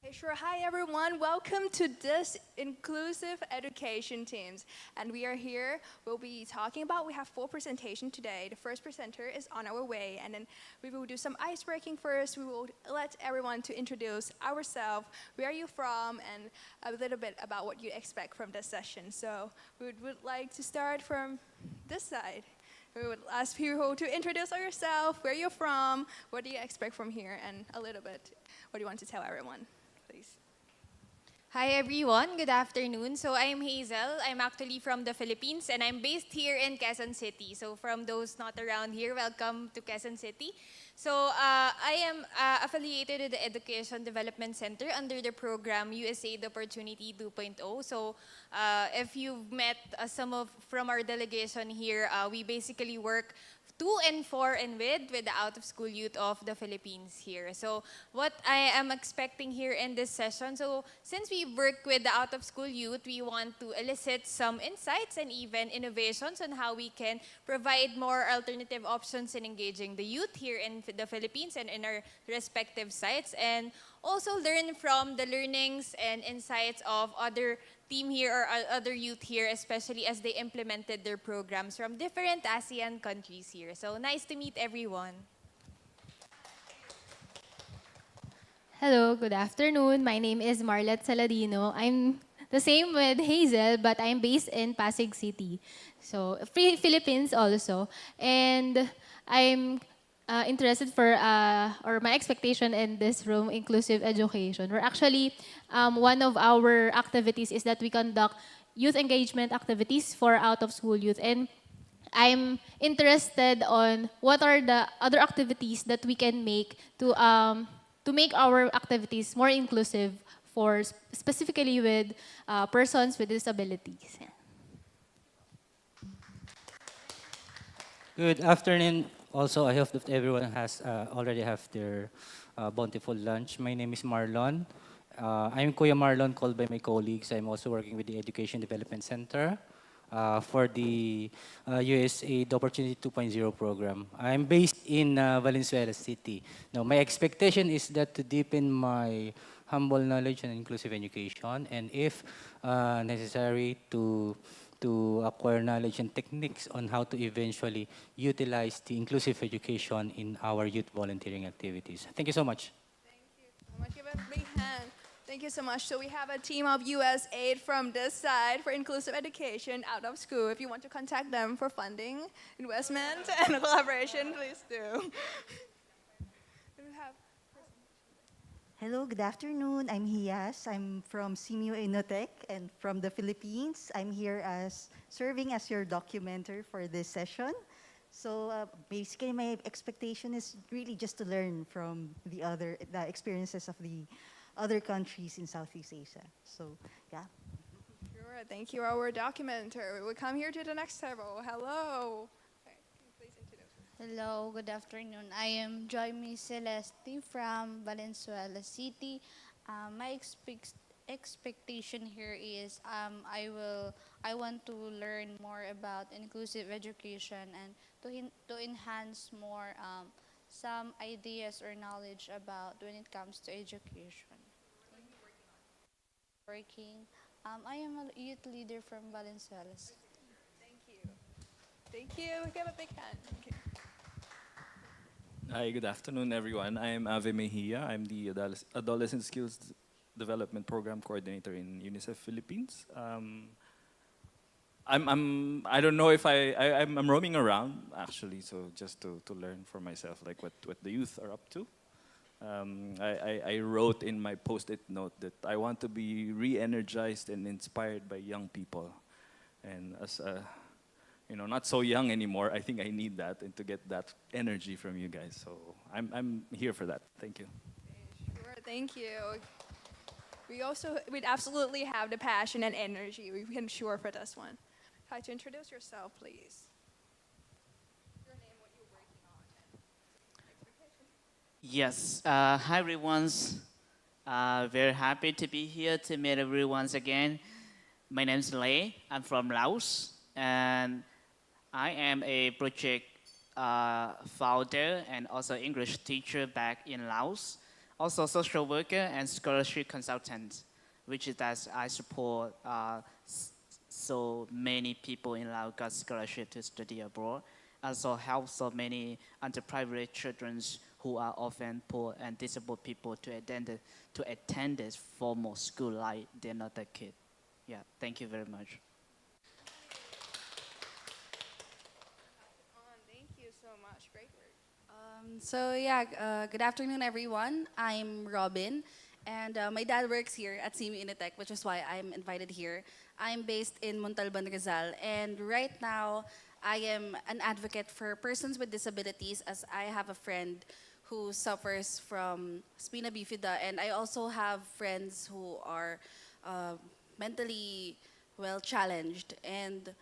Hey, sure. Hi, everyone. Welcome to this inclusive education teams. And we are here. We'll be talking about, we have 4 presentations today. The first presenter is on our way. And then we will do some ice breaking first. We will let everyone to introduce ourselves, where are you from, and a little bit about what you expect from this session. So we would like to start from this side. We would ask people to introduce yourself, where you're from, what do you expect from here, and a little bit, what do you want to tell everyone? Please. Hi everyone, good afternoon. So I'm Hazel. I'm actually from the Philippines and I'm based here in Quezon City. So from those not around here, welcome to Quezon City. So I am affiliated with the Education Development Center under the program USAID Opportunity 2.0. So if you've met some of from our delegation here, we basically work to and for and with the out-of-school youth of the Philippines here. So what I am expecting here in this session, so since we work with the out-of-school youth, we want to elicit some insights and even innovations on how we can provide more alternative options in engaging the youth here in the Philippines and in our respective sites, and also learn from the learnings and insights of other team here or other youth here, especially as they implemented their programs from different ASEAN countries here. So nice to meet everyone. Hello, good afternoon. My name is Marlet Saladino. I'm the same with Hazel, but I'm based in Pasig City. So, Philippines also. And I'm interested for, or my expectation in this room, inclusive education. We're actually, one of our activities is that we conduct youth engagement activities for out-of-school youth. And I'm interested on what are the other activities that we can make to make our activities more inclusive for specifically with persons with disabilities. Yeah. Good afternoon. Also, I hope that everyone has already have their bountiful lunch. My name is Marlon. I'm Kuya Marlon, called by my colleagues. I'm also working with the Education Development Center for the USAID Opportunity 2.0 program. I'm based in Valenzuela City. Now, my expectation is that to deepen my humble knowledge and inclusive education, and if necessary, to acquire knowledge and techniques on how to eventually utilize the inclusive education in our youth volunteering activities. Thank you so much. So much. Give a big hand. Thank you so much. So we have a team of USAID from this side for inclusive education out of school. If you want to contact them for funding, investment, and collaboration, please do. We have Hello, good afternoon. I'm Hias. I'm from Simeo Inotech and from the Philippines. I'm here as serving as your documenter for this session. So basically, my expectation is really just to learn from the experiences of the other countries in Southeast Asia. So yeah. Sure. Thank you, our documenter. We will come here to the next table. Hello. Okay, please introduce. Hello, good afternoon. I am Joymi Celeste from Valenzuela City. My expectation here is I want to learn more about inclusive education and to enhance more some ideas or knowledge about when it comes to education. Working. I am a youth leader from Valenzuela City. Thank you. Thank you. Give a big hand. Okay. Hi, good afternoon, everyone. I'm Ave Mejia. I'm the Adolescent Skills Development Program Coordinator in UNICEF Philippines. I don't know if I'm roaming around actually, so just to learn for myself, like what the youth are up to. I wrote in my post-it note that I want to be re-energized and inspired by young people. And as not so young anymore. I think I need that and to get that energy from you guys. So I'm here for that. Thank you. Sure, thank you. We'd absolutely have the passion and energy. We can sure for this one. Try to introduce yourself, please. Your name, what you're working on, and expectation. Yes, hi everyone. Very happy to be here to meet everyone again. My name is Lei. I'm from Laos, and I am a project founder and also English teacher back in Laos. Also social worker and scholarship consultant, which is that I support so many people in Laos got scholarship to study abroad. Also help so many underprivileged children who are often poor and disabled people to attend this formal school like they're not a kid. Yeah, thank you very much. Thank you so much. Great work. Good afternoon, everyone. I'm Robin, and my dad works here at CMU Initech, which is why I'm invited here. I'm based in Montalban, Rizal, and right now I am an advocate for persons with disabilities as I have a friend who suffers from spina bifida, and I also have friends who are uh, mentally well challenged, and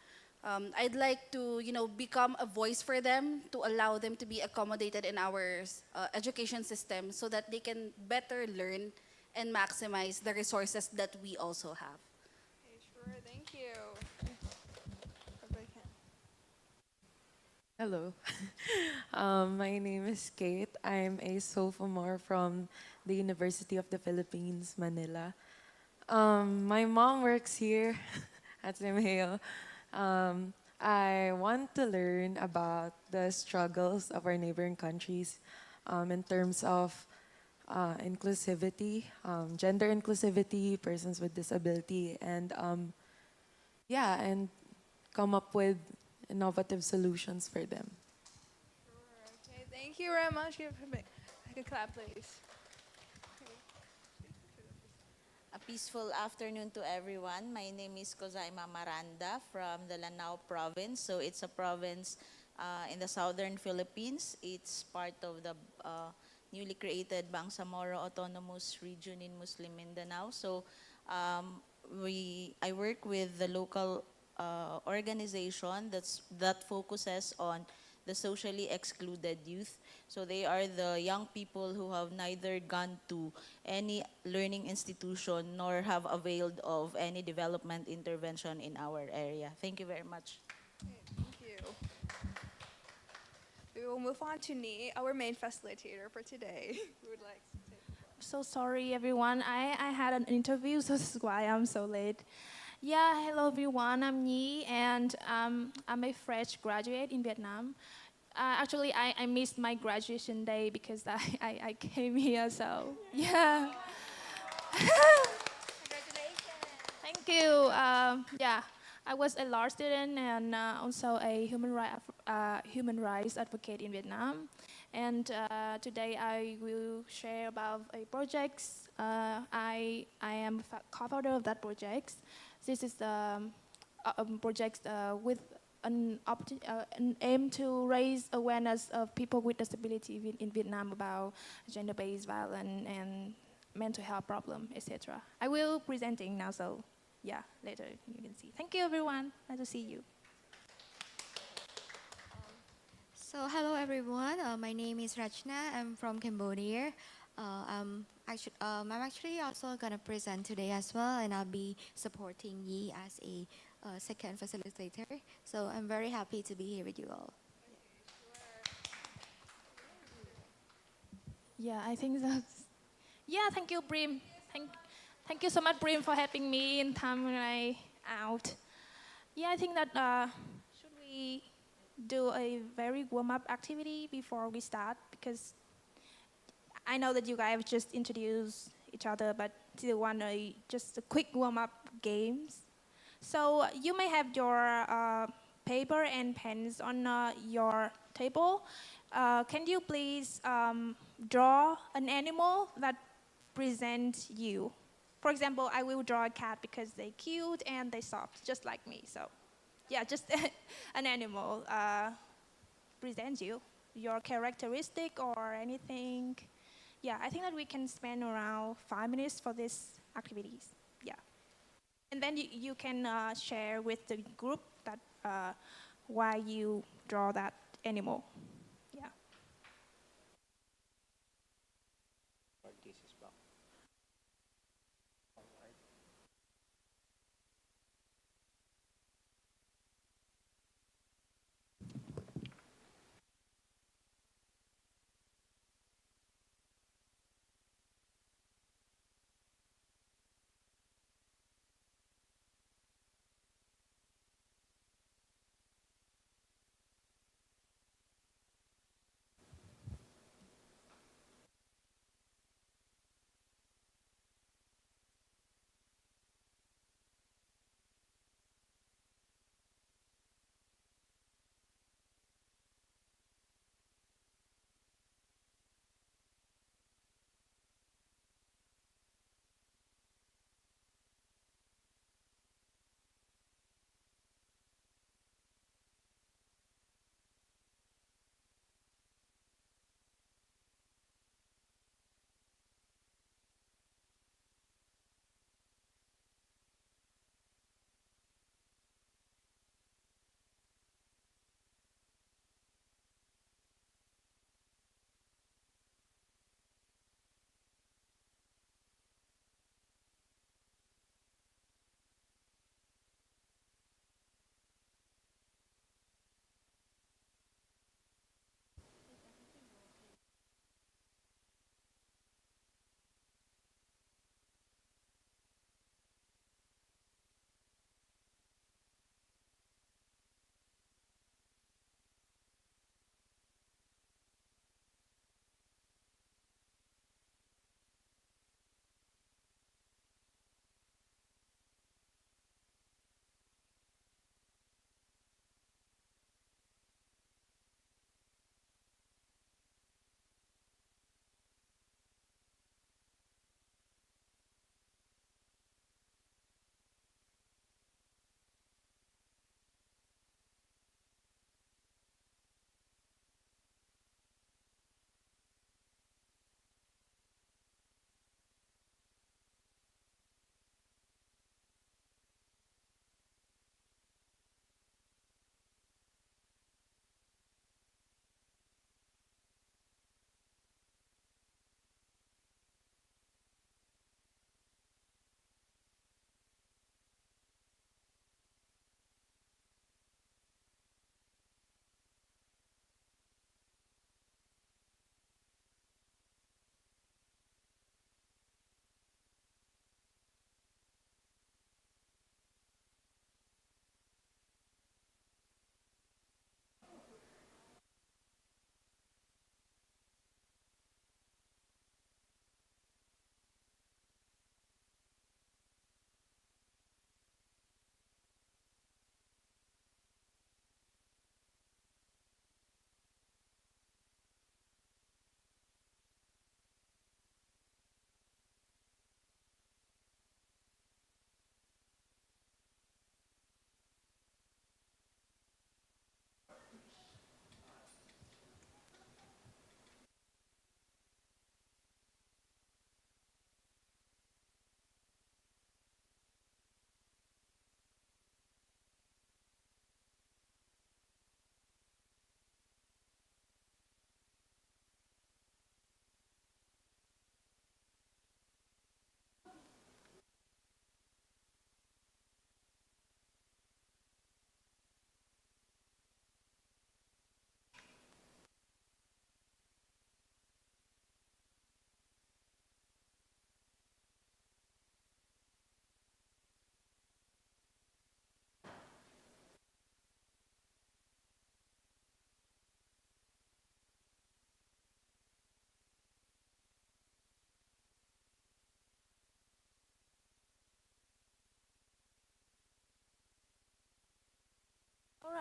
I'd like to, become a voice for them to allow them to be accommodated in our education system so that they can better learn and maximize the resources that we also have. Okay, sure. Thank you. A big hand. Hello. My name is Kate. I'm a sophomore from the University of the Philippines, Manila. My mom works here at Simeo. I want to learn about the struggles of our neighboring countries in terms of inclusivity, gender inclusivity, persons with disability, and and come up with innovative solutions for them. Sure. Okay, thank you very much. Give a big clap, please. A peaceful afternoon to everyone. My name is Kozaima Maranda from the Lanao province. So it's a province in the southern Philippines. It's part of the newly created Bangsamoro Autonomous Region in Muslim Mindanao. So I work with the local organization that focuses on the socially excluded youth. So they are the young people who have neither gone to any learning institution nor have availed of any development intervention in our area. Thank you very much. Okay, thank you. We will move on to Nee, our main facilitator for today. Who would like to take the floor? So sorry, everyone. I had an interview, so this is why I'm so late. Yeah, hello, everyone. I'm Nhi, and I'm a fresh graduate in Vietnam. Actually, I missed my graduation day because I came here, so yeah. Thank you. I was a law student and also a human rights advocate in Vietnam. And today I will share about a project. I am co-founder of that project. This is a project with an aim to raise awareness of people with disability in Vietnam about gender-based violence and mental health problem, etc. I will presenting now, so yeah, later you can see. Thank you, everyone. Nice to see you. So hello everyone. My name is Rachna. I'm from Cambodia. I'm actually also gonna present today as well, and I'll be supporting Yi as a second facilitator. So I'm very happy to be here with you all. Yeah, I think that's. Yeah, thank you, Brim. Thank you so much, Brim, for helping me in time when I out. Yeah, I think that should we do a very warm up activity before we start, because I know that you guys just introduced each other, but still want a just a quick warm up games. So you may have your paper and pens on your table. Can you please draw an animal that presents you? For example, I will draw a cat because they're cute and they soft, just like me. So, yeah, just an animal presents you, your characteristic or anything. Yeah, I think that we can spend around 5 minutes for these activities. Yeah. And then you can share with the group that why you draw that animal. Yeah.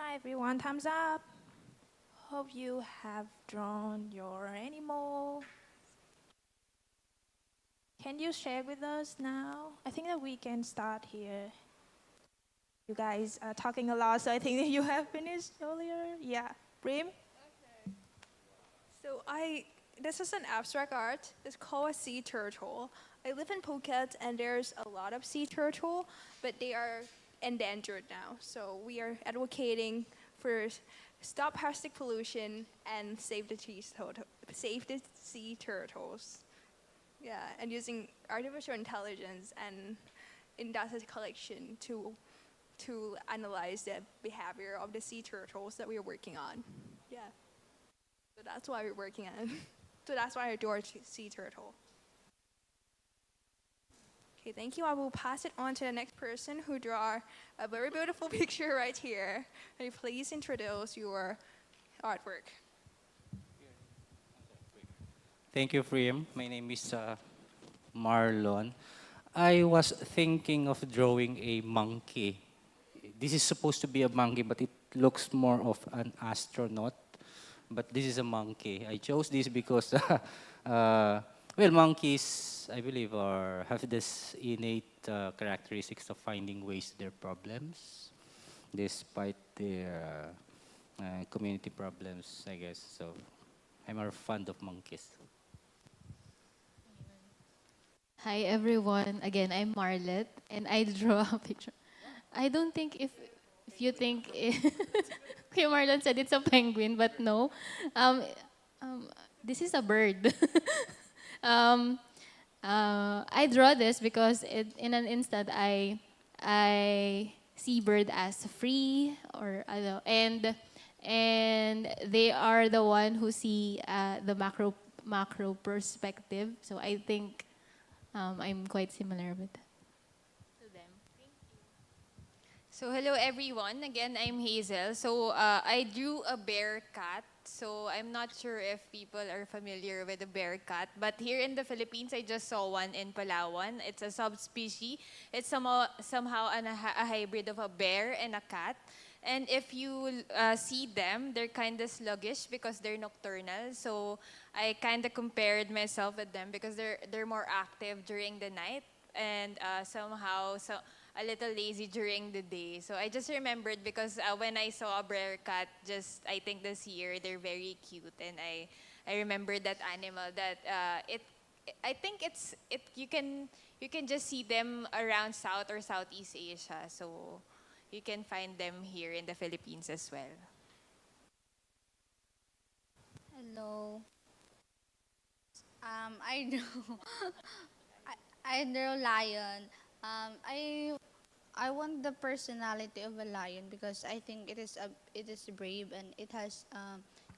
Hi everyone, thumbs up. Hope you have drawn your animal. Can you share with us now? I think that we can start here. You guys are talking a lot, so I think that you have finished earlier. Yeah, Brim? So this is an abstract art. It's called a sea turtle. I live in Phuket and there's a lot of sea turtle, but they are endangered now. So we are advocating for stop plastic pollution and save the sea turtles. Yeah, and using artificial intelligence and in data collection to analyze the behavior of the sea turtles that we are working on. Yeah. So that's why we're working on. So that's why I adore sea turtle. Okay, thank you. I will pass it on to the next person who draw a very beautiful picture right here. Can you please introduce your artwork? Thank you, Priam. My name is Marlon. I was thinking of drawing a monkey. This is supposed to be a monkey, but it looks more of an astronaut. But this is a monkey. I chose this because, well, monkeys, I believe, have this innate characteristics of finding ways to their problems, despite their community problems, I guess. So I'm more fond of monkeys. Hi everyone. Again, I'm Marlet, and I draw a picture. I don't think if you think okay, Marlon said it's a penguin, but no. Um, this is a bird. um, I draw this because in an instant I see bird as free or ano, and they are the one who see the macro perspective. So I think I'm quite similar with that. So hello everyone. Again, I'm Hazel. So I drew a bear cat. So I'm not sure if people are familiar with a bear cat, but here in the Philippines, I just saw one in Palawan. It's a subspecies. It's somehow a hybrid of a bear and a cat. And if you see them, they're kind of sluggish because they're nocturnal. So I kind of compared myself with them because they're more active during the night and somehow a little lazy during the day. So I just remembered because when I saw a bear cat just I think this year, they're very cute, and I remembered that animal that I think it you can just see them around South or Southeast Asia. So you can find them here in the Philippines as well. Hello. I know. I know lion. I want the personality of a lion because I think it is brave and it has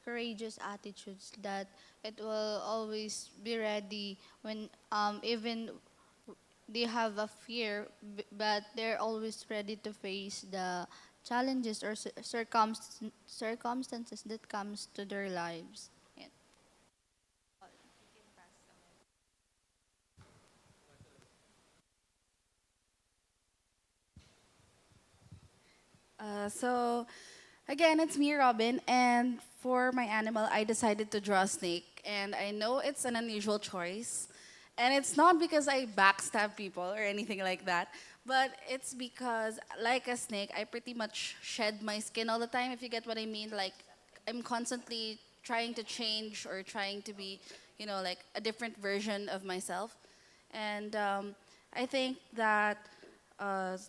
courageous attitudes that it will always be ready when even they have a fear, but they're always ready to face the challenges or circumstances that comes to their lives. Yeah. So, again, it's me, Robin, and for my animal, I decided to draw a snake. And I know it's an unusual choice, and it's not because I backstab people or anything like that, but it's because, like a snake, I pretty much shed my skin all the time, if you get what I mean. Like, I'm constantly trying to change or trying to be, like a different version of myself. And I think that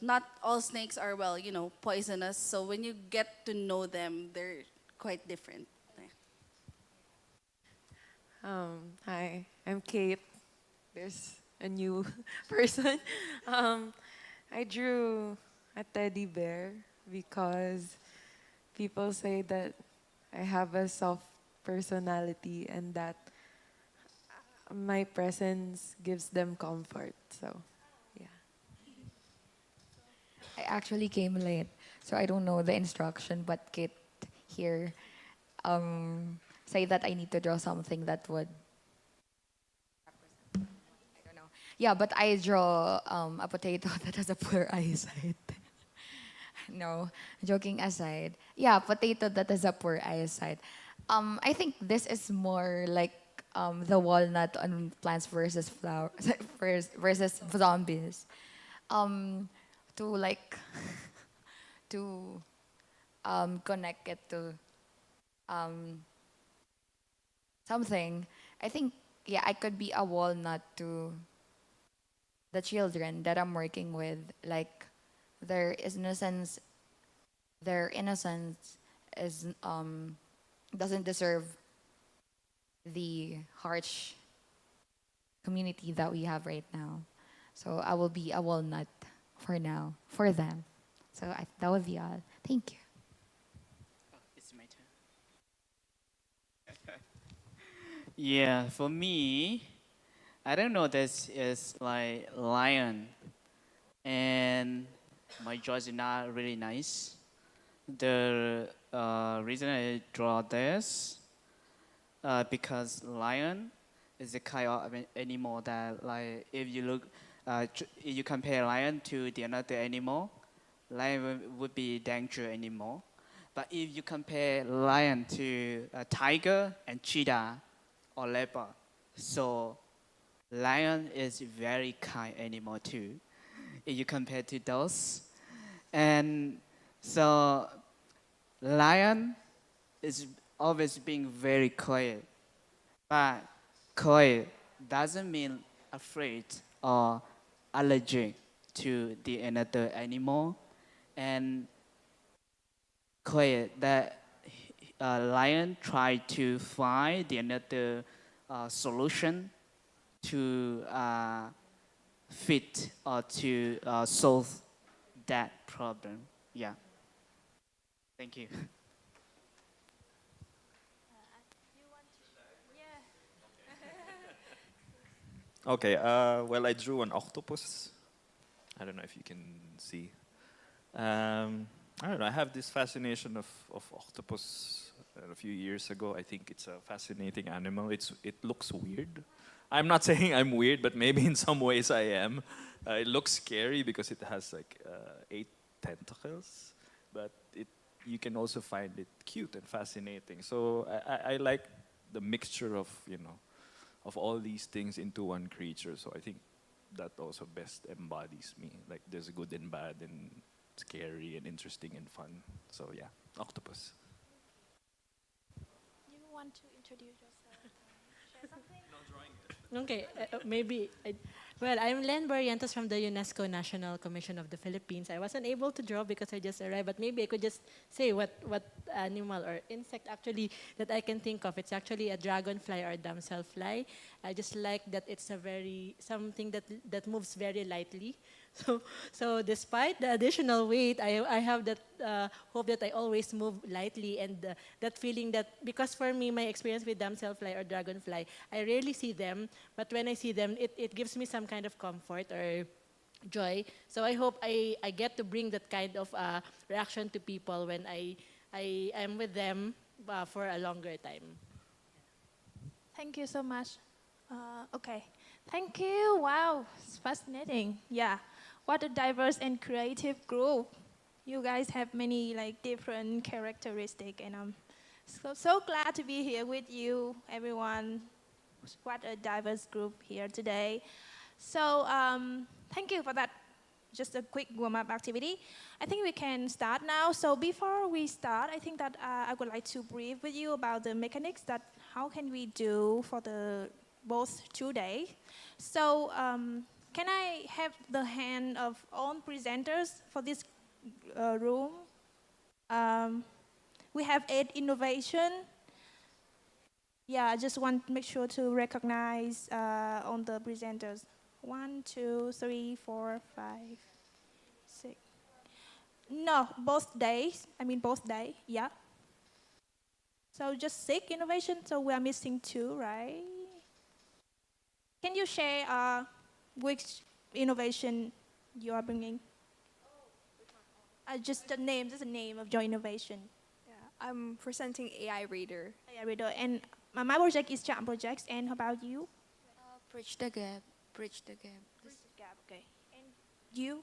not all snakes are, well, poisonous. So when you get to know them, they're quite different. Hi, I'm Kate. There's a new person. Um, I drew a teddy bear because people say that I have a soft personality and that my presence gives them comfort. So, yeah. I actually came late, so I don't know the instruction, but Kit here say that I need to draw something that would, I don't know. Yeah, but I draw a potato that has a poor eyesight. No, joking aside. Yeah, potato that has a poor eyesight. I think this is more like the walnut on Plants versus Flower versus Zombies. To like to connect it to um, something. I think yeah, I could be a walnut to the children that I'm working with. Like their innocence, their innocence is doesn't deserve the harsh community that we have right now. So I will be a walnut for now for them. So that would be all. Thank you. It's my turn. Yeah, for me, I don't know. This is like lion, and my jaws is not really nice. The reason I draw this because lion is a kind of animal that like if you look, if you compare lion to the another animal, lion would be danger animal. But if you compare lion to a tiger and cheetah or leopard, so lion is very kind animal too. If you compare to those, and so lion is always being very quiet, but quiet doesn't mean afraid or allergic to the another animal, and quiet that lion tried to find the another solution to fit or to solve that problem. Yeah. Thank you. Okay, well, I drew an octopus. I don't know if you can see. I don't know, I have this fascination of octopus a few years ago. I think it's a fascinating animal. It looks weird. I'm not saying I'm weird, but maybe in some ways I am. It looks scary because it has like 8 tentacles, but you can also find it cute and fascinating. So I like the mixture of, of all these things into one creature. So I think that also best embodies me. Like there's good and bad and scary and interesting and fun. So yeah, octopus. You want to introduce yourself? Share something? Okay, maybe. Well, I'm Len Barrientos from the UNESCO National Commission of the Philippines. I wasn't able to draw because I just arrived, but maybe I could just say what animal or insect actually that I can think of. It's actually a dragonfly or damselfly. I just like that it's a very something that moves very lightly. So despite the additional weight, I have that hope that I always move lightly and that feeling that, because for me, my experience with damselfly or dragonfly, I rarely see them, but when I see them, it gives me some kind of comfort or joy. So I hope I get to bring that kind of reaction to people when I am with them for a longer time. Thank you so much. Okay. Thank you. Wow, it's fascinating. Yeah. What a diverse and creative group. You guys have many like different characteristics, and I'm so glad to be here with you, everyone. What a diverse group here today. So thank you for that. Just a quick warm-up activity. I think we can start now. So before we start, I think that I would like to brief with you about the mechanics that how can we do for the both today. So can I have the hand of all presenters for this room? We have 8 innovation. Yeah, I just want to make sure to recognize on the presenters. 1, 2, 3, 4, 5, 6. No, both days. I mean both day. Yeah. So just 6 innovation. So we are missing 2, right? Can you share which innovation you are bringing? Just the name of your innovation. Yeah, I'm presenting AI Reader. AI Reader. And my project is Charm Projects. And how about you? Bridge the gap. Bridge the gap. Bridge the gap. Okay. And you?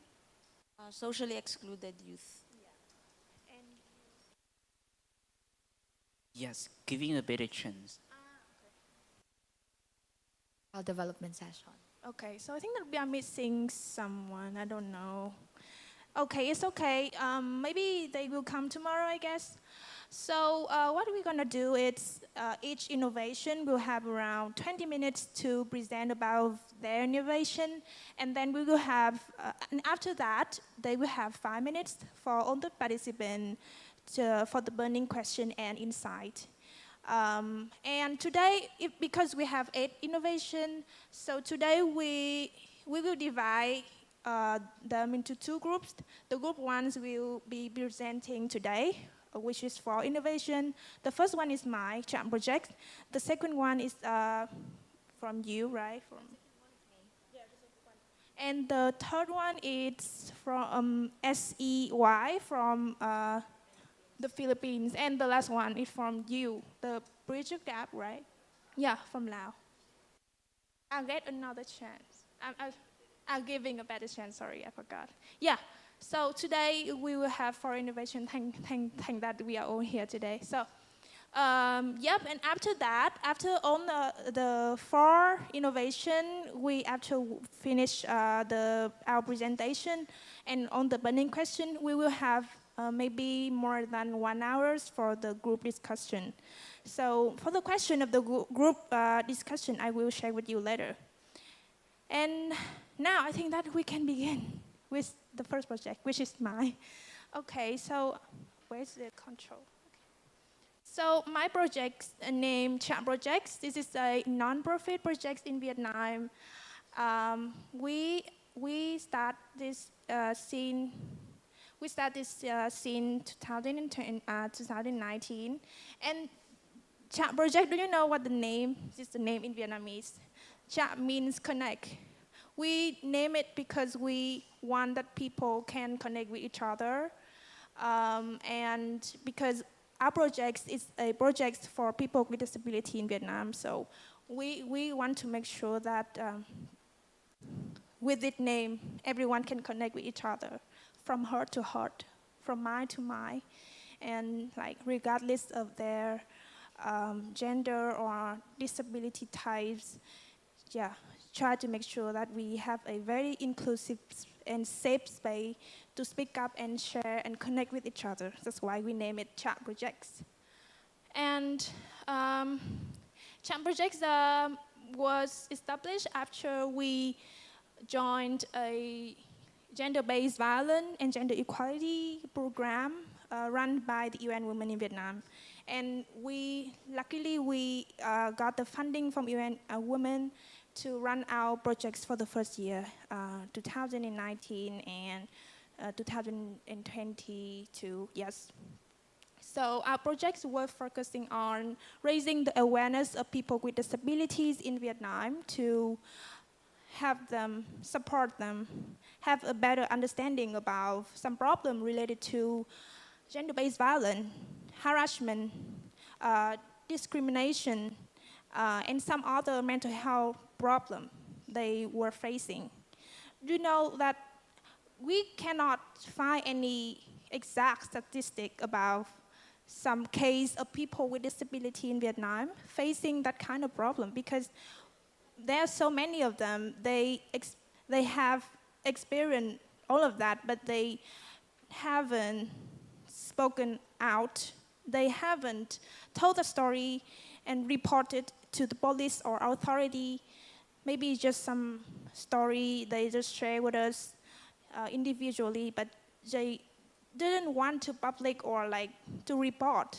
Socially excluded youth. Yes, giving a better chance. Our development session. Okay, so I think that we are missing someone. I don't know. Okay, it's okay. Maybe they will come tomorrow, I guess. So what we're gonna do is each innovation will have around 20 minutes to present about their innovation, and then we will have, and after that, they will have 5 minutes for all the participants for the burning question and insight. And today, because we have 8 innovation, so today we will divide them into 2 groups. The group ones will be presenting today, which is for innovation. The first one is my chat project. The second one is from you, right? And the third one is from SEY from the Philippines. And the last one is from you, the Bridge Gap, right? Yeah, from Laos. I'll get another chance. I'm giving a better chance, sorry, I forgot. Yeah, so today we will have for innovation, thank that we are all here today. So, yep, and after that, after all the 4 innovation, we after finish our presentation, and on the burning question, we will have maybe more than 1 hour for the group discussion. So for the question of the group discussion, I will share with you later. And now I think that we can begin with the first project, which is mine. Okay, so where's the control? So my project named Chat Projects. This is a non-profit project in Vietnam. We start this scene. We start this scene 2019, and Chat Project. Do you know what the name? This is the name in Vietnamese. Chat means connect. We name it because we want that people can connect with each other, and because our project is a project for people with disability in Vietnam. So we want to make sure that with this name, everyone can connect with each other, from heart to heart, from mind to mind, and like regardless of their gender or disability types. Yeah, try to make sure that we have a very inclusive and safe space to speak up and share and connect with each other. That's why we name it Chat Projects. And Chat Projects was established after we joined a gender-based violence and gender equality program run by the UN Women in Vietnam. And luckily we got the funding from UN Women to run our projects for the first year, 2019 and 2022, yes. So our projects were focusing on raising the awareness of people with disabilities in Vietnam to have them, support them, have a better understanding about some problem related to gender-based violence, harassment, discrimination, and some other mental health problem they were facing. You know that we cannot find any exact statistic about some case of people with disability in Vietnam facing that kind of problem, because there are so many of them. They have experienced all of that, but they haven't spoken out. They haven't told the story and reported to the police or authority. Maybe just some story they just share with us individually, but they didn't want to public or like to report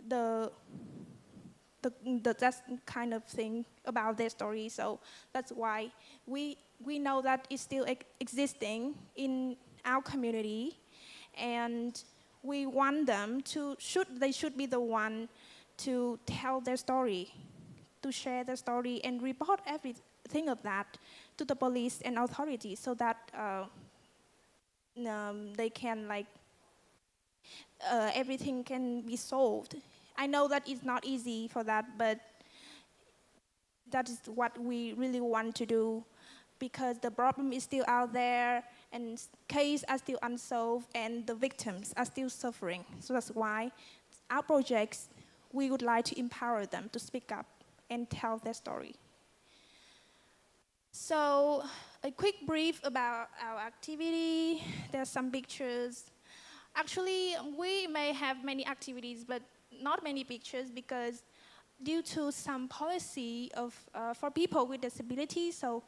that kind of thing about their story. So that's why we know that it's still existing in our community, and we want them to they should be the one to tell their story, to share their story and report everything of that to the police and authorities, so that they can like everything can be solved. I know that it's not easy for that, but that is what we really want to do, because the problem is still out there and cases are still unsolved and the victims are still suffering. So that's why our projects, we would like to empower them to speak up and tell their story. So a quick brief about our activity. There are some pictures. Actually, we may have many activities, but not many pictures because due to some policy of for people with disabilities, so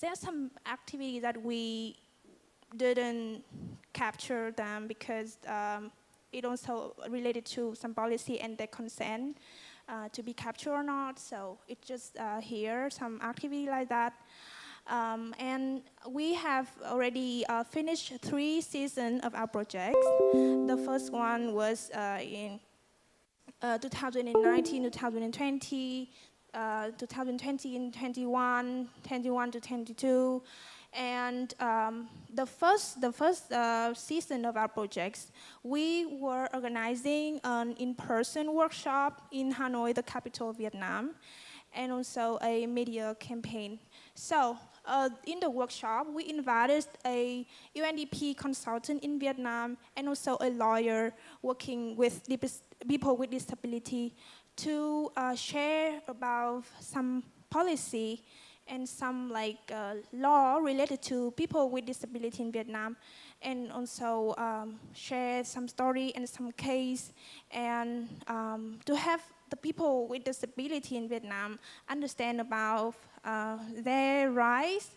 there's some activities that we didn't capture them because it also related to some policy and their consent to be captured or not. So it's just here, some activity like that. And we have already finished 3 seasons of our projects. The first one was in 2019, 2020, 2020 and 21, 21 to 22. And the first season of our projects, we were organizing an in-person workshop in Hanoi, the capital of Vietnam, and also a media campaign. So in the workshop, we invited a UNDP consultant in Vietnam and also a lawyer working with people with disability to share about some policy and some law related to people with disability in Vietnam, and also share some story and some case, and to have the people with disability in Vietnam understand about their rights,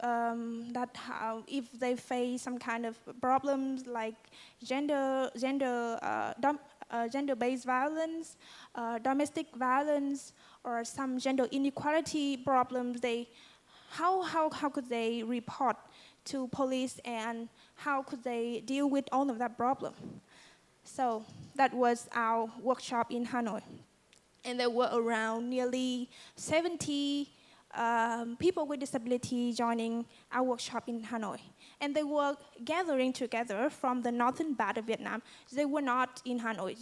that how if they face some kind of problems like gender-based violence, domestic violence, or some gender inequality problems, how could they report to police, and how could they deal with all of that problem? So that was our workshop in Hanoi. And there were around nearly 70 people with disability joining our workshop in Hanoi. And they were gathering together from the northern part of Vietnam. They were not in Hanoi.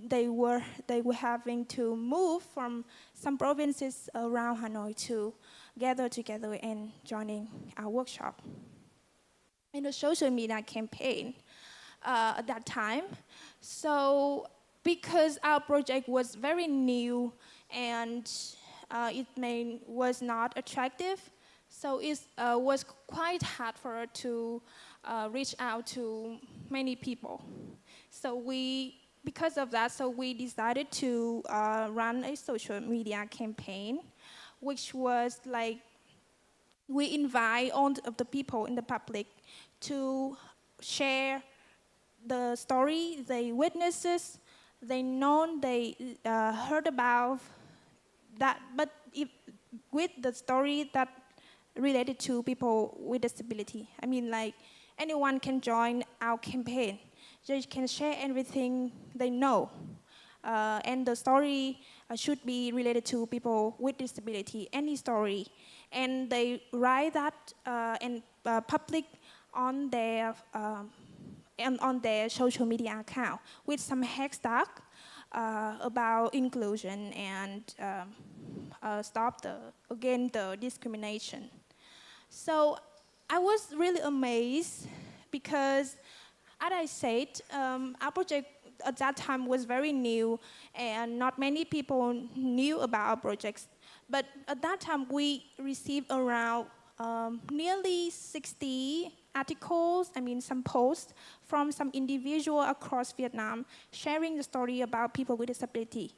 They were having to move from some provinces around Hanoi to gather together and joining our workshop. In the social media campaign at that time, so because our project was very new and was not attractive, so it was quite hard for her to reach out to many people. So because of that, so we decided to run a social media campaign, which was like we invite all of the people in the public to share the story they witnesses, they heard about that, but with the story that related to people with disability. I mean, like anyone can join our campaign. They can share everything they know, and the story should be related to people with disability. Any story, and they write that and public on their social media account with some hashtag about inclusion and stop the discrimination. So I was really amazed because, as I said, our project at that time was very new and not many people knew about our projects. But at that time, we received around nearly 60 articles, some posts from some individual across Vietnam sharing the story about people with disability.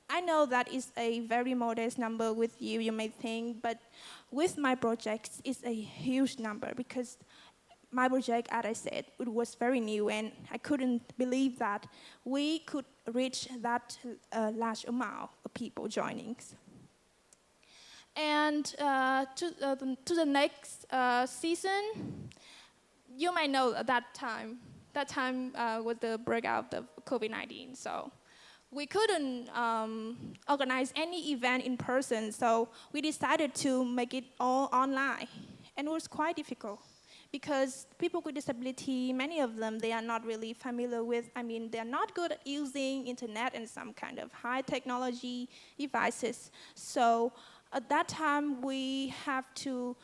I know that is a very modest number with you, you may think, but with my projects, it's a huge number because my project, as I said, it was very new and I couldn't believe that we could reach that large amount of people joining. And to the next season, you might know at that time was the breakout of COVID-19. So we couldn't organize any event in person. So we decided to make it all online. And it was quite difficult because people with disability, many of them, they are not really familiar with, they're not good at using internet and some kind of high technology devices. So at that time, we had to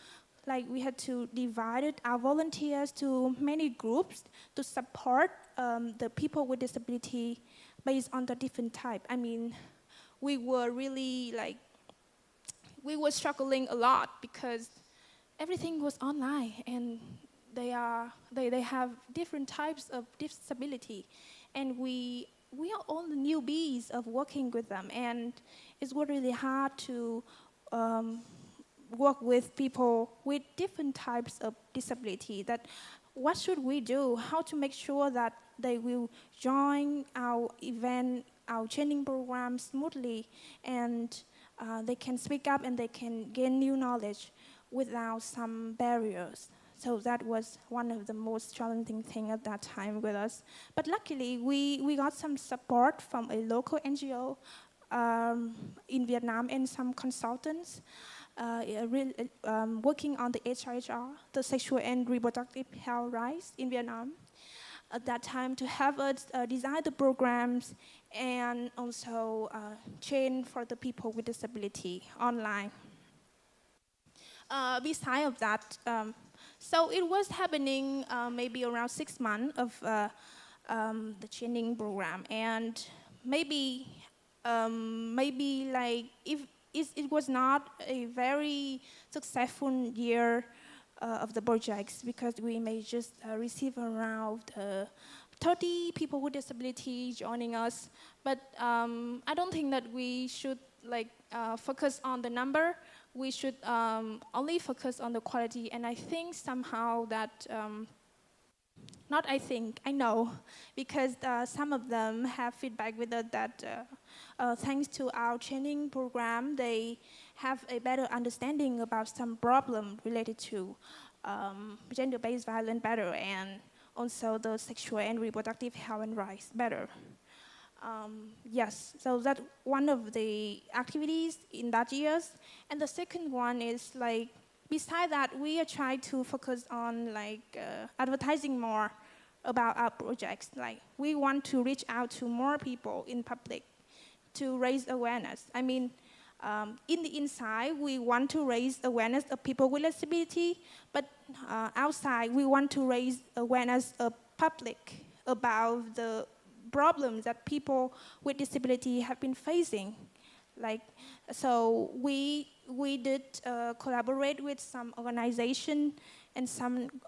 divide our volunteers to many groups to support the people with disability based on the different type. I mean, we were really like, we were struggling a lot because everything was online and they have different types of disability, and we are all the newbies of working with them, and it's really hard to um, work with people with different types of disability. That what should we do? How to make sure that they will join our event, our training program smoothly, and they can speak up and they can gain new knowledge without some barriers. So that was one of the most challenging things at that time with us. But luckily, we got some support from a local NGO in Vietnam and some consultants working on the HRHR, the sexual and reproductive health rights in Vietnam at that time, to have us design the programs and also train for the people with disability online. Besides of that, so it was happening maybe around 6 months of the training program, and maybe like if it was not a very successful year of the projects, because we may just receive around 30 people with disability joining us. But I don't think that we should like focus on the number. We should only focus on the quality. And I think somehow that, not I think, I know, because some of them have feedback with us that thanks to our training program, they have a better understanding about some problem related to gender-based violence better, and also the sexual and reproductive health and rights better. Yes, so that's one of the activities in that years. And the second one is like, beside that, we are trying to focus on like advertising more about our projects. Like we want to reach out to more people in public to raise awareness. I mean, in the inside, we want to raise awareness of people with disability, but outside, we want to raise awareness of public about the problems that people with disability have been facing. Like, so we did collaborate with some organization and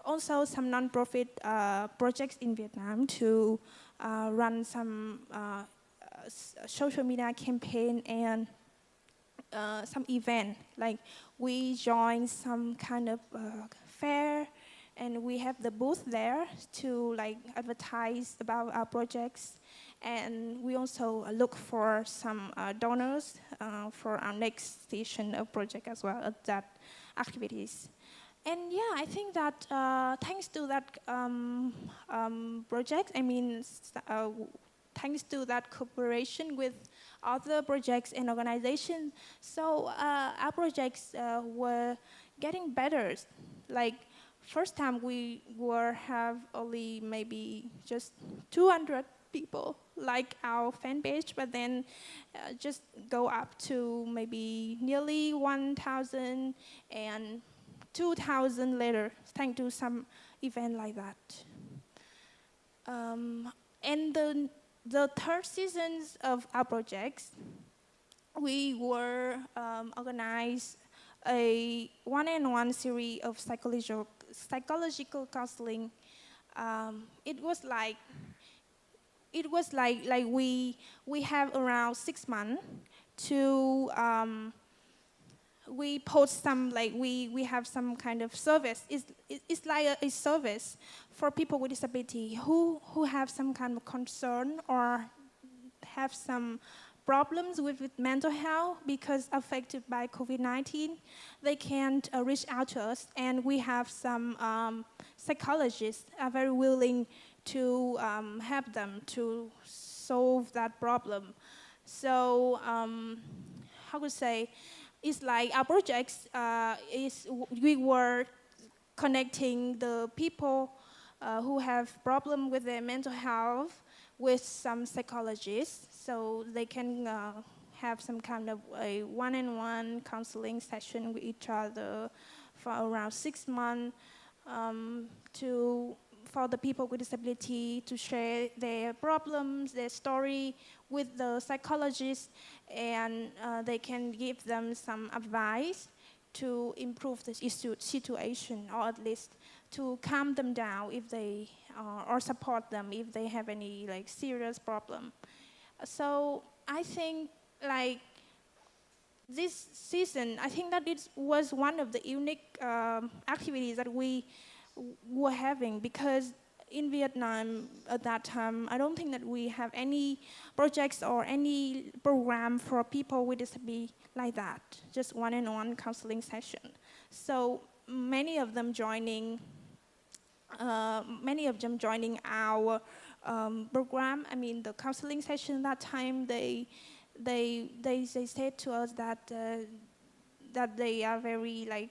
also some nonprofit projects in Vietnam to run some social media campaign and some event. Like we joined some kind of fair, and we have the booth there to like advertise about our projects. And we also look for some donors for our next station of project as well at that activities. And yeah, I think that thanks to that project, I mean, thanks to that cooperation with other projects and organizations, so our projects were getting better. Like first time we have only maybe just 200 people like our fan page, but then just go up to maybe nearly 1,000 and 2,000 later, thanks to some event like that. And the third seasons of our projects, we were organized a one-on-one series of psychological counseling. It was like we have around 6 months to we post some, like we have some kind of service. It's like a service for people with disability who have some kind of concern or have some problems with mental health because affected by COVID-19. They can reach out to us, and we have some psychologists are very willing to help them to solve that problem. So how to say, it's like our projects we were connecting the people who have problem with their mental health with some psychologists, so they can have some kind of a one-on-one counseling session with each other for around 6 months to for the people with disability to share their problems, their story with the psychologist, and they can give them some advice to improve the situation, or at least to calm them down if they, or support them if they have any like serious problem. So I think like this season, I think that it was one of the unique activities that we were having, because in Vietnam at that time, I don't think that we have any projects or any program for people with disability like that, just one-on-one counseling session. So many of them joining our program. I mean, the counseling session that time, they said to us that that they are very like,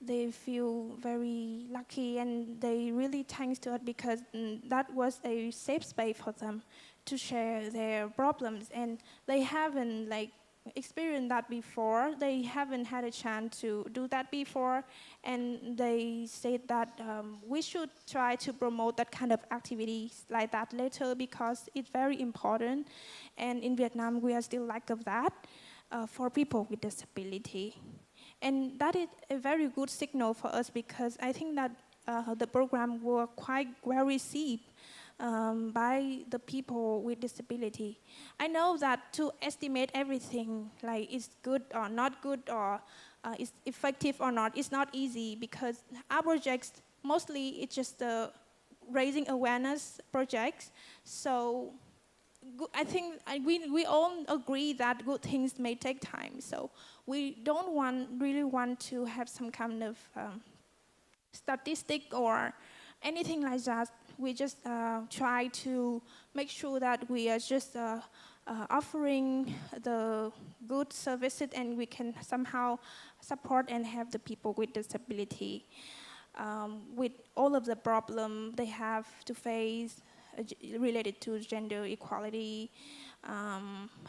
they feel very lucky, and they really thanks to us because that was a safe space for them to share their problems, and they haven't like experienced that before. They haven't had a chance to do that before, and they said that we should try to promote that kind of activities like that later, because it's very important, and in Vietnam we are still lack of that for people with disability. And that is a very good signal for us, because I think that the program were quite well received by the people with disability. I know that to estimate everything, like it's good or not good, or is effective or not, it's not easy, because our projects, mostly it's just raising awareness projects. So I think we all agree that good things may take time. So we don't really want to have some kind of statistic or anything like that. We just try to make sure that we are just offering the good services, and we can somehow support and help the people with disability with all of the problems they have to face related to gender equality,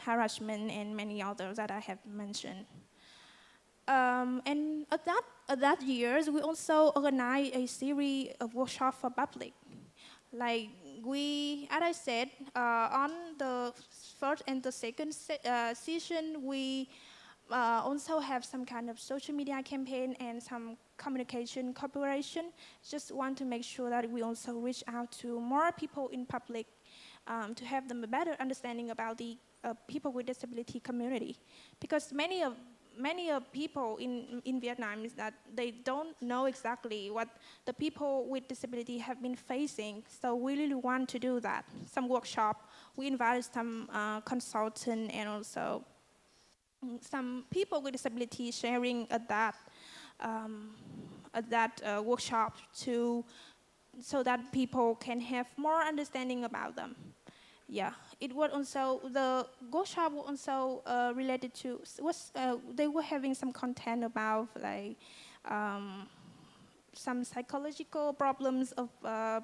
harassment, and many others that I have mentioned. And at that years, we also organized a series of workshops for public. Like as I said, on the first and the second season, we also have some kind of social media campaign and some communication cooperation. Just want to make sure that we also reach out to more people in public to have them a better understanding about the people with disability community, because many of people in Vietnam is that they don't know exactly what the people with disability have been facing. So we really want to do that. Some workshop, we invited some consultant and also some people with disability sharing at that workshop so that people can have more understanding about them. Yeah, it was also, the workshop was also related to, they were having some content about like some psychological problems of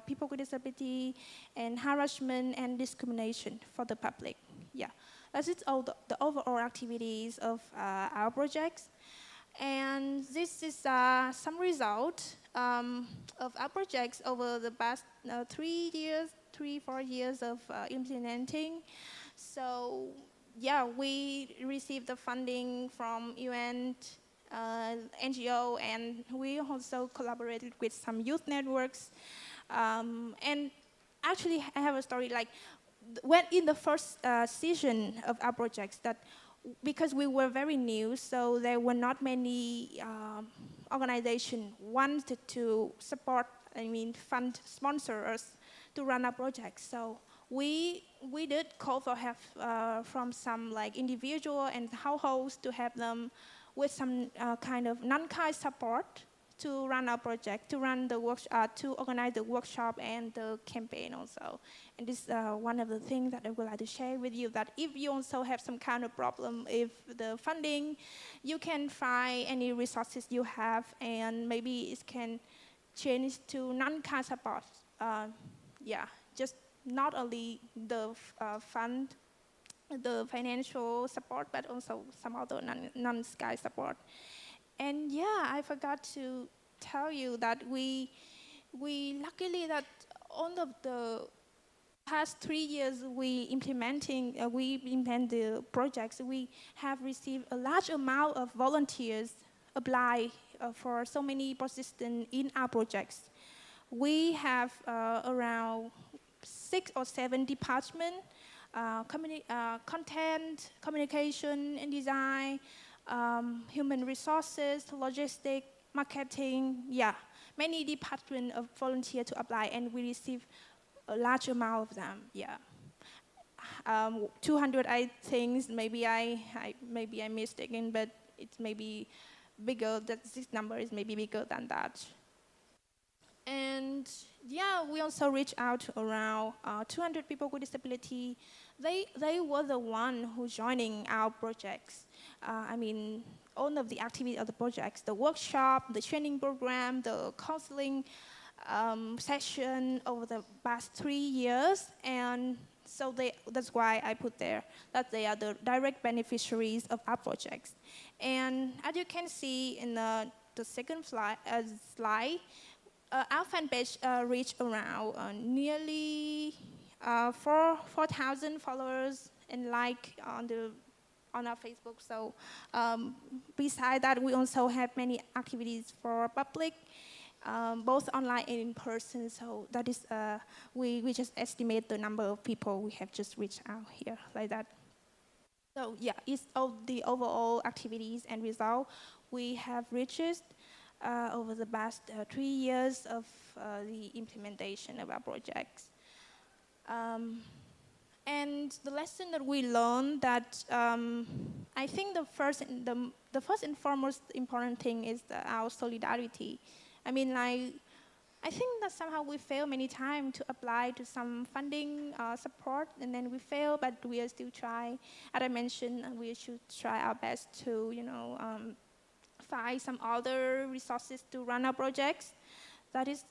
people with disability and harassment and discrimination for the public. Yeah, that's it, all the overall activities of our projects. And this is some result of our projects over the past 4 years of implementing. So yeah, we received the funding from UN, NGO, and we also collaborated with some youth networks. And actually, I have a story like, when in the first season of our projects, that because we were very new, so there were not many organizations wanted to support, fund, sponsor us to run our projects. So we did call for help from some like individual and households to help them with some kind of non-kind support to run our project, to run the workshop, to organize the workshop and the campaign also. And this is one of the things that I would like to share with you, that if you also have some kind of problem with the funding, you can find any resources you have, and maybe it can change to non-kind support. Yeah, just not only the fund, the financial support, but also some other non-sky support. And yeah, I forgot to tell you that we luckily that all of the past 3 years we implement the projects, we have received a large amount of volunteers apply for so many positions in our projects. We have around 6 or 7 departments, content, communication and design, human resources, logistics, marketing, yeah, many departments of volunteer to apply, and we receive a large amount of them, yeah. 200, I think, maybe I'm mistaken, but it's maybe bigger, that this number is maybe bigger than that. And yeah, we also reach out to around 200 people with disability. They were the one who joining our projects. I mean, all of the activities of the projects, the workshop, the training program, the counseling session over the past 3 years. And so that's why I put there that they are the direct beneficiaries of our projects. And as you can see in the second slide, our fan page reached around nearly 4,000 followers and like on our Facebook. So besides that, we also have many activities for public, both online and in person. So that is, we just estimate the number of people we have just reached out here like that. So yeah, it's all the overall activities and result we have reached over the past 3 years of the implementation of our projects. And the lesson that we learned that I think the first and foremost important thing is our solidarity. I mean, like, I think that somehow we fail many times to apply to some funding support, and then we fail, but we are still trying. As I mentioned, we should try our best to, find some other resources to run our projects. That is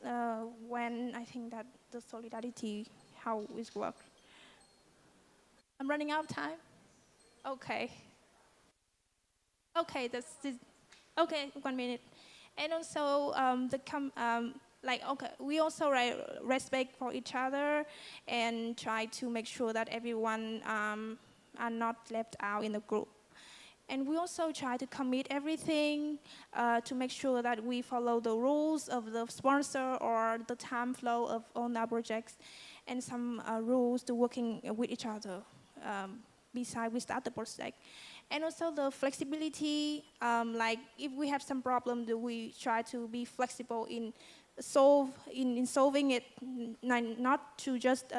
when I think that the solidarity, how it works. I'm running out of time? Okay. Okay, okay, 1 minute. And also, we also respect for each other and try to make sure that everyone are not left out in the group. And we also try to commit everything to make sure that we follow the rules of the sponsor or the time flow of all our projects, and some rules to working with each other besides we start the project. And also the flexibility, like if we have some problem, we try to be flexible in solving it, not to just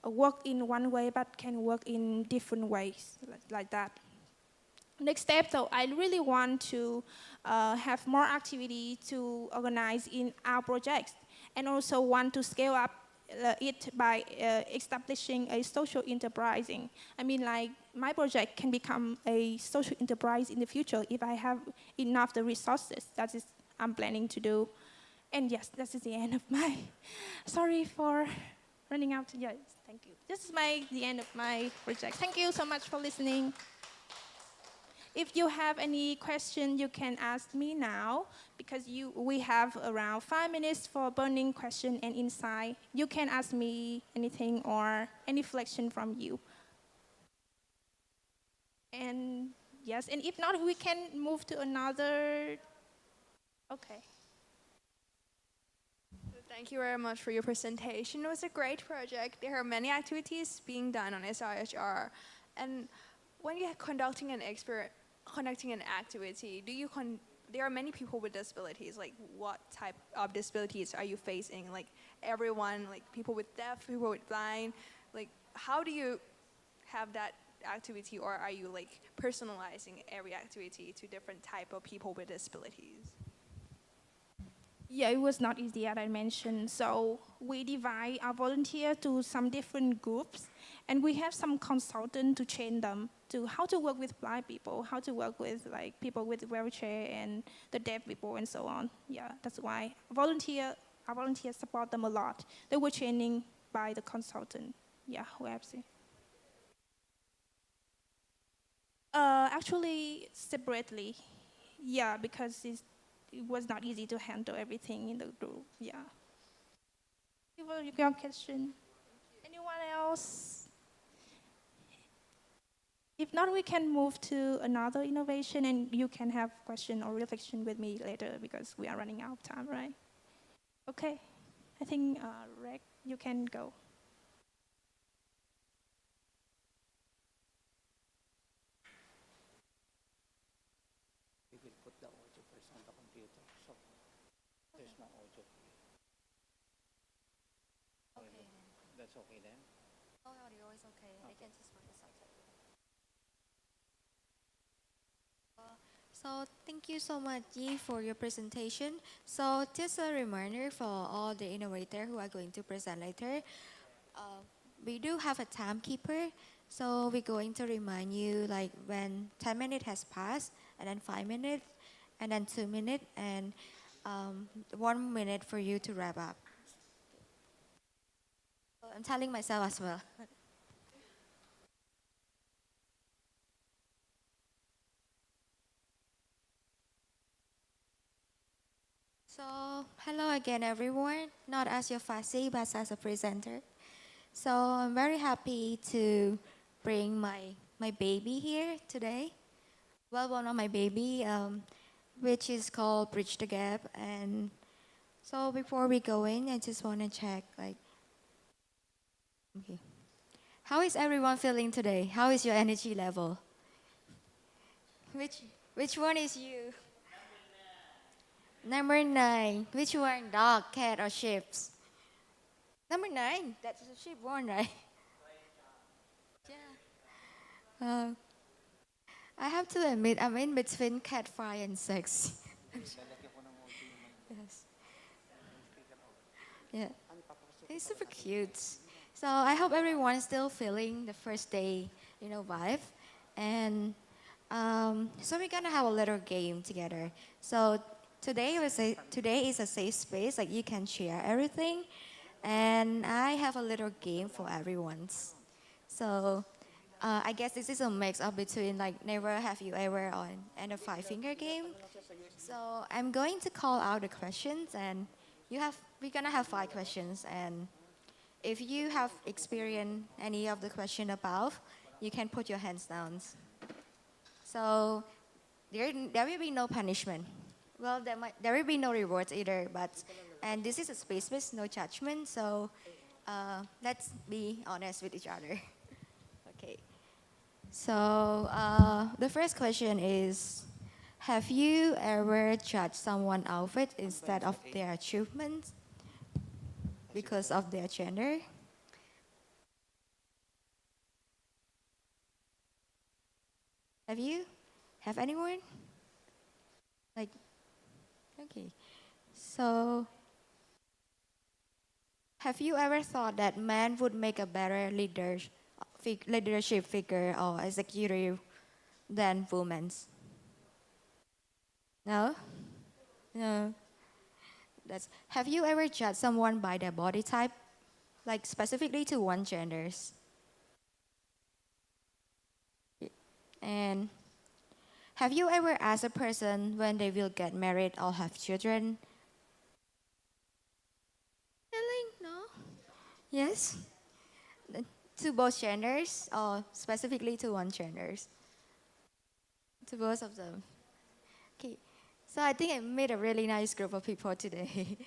work in one way, but can work in different ways, like that. Next step, so I really want to have more activity to organize in our projects, and also want to scale up it by establishing a social enterprising. I mean, like, my project can become a social enterprise in the future if I have enough the resources. That is I'm planning to do. And yes, this is the end of my, sorry for running out. Yes, thank you. This is the end of my project. Thank you so much for listening. If you have any question, you can ask me now, because we have around 5 minutes for burning question and insight. You can ask me anything or any reflection from you. And yes, and if not, we can move to another. Okay. Thank you very much for your presentation. It was a great project. There are many activities being done on SRHR. And when you're conducting an activity, there are many people with disabilities. Like, what type of disabilities are you facing? Like, everyone, like people with deaf, people with blind. Like, how do you have that activity, or are you like personalizing every activity to different type of people with disabilities? Yeah, it was not easy, as I mentioned. So we divide our volunteers to some different groups, and we have some consultant to train them to how to work with blind people, how to work with like people with wheelchair and the deaf people and so on. Yeah, that's why our volunteers support them a lot. They were training by the consultant. Yeah, who have seen. Actually, separately. Yeah, because it was not easy to handle everything in the group. Yeah. for your question. Anyone else? If not, we can move to another innovation and you can have question or reflection with me later because we are running out of time, right? Okay. I think, Reg, you can go. We will put the audio first on the computer. So there's no audio. Okay. That's okay then? Oh, audio is okay. I can just put the subtitle. So thank you so much, Yi, for your presentation. So just a reminder for all the innovators who are going to present later. Uh, we do have a timekeeper, so we're going to remind you like when 10 minutes has passed, and then 5 minutes, and then 2 minutes, and 1 minute for you to wrap up. So I'm telling myself as well. So, hello again, everyone. Not as your fussy, but as a presenter. So, I'm very happy to bring my baby here today. Well, one of my baby, which is called Bridge the Gap. And so, before we go in, I just want to check, like, okay, how is everyone feeling today? How is your energy level? Which one is you? Number 9. Which one? Dog, cat, or sheep? Number 9. That's a sheep one, right? Yeah. I have to admit, I'm in between cat, fry, and sex. Yes. Yeah. He's super cute. So I hope everyone's still feeling the first day, vibe. And so we're gonna have a little game together. So today is a safe space, like you can share everything. And I have a little game for everyone. So I guess this is a mix up between like never have you ever on and a 5 finger game. So I'm going to call out the questions, and we're gonna have 5 questions, and if you have experienced any of the question above, you can put your hands down. So there will be no punishment. Well, there will be no rewards either, and this is a space with no judgment. So let's be honest with each other. Okay. So the first question is, have you ever judged someone's outfit instead of their achievements because of their gender? Have you? Have anyone? Like, okay. So, have you ever thought that men would make a better leadership figure or executive than women? No? No. Have you ever judged someone by their body type, like specifically to one genders? And have you ever asked a person when they will get married or have children? Really? No? Yes? To both genders or specifically to one genders? To both of them. Okay. So I think I made a really nice group of people today.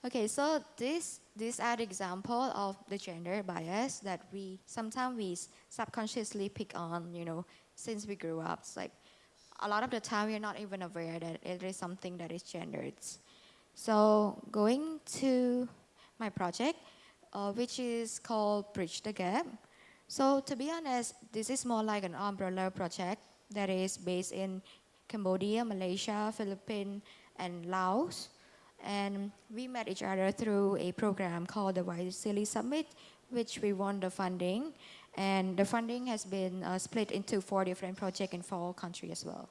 Okay, so these are the example of the gender bias that we sometimes we subconsciously pick on, since we grew up. It's like a lot of the time we're not even aware that it is something that is gendered. So going to my project, which is called Bridge the Gap. So to be honest, this is more like an umbrella project that is based in Cambodia, Malaysia, Philippines, and Laos. And we met each other through a program called the White Silly Summit, which we won the funding. And the funding has been split into 4 different projects in 4 countries as well.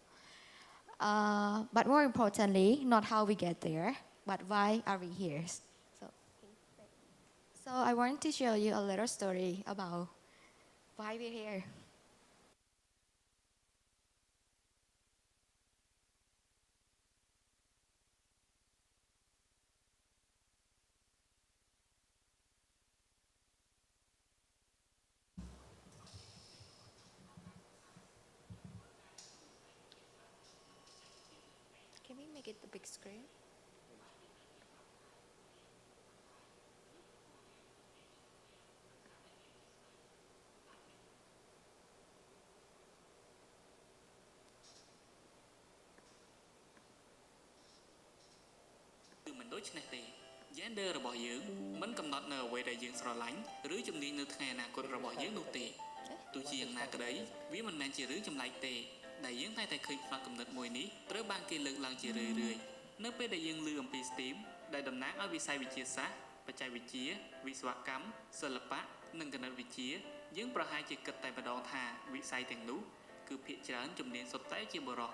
But more importantly, not how we get there, but why are we here? So I want to show you a little story about why we're here. make it the big screen? Gender របស់យើងមិនកំណត់នៅអ្វីដែលយើងស្រឡាញ់ឬជំនាញនៅថ្ងៃអនាគតរបស់យើងនោះទេទោះជាយ៉ាងណាក្តីវាមិនមែនជារឿងចម្លែកទេដែលយើងតែឃើញផ្នត់គំនិតមួយនេះត្រូវបានគេលើកឡើងជារឿយៗនៅពេលដែលយើងឮអំពី STEAM ដែលតំណាងឲ្យវិស័យវិទ្យាសាស្ត្របច្ចេកវិទ្យាវិស្វកម្មសិល្បៈនិងគណិតវិទ្យាយើងប្រហែលជាគិតតែម្ដងថាវិស័យទាំងនោះគឺភាគច្រើនជំនាញសុទ្ធតែជាបុរស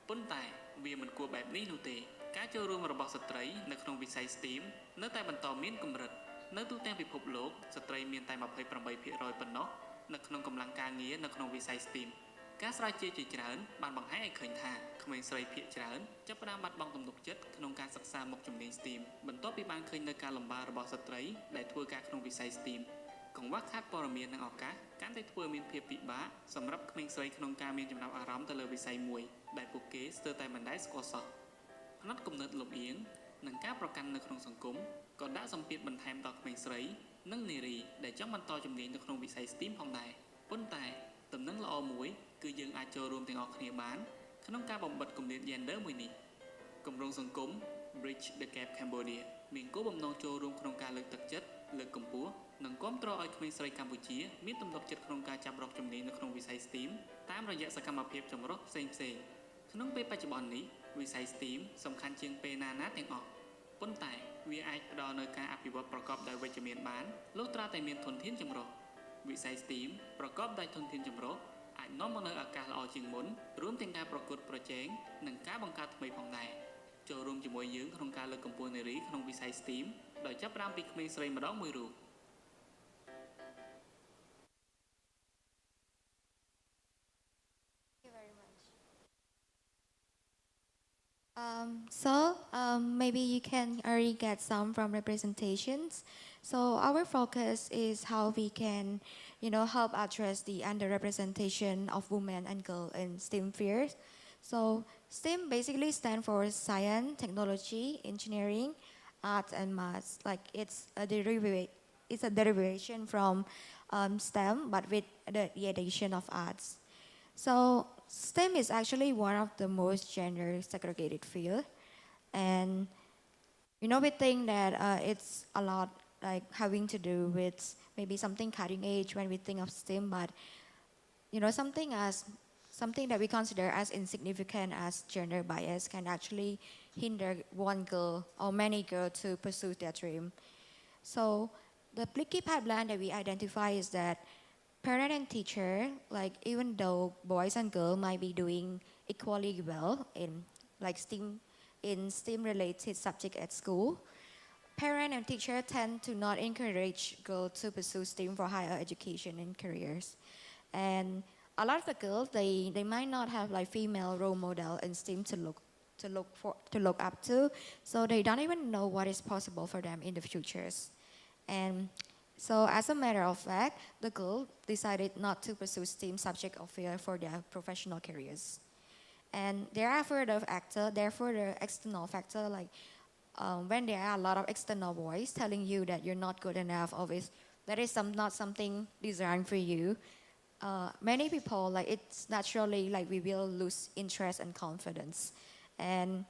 ប៉ុន្តែវាមិនគួរបែបនេះនោះទេការចូលរួមរបស់ស្ត្រីនៅក្នុងវិស័យ STEAM នៅតែបន្តមានកម្រិតនៅទូទាំងពិភពលោកស្ត្រីមានតែ 28% ប៉ុណ្ណោះនៅក្នុងកម្លាំងការងារនៅក្នុងវិស័យ STEAM ការស្រាវជ្រាវជាច្រើនបានបង្ហាញឲ្យឃើញថាក្មេងស្រីភាគច្រើនចាប់ផ្ដើមបាត់បង់ទំនុកចិត្តក្នុងការសិក្សាមុខជំនាញ STEAM បន្ទាប់ពីបានឃើញនៅការលំបាករបស់ស្ត្រីដែលធ្វើការក្នុងវិស័យ STEAM កង្វះខាតព័ត៌មាននិងឱកាសកាន់តែធ្វើមានភាពពិបាកសម្រាប់ក្មេងស្រីក្នុងការមានចំណាប់អារម្មណ៍ទៅលើវិស័យមួយដែលពួកគេស្ទើរតែមិនដែលស្គាល់សោះផ្នត់គំនិតលំអៀងនិងការប្រកាន់នៅក្នុងសង្គមក៏ដាក់សម្ពាធបន្ថែមដល់ក្មេងស្រីនិងនារីដែលចង់បន្តជំនាញនៅក្នុងវិស័យ STEAM ផងដែរប៉ុន្តែដំណឹងល្អមួយគឺយើងអាចចូលរួមទាំងអស់គ្នាបានក្នុងការបំបិទគម្លាត gender មួយនេះគម្រោងសង្គម Bridge the Gap Cambodia មានគោលបំណងចូលរួមក្នុងការលើកទឹកចិត្តលើកកម្ពស់និងគាំទ្រឲ្យក្មេងស្រីកម្ពុជាមានទំនុកចិត្តក្នុងការចាប់រកជំនាញនៅក្នុងវិស័យ STEAM តាមរយៈសកម្មភាពចម្រុះផ្សេងៗក្នុងពេលបច្ចុប្បន្ននេះវិស័យ STEAM សំខាន់ជាងពេលណាទាំងអស់ប៉ុន្តែវាអាចផ្ដល់នូវការអភិវឌ្ឍប្រកបដោយវិជ្ជមានបានលុះត្រាតែមានធនធានចម្រុះវិស័យ STEAM ប្រកបដោយធនធានចម្រុះអាចនាំមកនូវឱកាសល្អជាងមុនរួមទាំងការប្រកួតប្រជែងនិងការបង្កើតថ្មីផងដែរចូលរួមជាមួយយើងក្នុងការលើកកម្ពស់នារីក្នុងវិស័យ STEAM ដោយចាប់ផ្ដើមពីក្មេងស្រីម្ដងមួយរូប Maybe you can already get some from representations. So our focus is how we can, help address the underrepresentation of women and girls in STEM fields. So STEM basically stands for science, technology, engineering, arts, and maths. Like it's a derivation from STEM, but with the addition of arts. So STEM is actually one of the most gender segregated field, and we think that it's a lot like having to do with maybe something cutting edge when we think of STEM, but something that we consider as insignificant as gender bias can actually hinder one girl or many girls to pursue their dream. So the Blicky pipeline that we identify is that parent and teacher, like even though boys and girls might be doing equally well in like STEM related subject at school, parent and teacher tend to not encourage girls to pursue STEM for higher education and careers. And a lot of the girls, they might not have like female role model in STEM to look up to, so they don't even know what is possible for them in the futures. And so as a matter of fact, the girl decided not to pursue STEM subject or field for their professional careers. And there are further external factor, like when there are a lot of external voice telling you that you're not good enough, or that is not something designed for you. Many people, like it's naturally like we will lose interest and confidence. And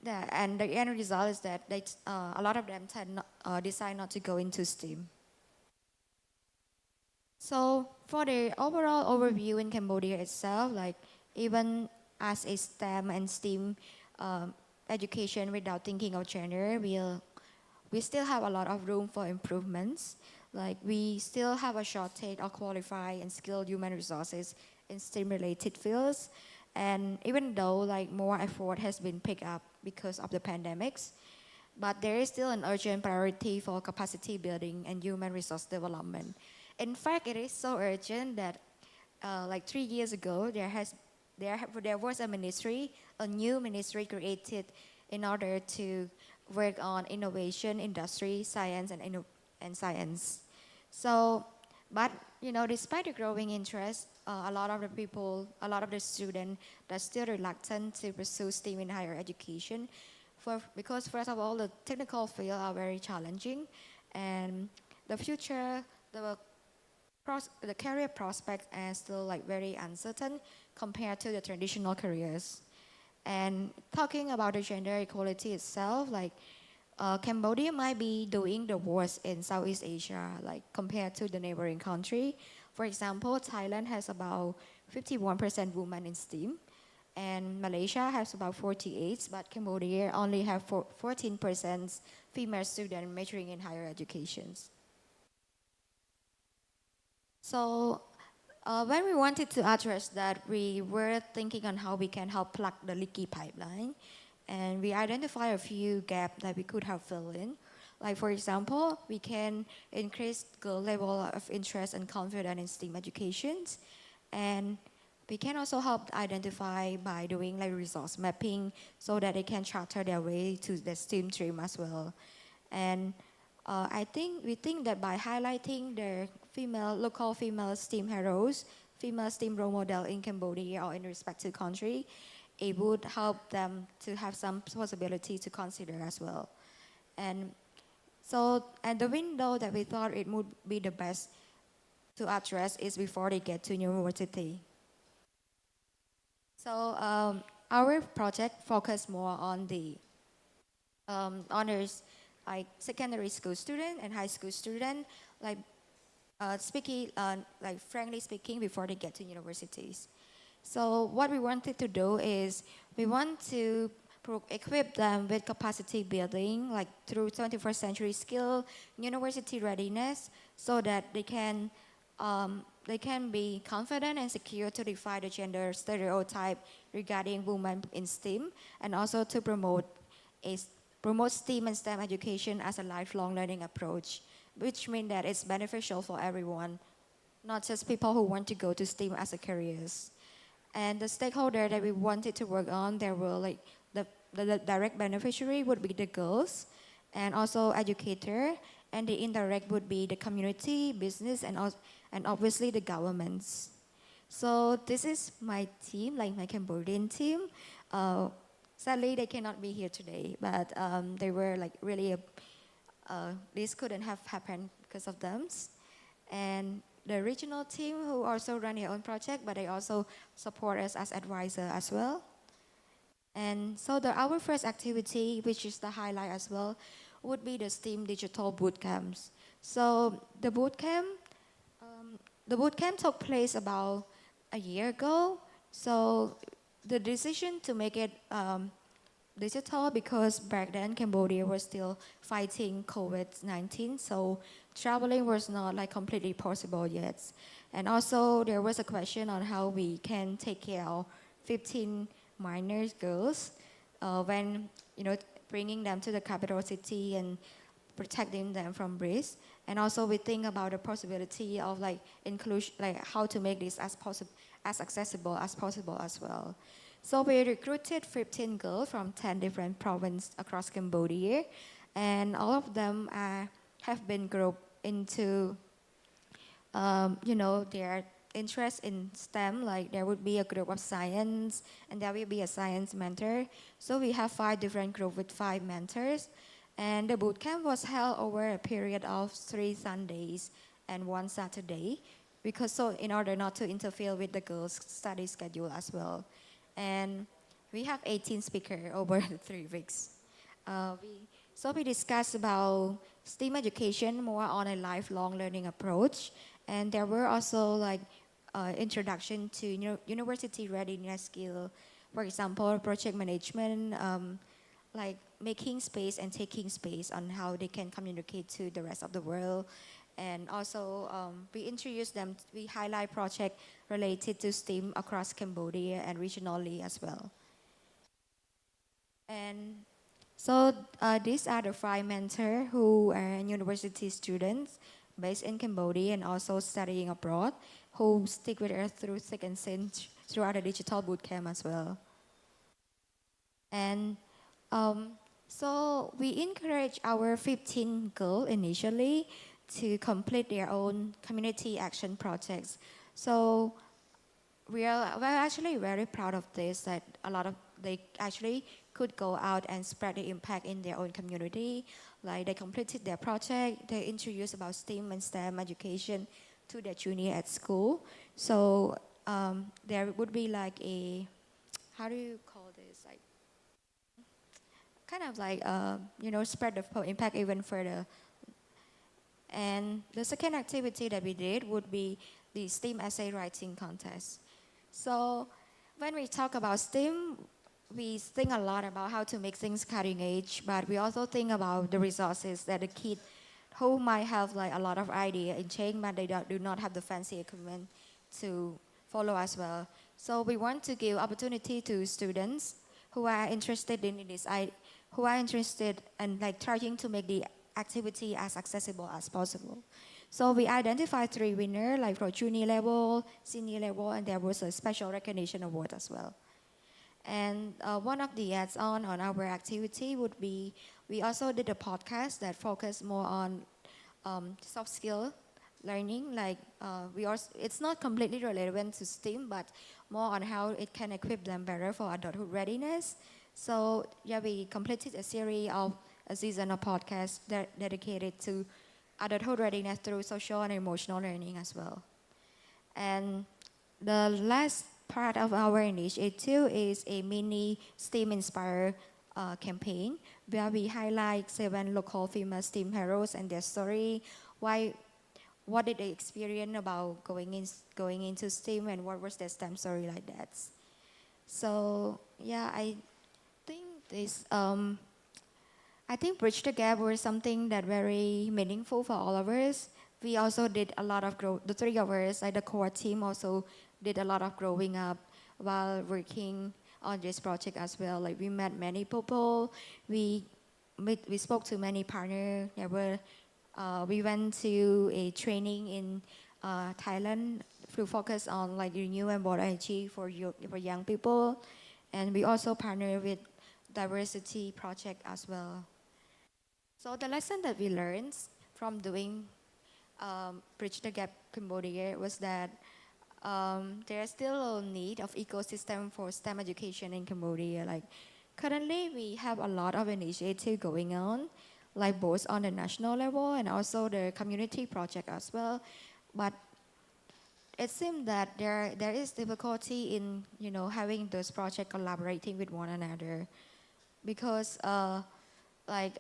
the end result is that a lot of them decide not to go into STEM. So for the overall overview in Cambodia itself, like even as a STEM and STEAM education without thinking of gender, we still have a lot of room for improvements. Like we still have a shortage of qualified and skilled human resources in STEM-related fields. And even though like more effort has been picked up because of the pandemics, but there is still an urgent priority for capacity building and human resource development. In fact, it is so urgent that like 3 years ago, there was a new ministry created in order to work on innovation, industry, science, and science. So, but despite the growing interest a lot of the people, a lot of the students, are still reluctant to pursue STEAM in higher education, because first of all, the technical fields are very challenging, and the future, the the career prospects are still like very uncertain compared to the traditional careers. And talking about the gender equality itself, like Cambodia might be doing the worst in Southeast Asia, like compared to the neighboring country. For example, Thailand has about 51% women in STEAM, and Malaysia has about 48, but Cambodia only have 14% female students majoring in higher educations. So when we wanted to address that, we were thinking on how we can help plug the leaky pipeline. And we identify a few gaps that we could have filled in. Like for example, we can increase the level of interest and confidence in STEAM educations. And we can also help identify by doing like resource mapping so that they can charter their way to the STEAM stream as well. And we think that by highlighting the local female STEAM heroes, female STEAM role model in Cambodia or in respective country, it would help them to have some possibility to consider as well. And and the window that we thought it would be the best to address is before they get to university. So our project focused more on the honors, like secondary school student and high school student, like like frankly speaking, before they get to universities. So what we wanted to do is we want to equip them with capacity building, like through 21st century skill, university readiness, so that they can be confident and secure to defy the gender stereotype regarding women in STEAM, and also to promote STEAM and STEM education as a lifelong learning approach, which means that it's beneficial for everyone, not just people who want to go to STEAM as a careers. And the stakeholder that we wanted to work on, there were like the direct beneficiary would be the girls, and also educator, and the indirect would be the community, business, and obviously the governments. So this is my team, like my Cambodian team. Sadly, they cannot be here today, but they were like really, this couldn't have happened because of them. And the regional team who also run their own project, but they also support us as advisor as well. And so our first activity, which is the highlight as well, would be the STEAM digital boot camps. So the boot camp took place about a year ago. So the decision to make it digital, because back then Cambodia was still fighting COVID-19, so traveling was not like completely possible yet. And also there was a question on how we can take care of 15 minors girls when bringing them to the capital city and protecting them from risk. And also we think about the possibility of like inclusion, like how to make this as accessible as possible as well. So we recruited 15 girls from 10 different provinces across Cambodia, and all of them have been grouped into, their interest in STEM. Like there would be a group of science, and there will be a science mentor. So we have 5 different groups with 5 mentors, and the boot camp was held over a period of 3 Sundays and 1 Saturday, in order not to interfere with the girls' study schedule as well. And we have 18 speakers over the 3 weeks. We discussed about STEAM education more on a lifelong learning approach, and there were also like introduction to university readiness skill, for example, project management, like making space and taking space on how they can communicate to the rest of the world. And also we highlight projects related to STEAM across Cambodia and regionally as well. And so these are the 5 mentors who are university students based in Cambodia and also studying abroad, who stick with us through thick and thin throughout the digital bootcamp as well. And so we encourage our 15 girls initially to complete their own community action projects. So we're actually very proud of this, that a lot of they actually could go out and spread the impact in their own community. Like they completed their project, they introduced about STEAM and STEM education to their junior at school. So there would be like a, how do you call this, like kind of like spread the impact even further. And the second activity that we did would be the STEAM essay writing contest. So when we talk about STEAM, we think a lot about how to make things cutting edge, but we also think about the resources that the kid who might have like a lot of idea in change, but they do not have the fancy equipment to follow as well. So we want to give opportunity to students who are interested in this, who are interested and like trying to make the activity as accessible as possible. So we identified 3 winners, like for junior level, senior level, and there was a special recognition award as well. And one of the ads-on on our activity would be, we also did a podcast that focused more on soft skill learning. Like it's not completely relevant to STEAM, but more on how it can equip them better for adulthood readiness. So yeah, we completed a series of a season of podcasts dedicated to adulthood readiness through social and emotional learning as well. And the last part of our initiative is a mini STEAM-inspired campaign where we highlight 7 local famous STEAM heroes and their story, what did they experience about going into STEAM, and what was their STEM story like that. So yeah, think this I think Bridge the Gap was something that very meaningful for all of us. We also did a lot of growth. The 3 of us, like the core team, also did a lot of growing up while working on this project as well. Like we met many people, we spoke to many partners. We went to a training in Thailand to focus on like renewable energy for young people, and we also partner with diversity project as well. So the lesson that we learned from doing Bridge the Gap Cambodia was that there is still a need of ecosystem for STEM education in Cambodia. Like currently, we have a lot of initiative going on, like both on the national level and also the community project as well. But it seems that there is difficulty in having those projects collaborating with one another, because like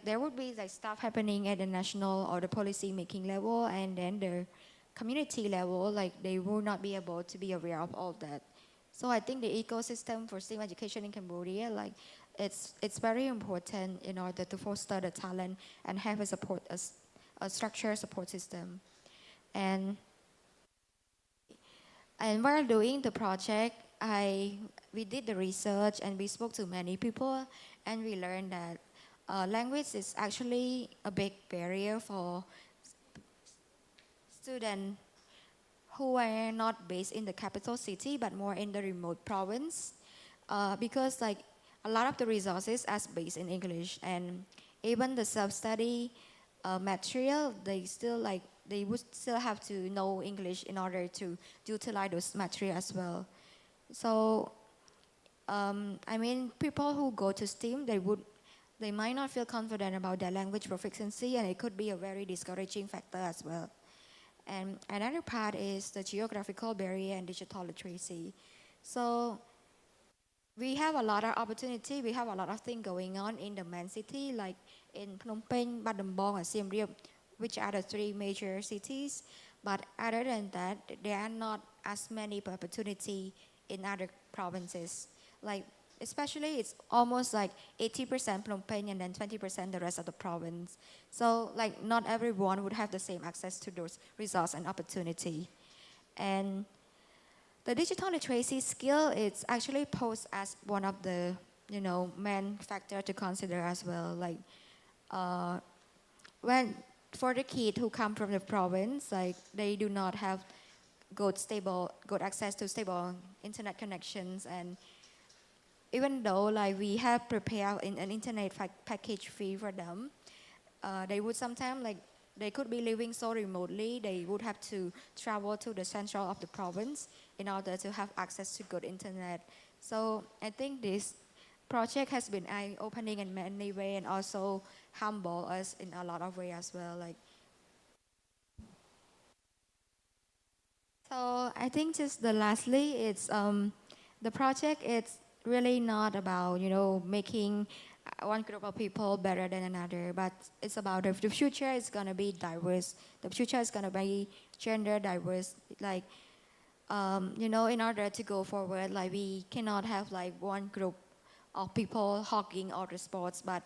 there would be like stuff happening at the national or the policy making level, and then the community level, like they will not be able to be aware of all that. So I think the ecosystem for STEAM education in Cambodia, like it's very important in order to foster the talent and have a structured support system. And while doing the project, we did the research and we spoke to many people, and we learned that language is actually a big barrier for students who are not based in the capital city but more in the remote province, because like a lot of the resources are based in English, and even the self-study material, they would still have to know English in order to utilize those material as well. So I mean, people who go to STEAM, they might not feel confident about their language proficiency, and it could be a very discouraging factor as well. And another part is the geographical barrier and digital literacy. So we have a lot of opportunity, we have a lot of things going on in the main city, like in Phnom Penh, Battambang, and Siem Reap, which are the 3 major cities. But other than that, there are not as many opportunity in other provinces. Like especially it's almost like 80% Phnom Penh and then 20% the rest of the province. So like not everyone would have the same access to those resources and opportunity. And the digital literacy skill is actually posed as one of the main factor to consider as well. Like when for the kids who come from the province, like they do not have good access to stable internet connections, and even though like we have prepared an internet package fee for them, they would sometimes like they could be living so remotely, they would have to travel to the central of the province in order to have access to good internet. So I think this project has been eye-opening in many ways and also humble us in a lot of ways as well. Like, so I think just the lastly, it's the project. It's really not about making one group of people better than another, but it's about the future is gonna be diverse. The future is gonna be gender diverse. Like in order to go forward, like we cannot have like one group of people hogging all the sports, but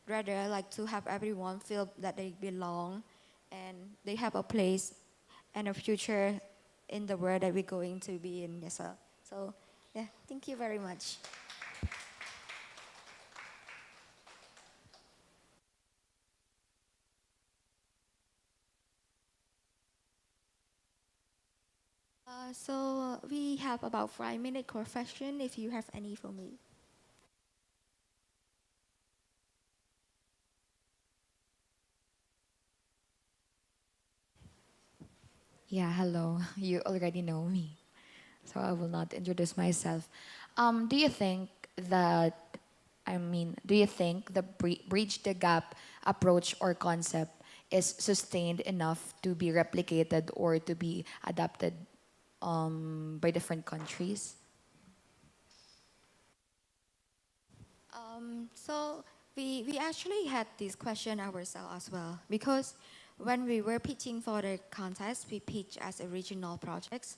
rather like to have everyone feel that they belong and they have a place and a future in the world that we're going to be in. Yes, sir. So, yeah, thank you very much. So we have about 5 minute question if you have any for me. Yeah, hello. You already know me, so I will not introduce myself. Do you think that, do you think the bridge the gap approach or concept is sustained enough to be replicated or to be adapted by different countries? So we actually had this question ourselves as well because when we were pitching for the contest, we pitched as original projects,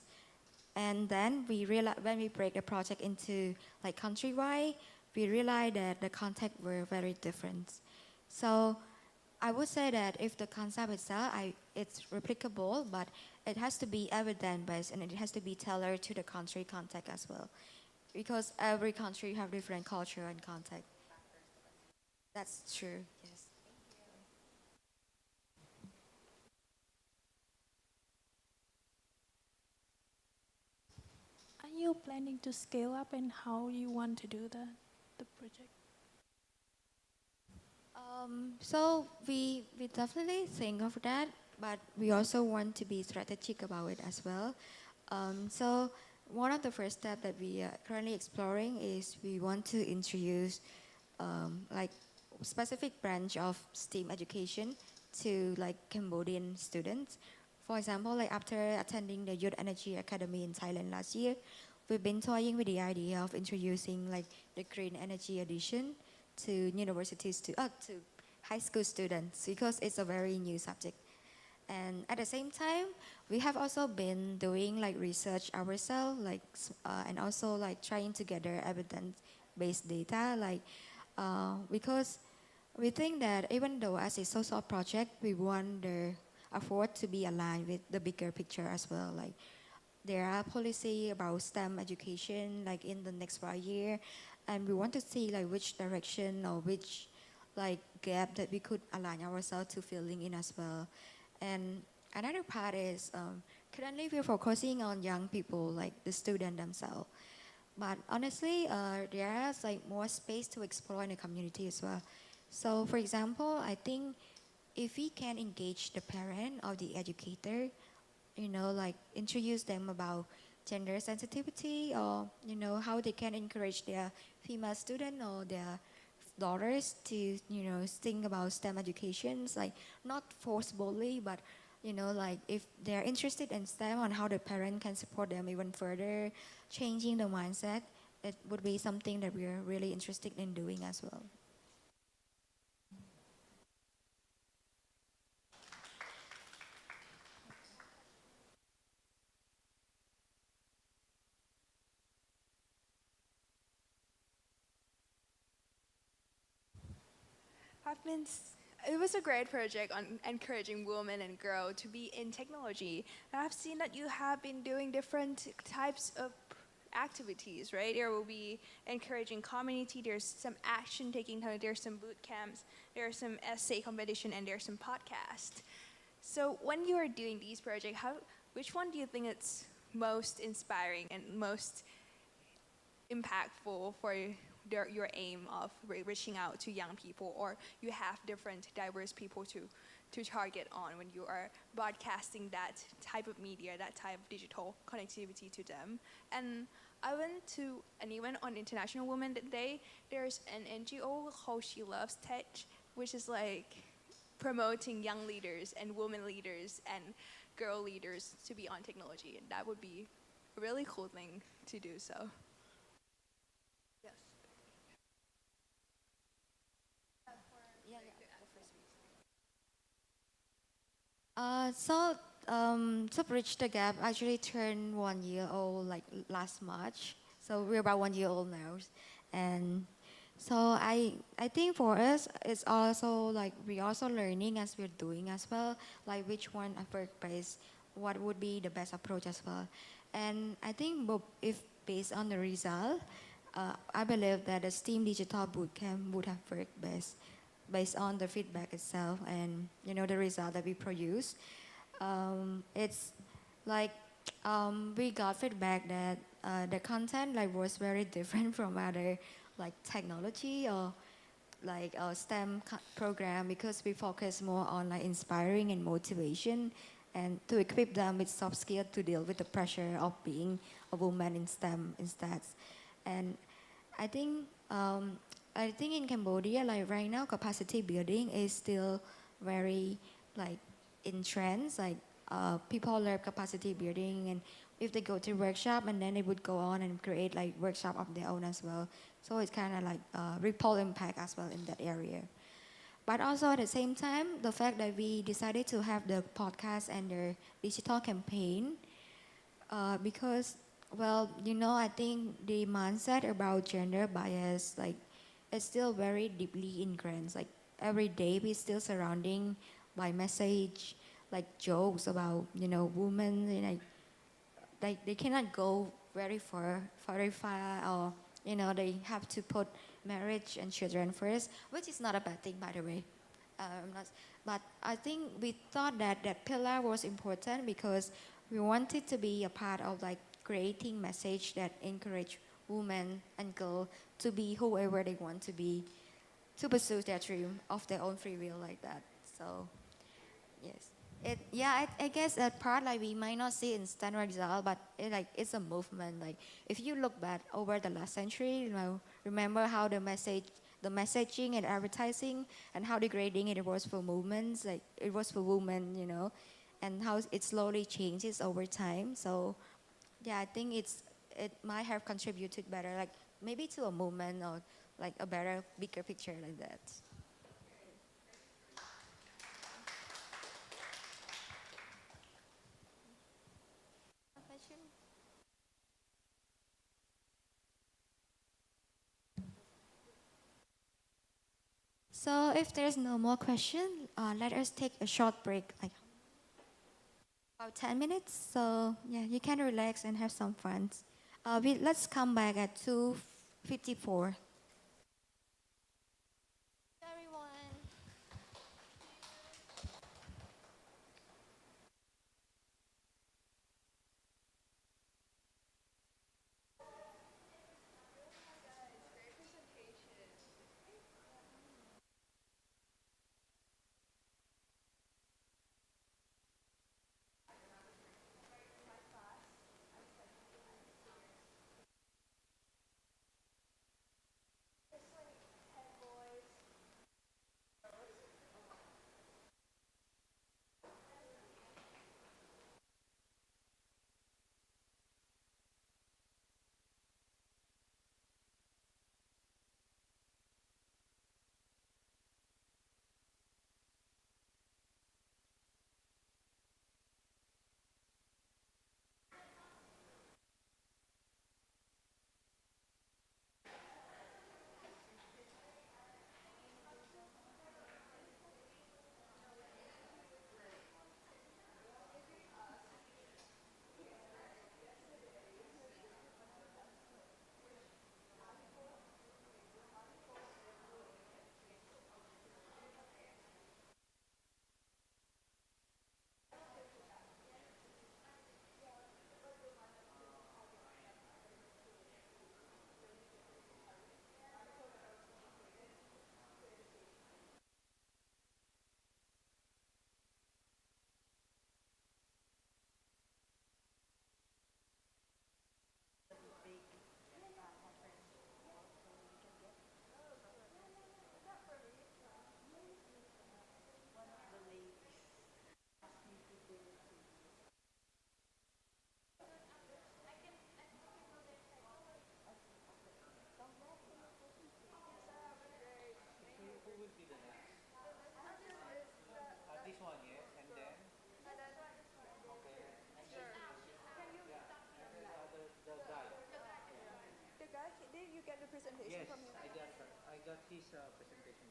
and then we realized when we break the project into like countrywide, we realized that the context were very different. So I would say that if the concept itself, it's replicable, but it has to be evidence based and it has to be tailored to the country context as well, because every country have different culture and context. That's true. Yes. Are you planning to scale up and how you want to do that, the project? So we definitely think of that, but we also want to be strategic about it as well. So one of the first steps that we are currently exploring is we want to introduce like specific branch of STEAM education to like Cambodian students. For example, like after attending the Youth Energy Academy in Thailand last year, we've been toying with the idea of introducing like the green energy edition to universities to high school students because it's a very new subject. And at the same time, we have also been doing like research ourselves, like and also like trying to gather evidence-based data, like because we think that even though as a social project, we want the effort to be aligned with the bigger picture as well. Like there are policy about STEM education like in the next 5 year, and we want to see like which direction or which like gap that we could align ourselves to filling in as well. And another part is currently we're focusing on young people like the student themselves. But honestly, there is like more space to explore in the community as well. So for example, I think if we can engage the parent or the educator, like introduce them about gender sensitivity or, how they can encourage their female student or their daughters to, think about STEM educations, like not forcibly, but, like if they're interested in STEM on how the parent can support them even further, changing the mindset, it would be something that we're really interested in doing as well. It was a great project on encouraging women and girls to be in technology. And I've seen that you have been doing different types of activities, right? There will be encouraging community, there's some action taking place, there's some boot camps, there's some essay competition, and there's some podcast. So when you are doing these projects, which one do you think it's most inspiring and most impactful for your aim of reaching out to young people, or you have different diverse people to to target on when you are broadcasting that type of media, that type of digital connectivity to them. And I went on International Women Day. There's an NGO called She Loves Tech, which is like promoting young leaders and women leaders and girl leaders to be on technology, and that would be a really cool thing to do so. Yes. To bridge the gap, I actually turned 1 year old like last March. So we're about 1 year old now, and so I think for us it's also like we're also learning as we're doing as well, like which one at work base, what would be the best approach as well, and I think if based on the result, I believe that the STEAM Digital Bootcamp would have worked best based on the feedback itself and the result that we produce. It's like we got feedback that the content like was very different from other like technology or like a STEM program because we focus more on like inspiring and motivation and to equip them with soft skills to deal with the pressure of being a woman in STEM instead. And I think I think in Cambodia, like right now, capacity building is still very like in trends. Like people learn capacity building, and if they go to workshop, and then they would go on and create like workshop of their own as well. So it's kind of like ripple impact as well in that area. But also at the same time, the fact that we decided to have the podcast and the digital campaign because well I think the mindset about gender bias like it's still very deeply ingrained like every day we still surrounding by message like jokes about women like they cannot go very far or they have to put marriage and children first, which is not a bad thing by the way. Not, but I think we thought that that pillar was important because we wanted to be a part of like creating message that encourage women and girls to be whoever they want to be, to pursue their dream of their own free will like that. So yes. I guess that part like we might not see instant result, but it's a movement. Like if you look back over the last century, remember how the messaging and advertising and how degrading it was for movements, like it was for women, and how it slowly changes over time. So yeah, I think it might have contributed better, like maybe to a movement or like a better, bigger picture like that. So if there's no more question, let us take a short break, like about 10 minutes. So yeah, you can relax and have some fun. Let's come back at 2:54. get the presentation from him? I got his presentation.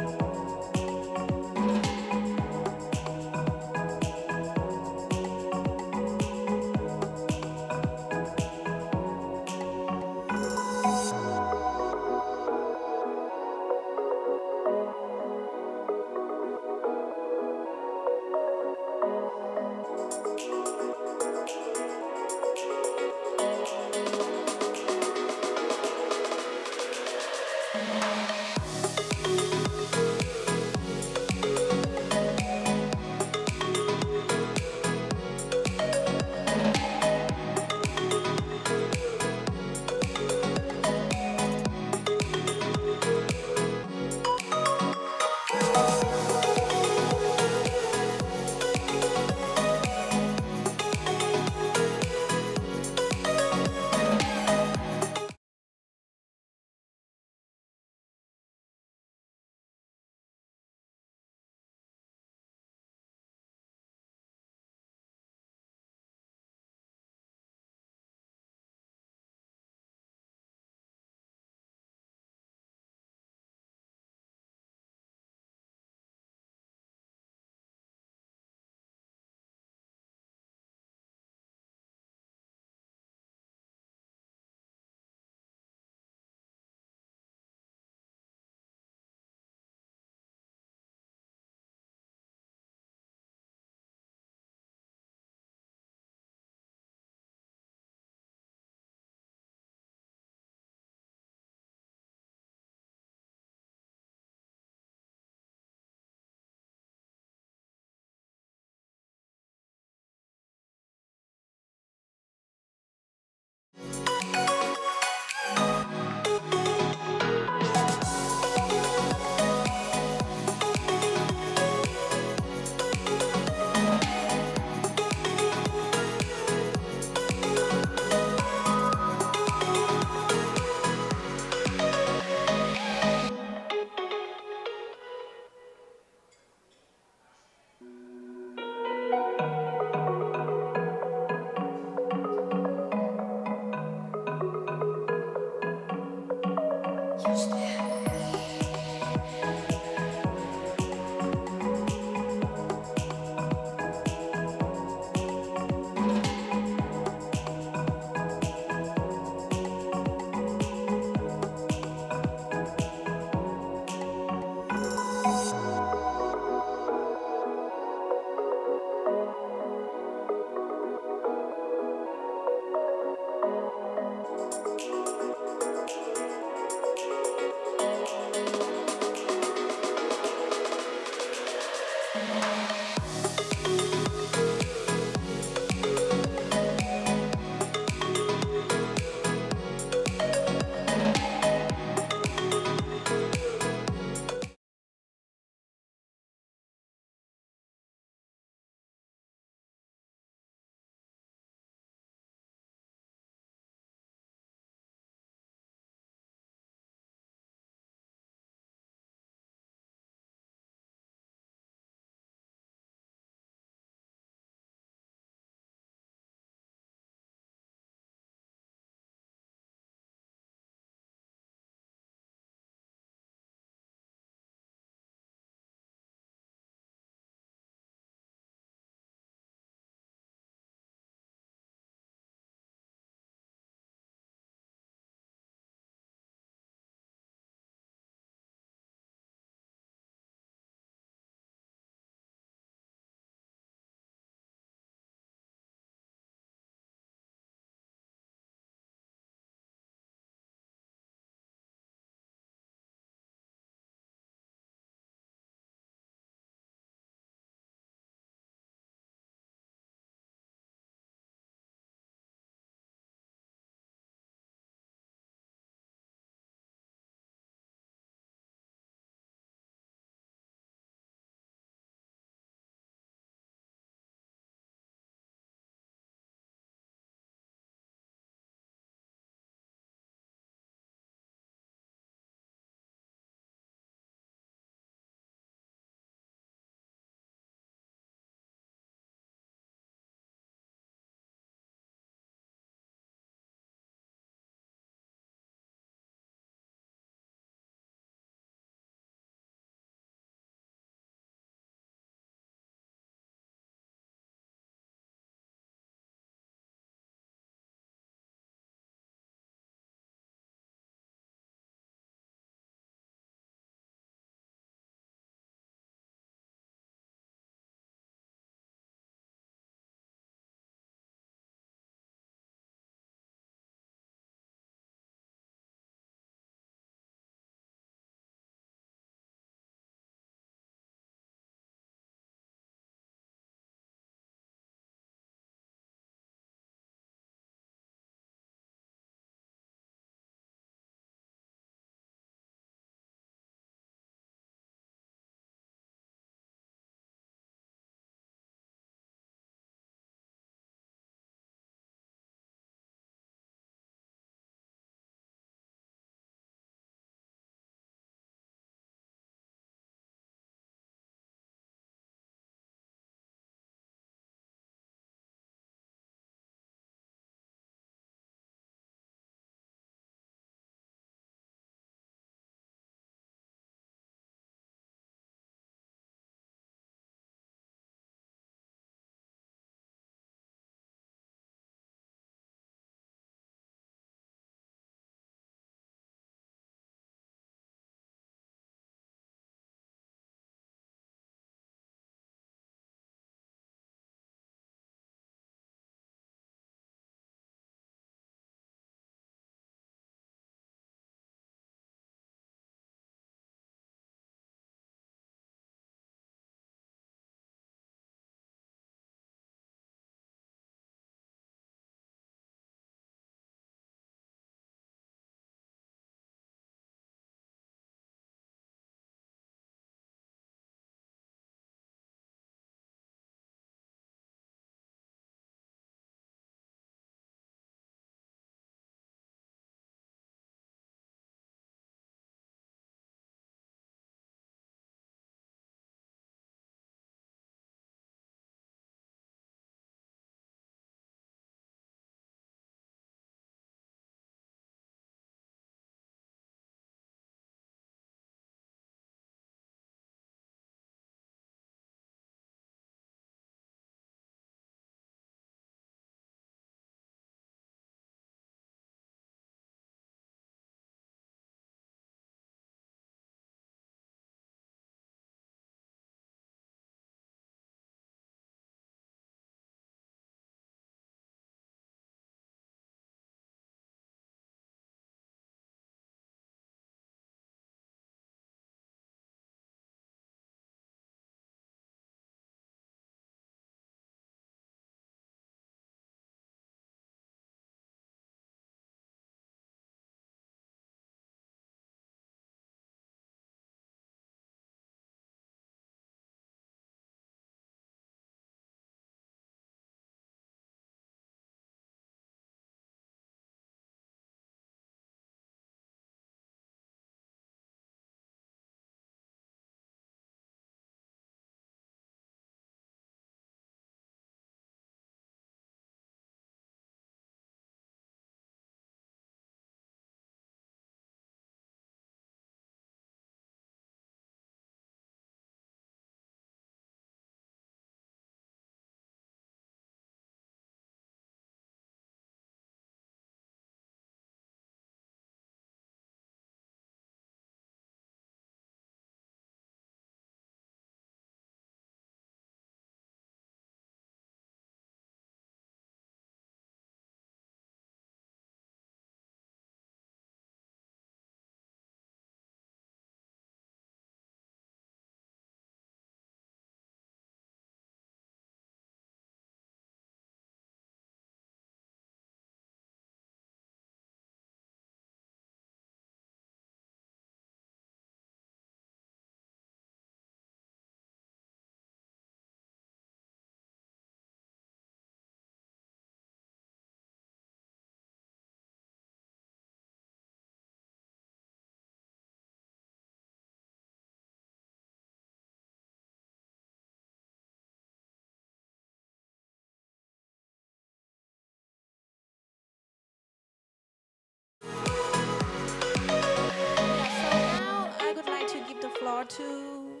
floor to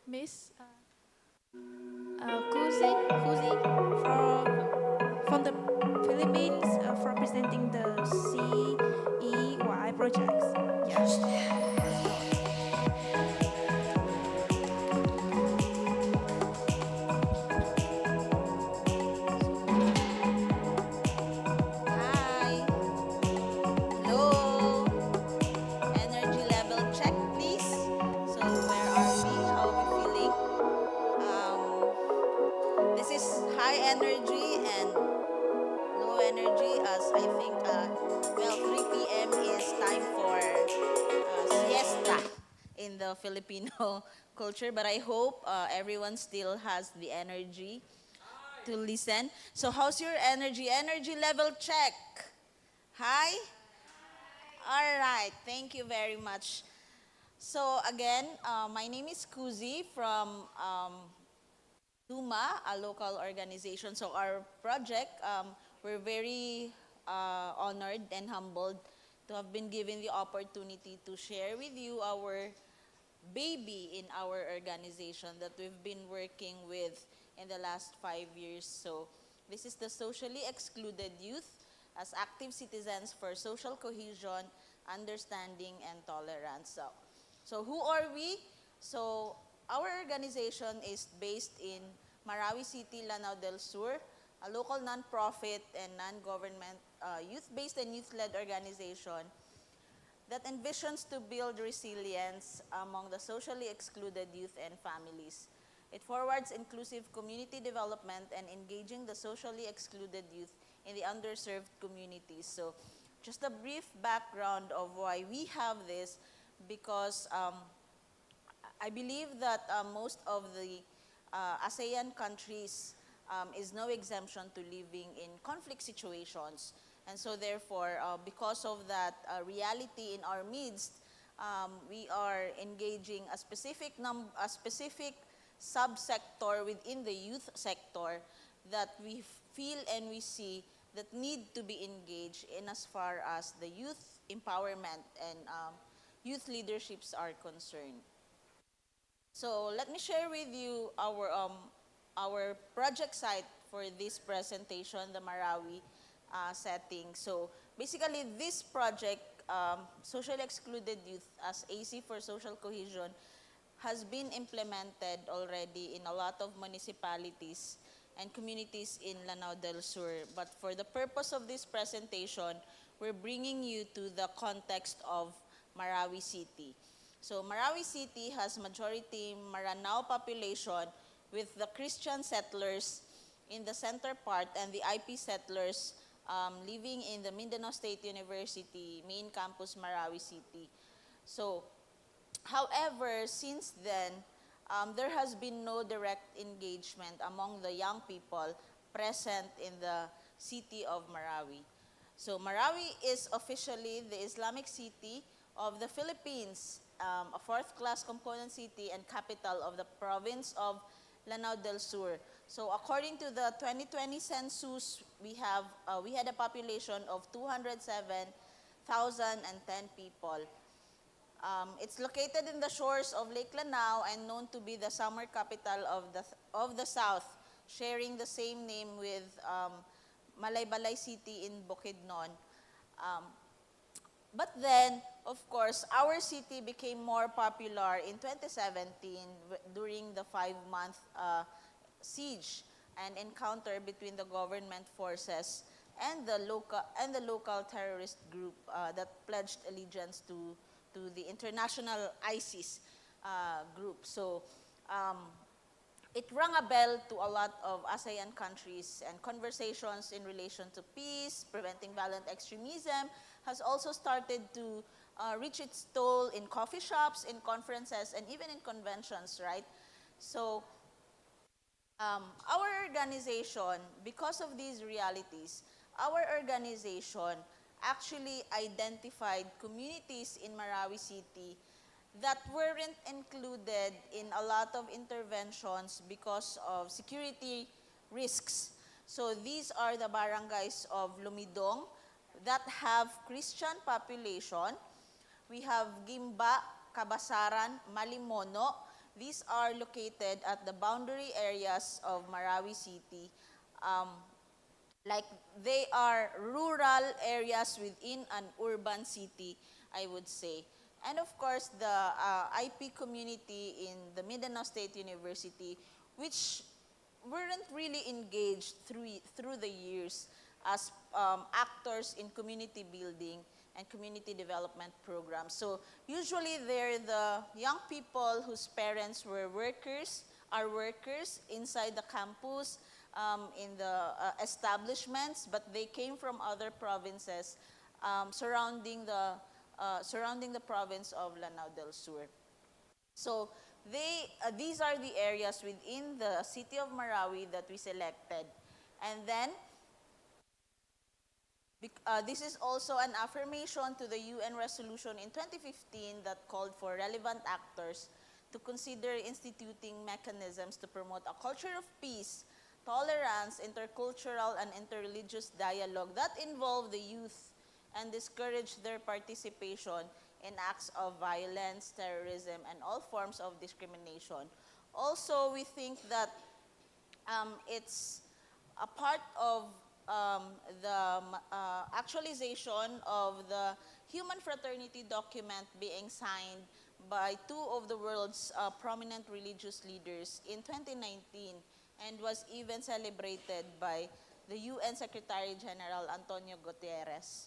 Miss Kuzi from the Philippines for presenting the CEY projects. Yeah. Hi. Hello. Energy level check, please. So where are we? How are we feeling? This is high energy and low energy as I think, well, 3 p.m. is time for siesta in the Filipino culture. But I hope everyone still has the energy to listen. So how's your energy? Energy level check. Hi? All right. Thank you very much. So again, my name is Kuzi from Duma, a local organization. So our project, we're very honored and humbled to have been given the opportunity to share with you our baby in our organization that we've been working with in the last 5 years. So this is the socially excluded youth as active citizens for social cohesion, understanding, and tolerance. So who are we? So our organization is based in Marawi City, Lanao del Sur, a local nonprofit and non-government youth-based and youth-led organization that envisions to build resilience among the socially excluded youth and families. It forwards inclusive community development and engaging the socially excluded youth in the underserved communities. So just a brief background of why we have this, because I believe that most of the ASEAN countries is no exemption to living in conflict situations. And so therefore, because of that reality in our midst, we are engaging a specific subsector within the youth sector that we feel and we see that need to be engaged in as far as the youth empowerment and youth leaderships are concerned. So let me share with you our project site for this presentation, the Marawi setting. So basically this project, Socially Excluded Youth as AC for Social Cohesion, has been implemented already in a lot of municipalities and communities in Lanao del Sur. But for the purpose of this presentation, we're bringing you to the context of Marawi City. So Marawi City has majority Maranao population with the Christian settlers in the center part and the IP settlers living in the Mindanao State University main campus, Marawi City. So, however, since then, there has been no direct engagement among the young people present in the city of Marawi. So Marawi is officially the Islamic city of the Philippines, a fourth-class component city and capital of the province of Lanao del Sur. So according to the 2020 census, we had a population of 207,010 people. It's located in the shores of Lake Lanao and known to be the summer capital of the South, sharing the same name with Malaybalay City in Bukidnon. But then, of course, our city became more popular in 2017 during the 5-month siege and encounter between the government forces and the local terrorist group that pledged allegiance to the international ISIS group. So it rang a bell to a lot of ASEAN countries, and conversations in relation to peace, preventing violent extremism, has also started to reach its toll in coffee shops, in conferences, and even in conventions, right? So our organization, because of these realities, our organization actually identified communities in Marawi City that weren't included in a lot of interventions because of security risks. So these are the barangays of Lumidong that have Christian population. We have Gimba Kabasaran, Malimono. These are located at the boundary areas of Marawi City. Um, like they are rural areas within an urban city, I would say. And of course, the IP community in the Mindanao State University, which weren't really engaged through the years as actors in community building and community development programs. So usually they're the young people whose parents were workers, are workers inside the campus, in the establishments, but they came from other provinces surrounding the province of Lanao del Sur. So these are the areas within the city of Marawi that we selected. And then, this is also an affirmation to the UN resolution in 2015 that called for relevant actors to consider instituting mechanisms to promote a culture of peace, tolerance, intercultural, and interreligious dialogue that involve the youth and discourage their participation in acts of violence, terrorism, and all forms of discrimination. Also, we think that it's a part of the actualization of the Human Fraternity document being signed by two of the world's prominent religious leaders in 2019 and was even celebrated by the UN Secretary General Antonio Guterres.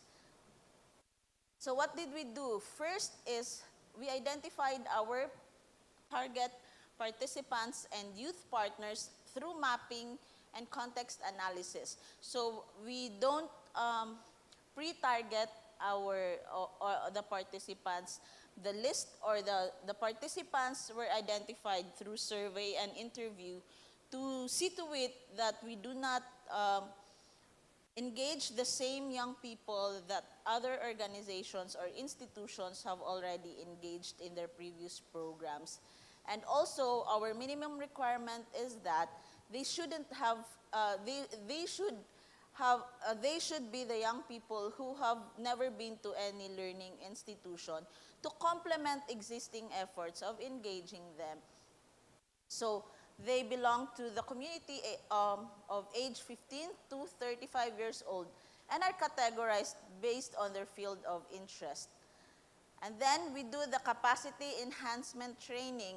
So what did we do? First is we identified our target participants and youth partners through mapping and context analysis. So we don't pre-target or the participants. The list or the participants were identified through survey and interview to see to it that we do not engage the same young people that other organizations or institutions have already engaged in their previous programs. And also, our minimum requirement is that they shouldn't have, they should be the young people who have never been to any learning institution to complement existing efforts of engaging them. So they belong to the community of age 15 to 35 years old and are categorized based on their field of interest. And then we do the capacity enhancement training.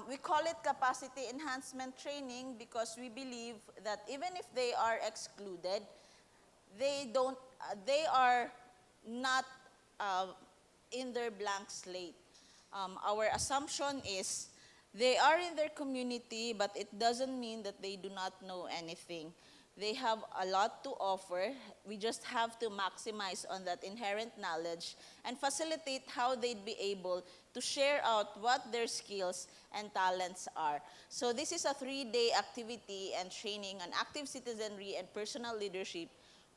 We call it capacity enhancement training because we believe that even if they are excluded, they are not in their blank slate. Our assumption is they are in their community, but it doesn't mean that they do not know anything. They have a lot to offer. We just have to maximize on that inherent knowledge and facilitate how they'd be able to share out what their skills and talents are. So this is a 3-day activity and training on active citizenry and personal leadership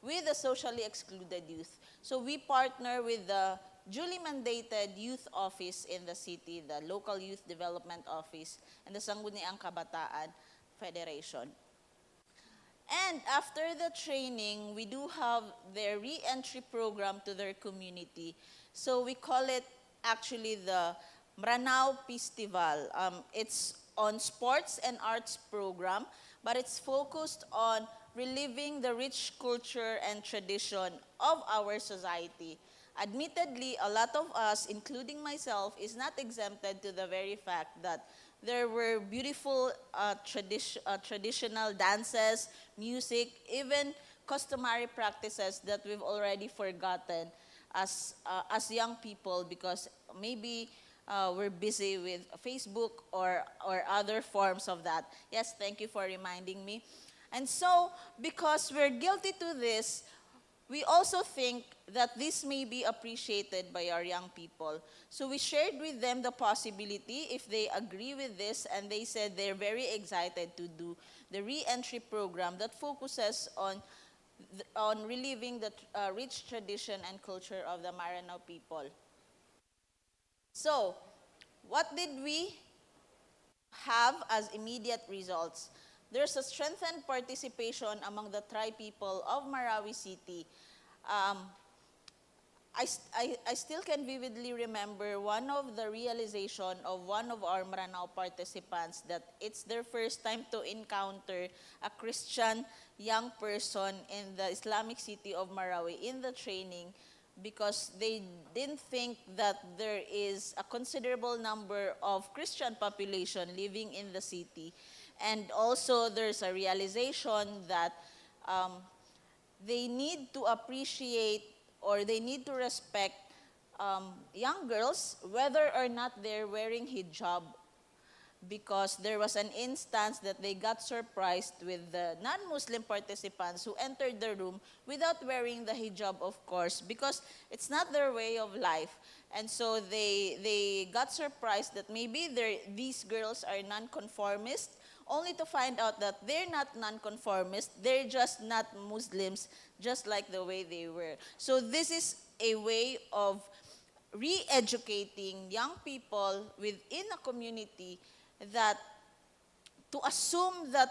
with the socially excluded youth. So we partner with the duly mandated youth office in the city, the local youth development office, and the Sangguniang Kabataan Federation. And after the training, we do have their re-entry program to their community. So we call it actually the Maranao Festival. It's on sports and arts program, but it's focused on reliving the rich culture and tradition of our society. Admittedly, a lot of us, including myself, is not exempted to the very fact that there were beautiful traditional dances, music, even customary practices that we've already forgotten as young people because maybe we're busy with Facebook or other forms of that. Yes, thank you for reminding me. And so, because we're guilty to this, we also think that this may be appreciated by our young people. So we shared with them the possibility if they agree with this, and they said they're very excited to do the re-entry program that focuses on reliving the rich tradition and culture of the Maranao people. So, what did we have as immediate results? There's a strengthened participation among the tri people of Marawi City. I still can vividly remember one of the realization of one of our Maranao participants that it's their first time to encounter a Christian young person in the Islamic city of Marawi in the training because they didn't think that there is a considerable number of Christian population living in the city. And also there's a realization that um, they need to appreciate or they need to respect young girls whether or not they're wearing hijab because there was an instance that they got surprised with the non-Muslim participants who entered the room without wearing the hijab, of course, because it's not their way of life. And so they got surprised that maybe these girls are non-conformist, only to find out that they're not non-conformist, they're just not Muslims, just like the way they were. So this is a way of re-educating young people within a community that to assume that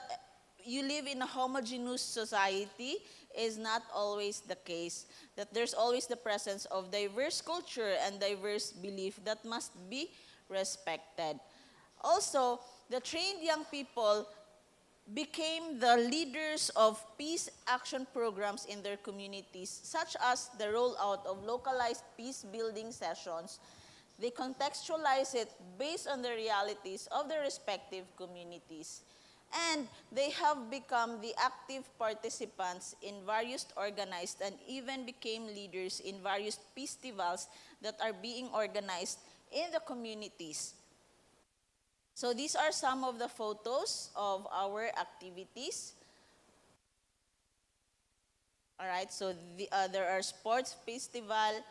you live in a homogeneous society is not always the case. That there's always the presence of diverse culture and diverse belief that must be respected. Also, the trained young people became the leaders of peace action programs in their communities, such as the rollout of localized peace building sessions. They contextualize it based on the realities of their respective communities. And they have become the active participants in various organized and even became leaders in various festivals that are being organized in the communities. So these are some of the photos of our activities. All right, so there are sports festival,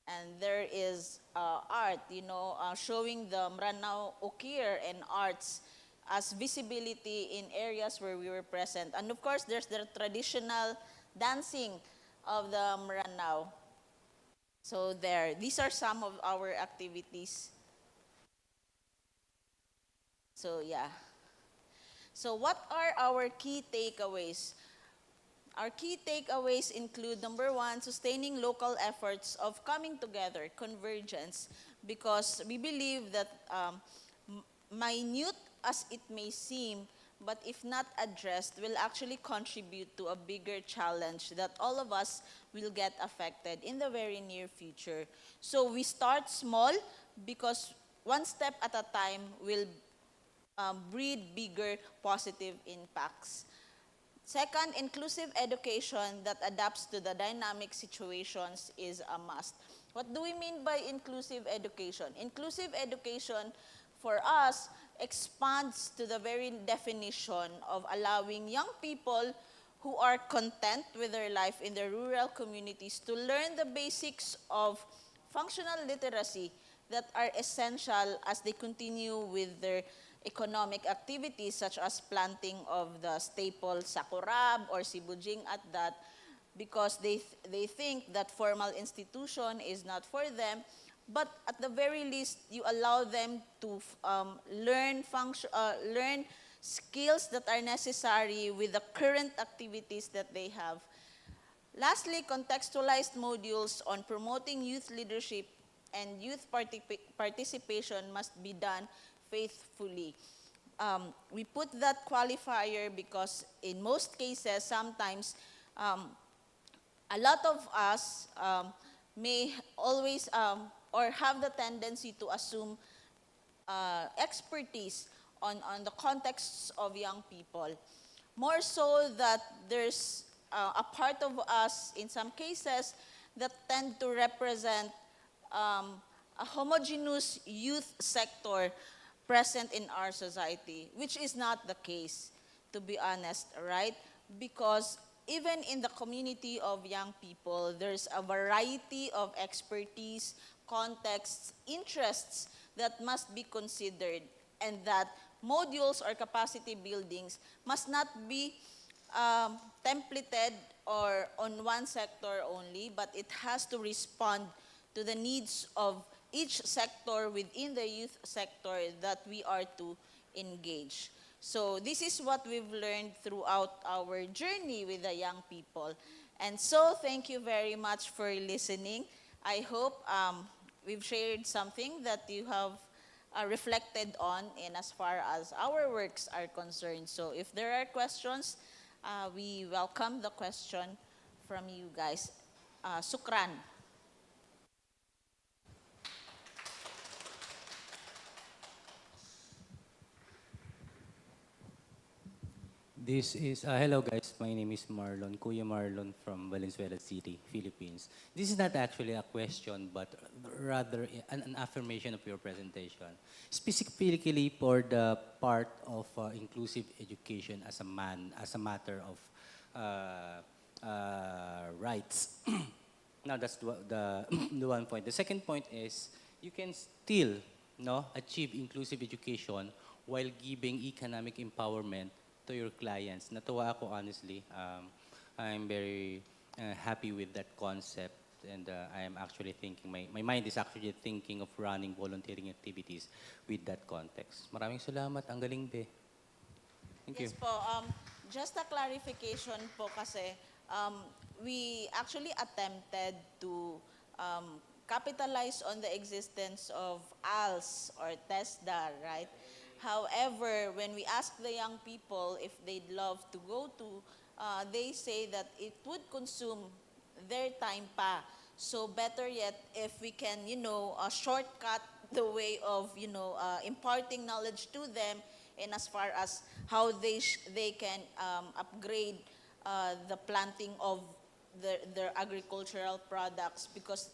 and there is art, showing the Mranao Okir and arts as visibility in areas where we were present. And of course, there's the traditional dancing of the Mranao. So these are some of our activities. So yeah. So what are our key takeaways? Our key takeaways include, number one, sustaining local efforts of coming together, convergence, because we believe that minute as it may seem, but if not addressed, will actually contribute to a bigger challenge that all of us will get affected in the very near future. So we start small because one step at a time will breed bigger positive impacts. Second, inclusive education that adapts to the dynamic situations is a must. What do we mean by inclusive education? Inclusive education for us expands to the very definition of allowing young people who are content with their life in their rural communities to learn the basics of functional literacy that are essential as they continue with their economic activities such as planting of the staple sakurab or sibujing at that because they think that formal institution is not for them, but at the very least you allow them to learn skills that are necessary with the current activities that they have. Lastly, contextualized modules on promoting youth leadership and youth participation must be done faithfully. We put that qualifier because in most cases, sometimes a lot of us may always or have the tendency to assume expertise on the contexts of young people. More so that there's a part of us in some cases that tend to represent a homogeneous youth sector present in our society, which is not the case, to be honest, right? Because even in the community of young people, there's a variety of expertise, contexts, interests that must be considered, and that modules or capacity buildings must not be templated or on one sector only, but it has to respond to the needs of each sector within the youth sector that we are to engage. So this is what we've learned throughout our journey with the young people. And so, thank you very much for listening. I hope we've shared something that you have reflected on in as far as our works are concerned. So, if there are questions, we welcome the question from you guys. Sukran. Hello guys, my name is Marlon, Kuya Marlon from Valenzuela City, Philippines. This is not actually a question, but rather an affirmation of your presentation. Specifically for the part of inclusive education as a man, as a matter of rights. Now that's the one point. The second point is you can still achieve inclusive education while giving economic empowerment to your clients. Natuwa ako honestly. I'm very happy with that concept and I am actually thinking, my mind is actually thinking of running volunteering activities with that context. Maraming salamat. Ang galing, be. Thank you. Yes po. Just a clarification po kasi we actually attempted to capitalize on the existence of ALS or TESDA, right? However, when we ask the young people if they'd love to go to, they say that it would consume their time pa. So better yet, if we can, shortcut the way of, imparting knowledge to them in as far as how they can upgrade the planting of their agricultural products because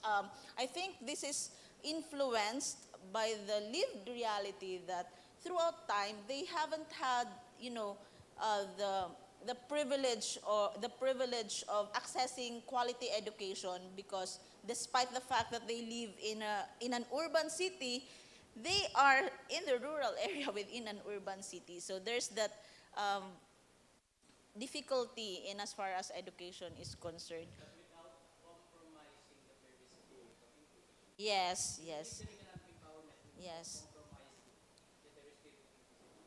I think this is influenced by the lived reality that throughout time they haven't had, the privilege of accessing quality education because despite the fact that they live in an urban city, they are in the rural area within an urban city. So there's that difficulty in as far as education is concerned. Yes, yes. Yes.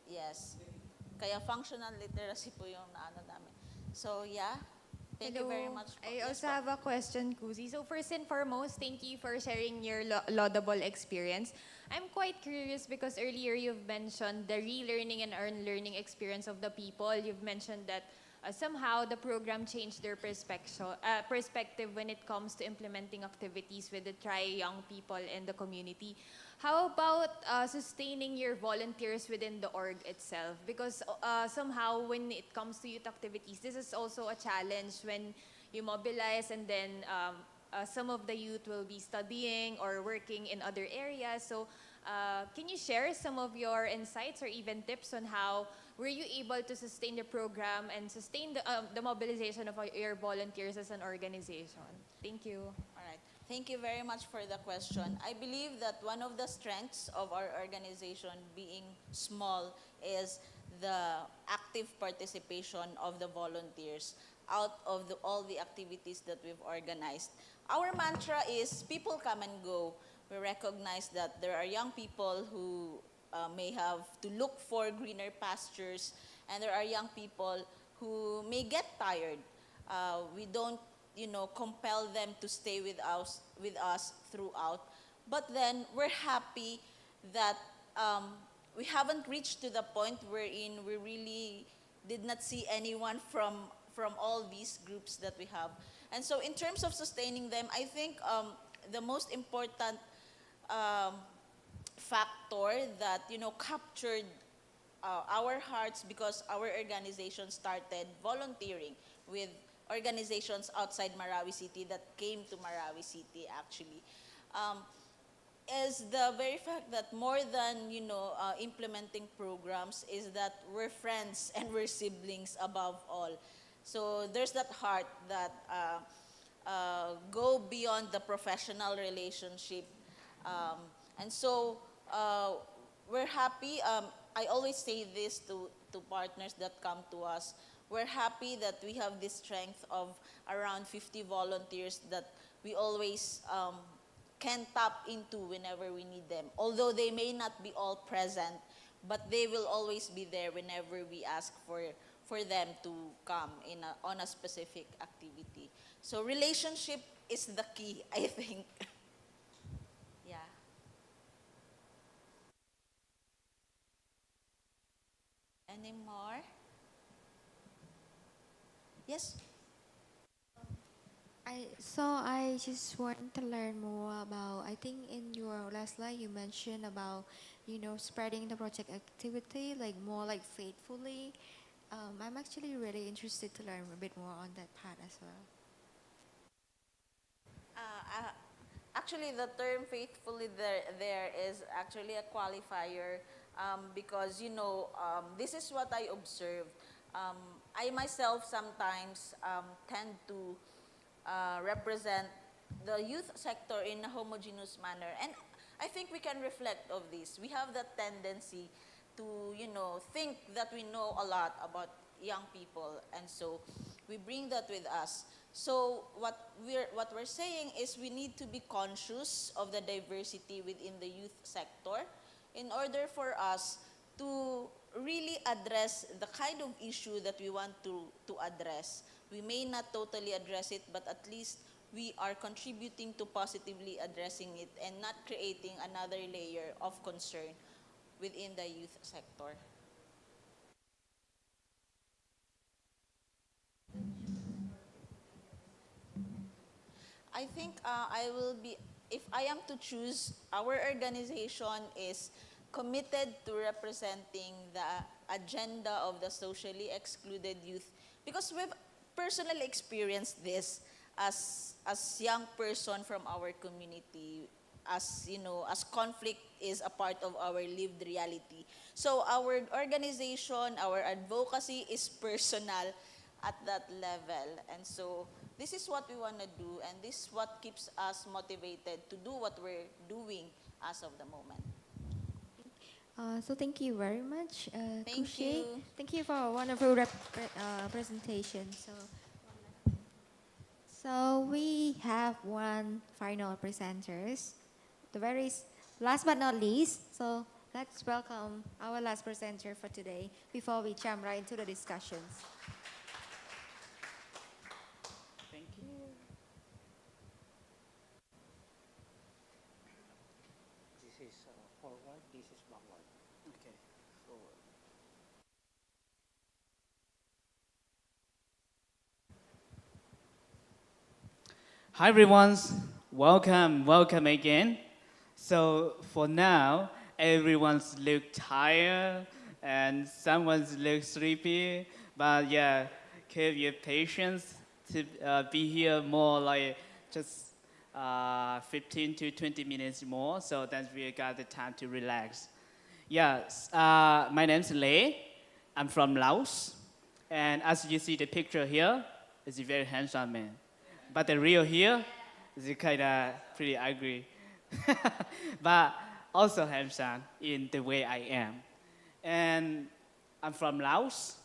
Yes. Kaya functional literacy po yung naano namin. So, yeah. Thank you very much po. I Yes also po. have a question, Kuzi. So first and foremost, thank you for sharing your laudable experience. I'm quite curious because earlier you've mentioned the relearning and unlearning experience of the people. You've mentioned that somehow the program changed their perspective when it comes to implementing activities with the young people in the community. How about sustaining your volunteers within the org itself? Because somehow when it comes to youth activities, this is also a challenge when you mobilize and then some of the youth will be studying or working in other areas. So can you share some of your insights or even tips on how were you able to sustain the program and sustain the mobilization of your volunteers as an organization? Thank you. All right. Thank you very much for the question. I believe that one of the strengths of our organization being small is the active participation of the volunteers out of all the activities that we've organized. Our mantra is people come and go. We recognize that there are young people who may have to look for greener pastures, and there are young people who may get tired. We don't, compel them to stay with us throughout. But then we're happy that we haven't reached to the point wherein we really did not see anyone from all these groups that we have. And so in terms of sustaining them, I think the most important factor that captured our hearts because our organization started volunteering with organizations outside Marawi City that came to Marawi City actually is the very fact that more than implementing programs is that we're friends and we're siblings above all. So there's that heart that go beyond the professional relationship. And so we're happy. I always say this to partners that come to us. We're happy that we have this strength of around 50 volunteers that we always can tap into whenever we need them. Although they may not be all present, but they will always be there whenever we ask for them to come on a specific activity. So relationship is the key, I think. Yeah. Any more? Yes? I just want to learn more about, I think in your last slide you mentioned about, spreading the project activity like more like faithfully. I'm actually really interested to learn a bit more on that part as well. Actually, the term faithfully there is actually a qualifier because, this is what I observed. I myself sometimes tend to represent the youth sector in a homogeneous manner. And I think we can reflect of this. We have that tendency to, think that we know a lot about young people, and so we bring that with us. So what we're saying is we need to be conscious of the diversity within the youth sector in order for us to really address the kind of issue that we want to address. We may not totally address it, but at least we are contributing to positively addressing it and not creating another layer of concern within the youth sector. I think I will be, if I am to choose, our organization is committed to representing the agenda of the socially excluded youth because we've personally experienced this as young person from our community, as as conflict is a part of our lived reality. So our organization, our advocacy is personal at that level. And so this is what we want to do, and this is what keeps us motivated to do what we're doing as of the moment. Thank you very much, Thank Kushe. you. Thank you for a wonderful presentation. So we have one final presenters, the last but not least. So let's welcome our last presenter for today before we jump right into the discussions. Thank you. This is forward, this is backward. Okay. Forward. Hi everyone, welcome again. So for now, everyone's look tired and someone's look sleepy, but yeah, keep your patience to be here more like just 15 to 20 minutes more, so that we got the time to relax. Yes, my name's Lê. I'm from Laos, and as you see the picture here, is a very handsome man. But the real here is kind of pretty ugly, but also handsome in the way I am. And I'm from Laos,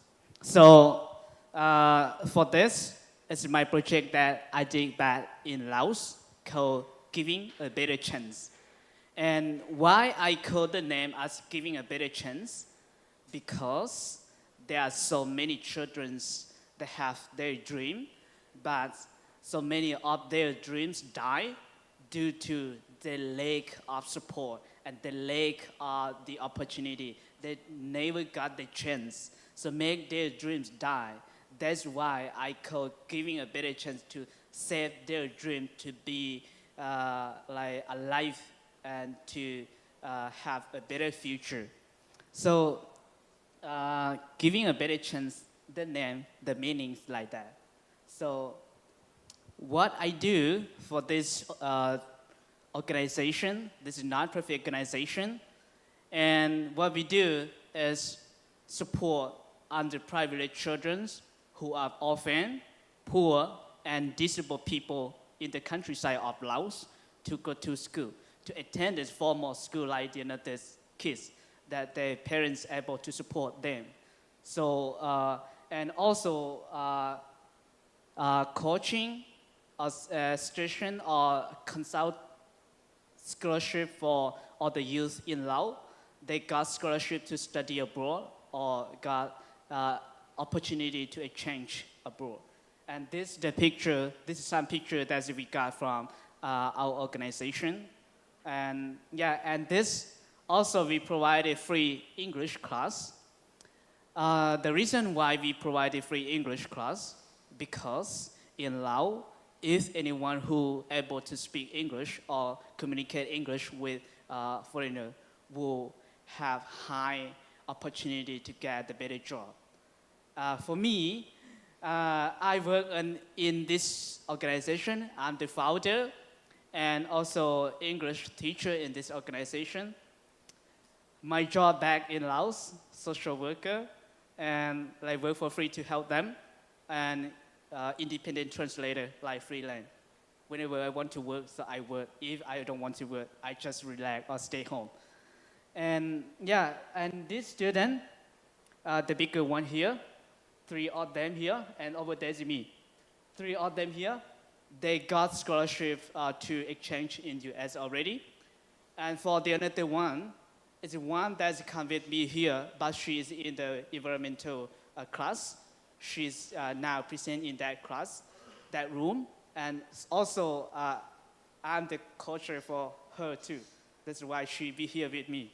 so for this, it's my project that I did back in Laos called Giving a Better Chance. And why I call the name as Giving a Better Chance? Because there are so many children that have their dream, but so many of their dreams die due to the lack of support and the lack of the opportunity. They never got the chance. So make their dreams die. That's why I call giving a better chance to save their dream to be like alive and to have a better future. So giving a better chance, the name, the meanings like that. So what I do for this organization, this is non-profit organization, and what we do is support underprivileged children who are orphan, poor, and disabled people in the countryside of Laos to go to school, to attend this formal school like the other kids, that their parents are able to support them. So, and also coaching, station or consult scholarship for all the youth in Laos. They got scholarship to study abroad or got opportunity to exchange abroad. And this the picture. This is some picture that we got from our organization. And yeah, and this also we provide a free English class. The reason why we provide a free English class, because in Laos, if anyone who able to speak English or communicate English with foreigner will have high opportunity to get a better job. For me, I work in this organization. I'm the founder and also English teacher in this organization. My job back in Laos, social worker, and I work for free to help them, and independent translator, like freelance. Whenever I want to work, so I work. If I don't want to work, I just relax or stay home. And yeah, and this student, the bigger one here, 3 of them here, and over there is me. 3 of them here, they got scholarship to exchange in US already. And for the another one, it's one that's come with me here, but she's in the environmental class. She's now present in that class, that room. And also, I'm the coach for her too. That's why she be here with me.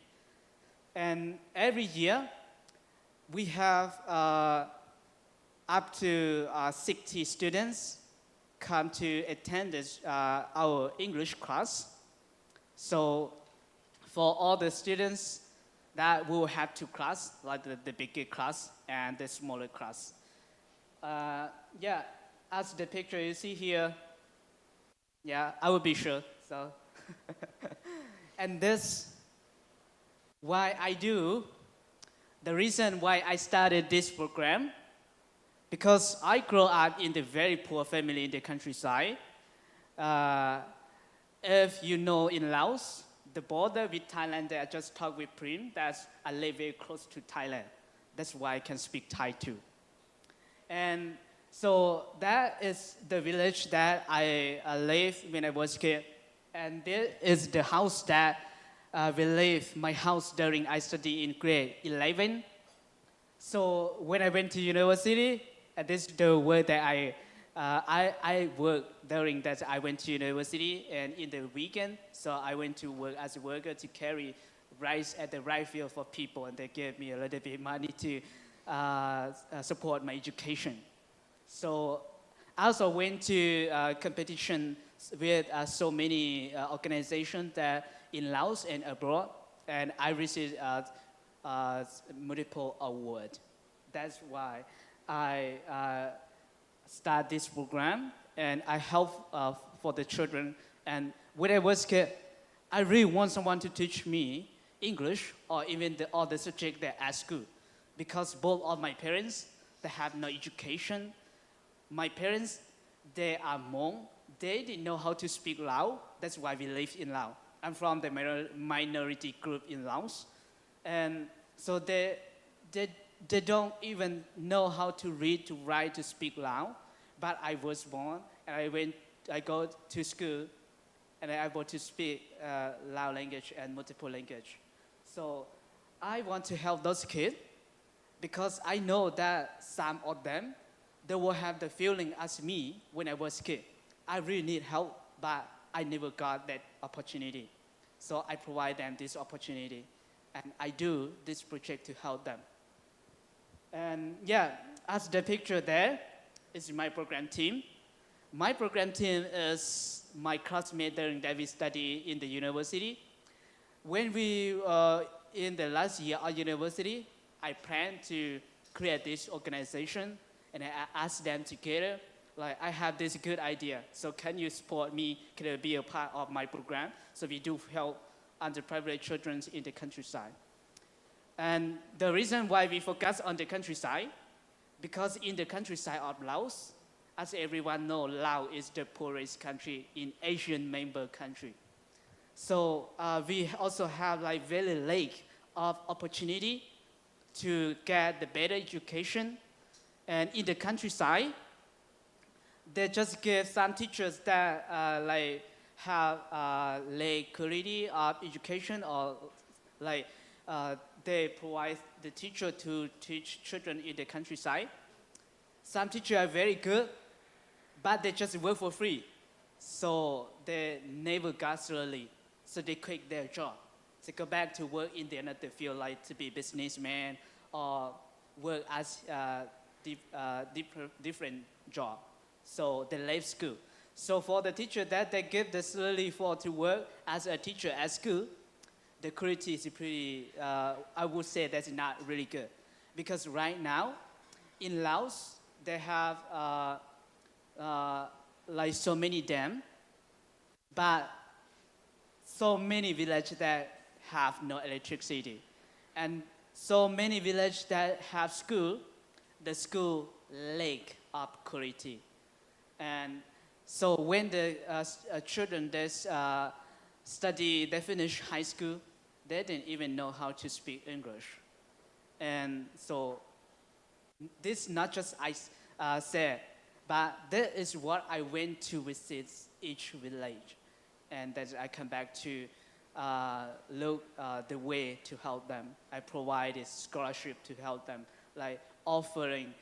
And every year, we have up to 60 students come to attend this, our English class. So for all the students that will have 2 classes, like the bigger class and the smaller class. Yeah, as the picture you see here, yeah, I will be sure. So, and this, why I do, the reason why I started this program, because I grew up in the very poor family in the countryside. If you know in Laos, the border with Thailand, I just talked with Prim, that's I live very close to Thailand. That's why I can speak Thai too. And so that is the village that I lived when I was a kid. And this is the house that we lived, my house during I studied in grade 11. So when I went to university, this is the work that I worked during that I went to university, and in the weekend, so I went to work as a worker to carry rice at the rice field for people, and they gave me a little bit money to support my education. So I also went to competition with so many organizations that in Laos and abroad, and I received multiple awards. That's why I start this program, and I help for the children. And when I was a kid, I really want someone to teach me English or even the other subject that at school, because both of my parents, they have no education. My parents, they are Hmong. They didn't know how to speak Lao. That's why we live in Laos. I'm from the minority group in Laos. And so they don't even know how to read, to write, to speak Lao. But I was born, and I go to school, and I able to speak Lao language and multiple language. So I want to help those kids, because I know that some of them, they will have the feeling as me when I was a kid. I really need help, but I never got that opportunity. So I provide them this opportunity, and I do this project to help them. And yeah, as the picture there is my program team. My program team is my classmate during that we study in the university. When we in the last year of university, I plan to create this organization, and I asked them together, like, I have this good idea, so can you support me, can you be a part of my program? So we do help underprivileged children in the countryside. And the reason why we focus on the countryside, because in the countryside of Laos, as everyone knows, Laos is the poorest country in Asian member country. So we also have like very lack of opportunity to get the better education. And in the countryside, they just give some teachers that like have lack quality of education, or like they provide the teacher to teach children in the countryside. Some teachers are very good, but they just work for free. So they never got salary. So they quit their job. They go back to work in the another field, like to be businessman or work as different job. So they left school. So for the teacher that they give the salary for to work as a teacher at school, the quality is pretty, I would say that's not really good. Because right now, in Laos, they have like so many dams, but so many villages that have no electricity. And so many villages that have school, the school lack of quality. And so when the children study, they finish high school, they didn't even know how to speak English. And so this not just I said, but that is what I went to visit each village. And that I come back to look the way to help them. I provided scholarship to help them, like offering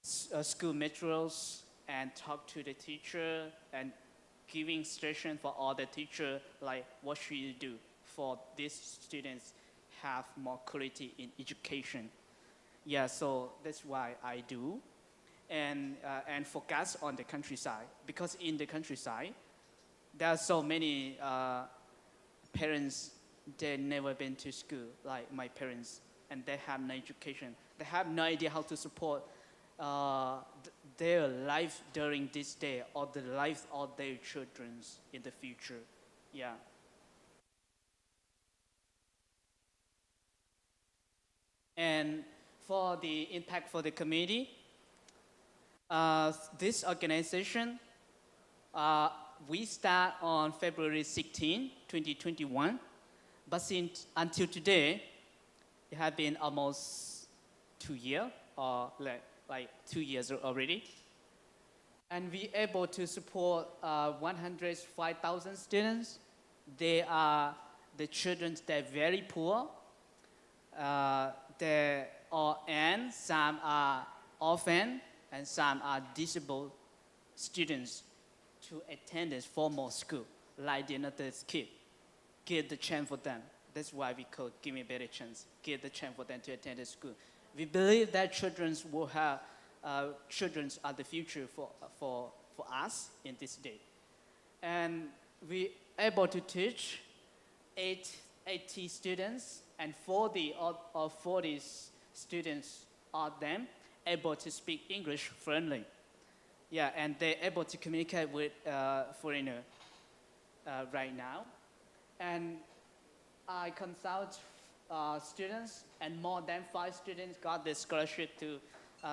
school materials and talk to the teacher and giving suggestion for all the teacher, like what should you do for these students have more quality in education. Yeah, so that's why I do. And focus on the countryside, because in the countryside, there are so many parents, they never been to school, like my parents, and they have no education. They have no idea how to support their life during this day or the life of their children in the future. Yeah. And for the impact for the community, this organization, we start on February 16, 2021, but since until today, it has been almost 2 years, or like 2 years already. And we able to support 105,000 students. They are the children that are very poor. And some are orphan, and some are disabled students to attend this formal school, like the other kid. Give the chance for them. That's why we call Give Me a Better Chance. Give the chance for them to attend the school. We believe that children will have, children are the future for us in this day. And we able to teach 80 students, and 40 students of them able to speak English fluently. Yeah, and they're able to communicate with foreigner right now. And I consult students, and more than 5 students got the scholarship to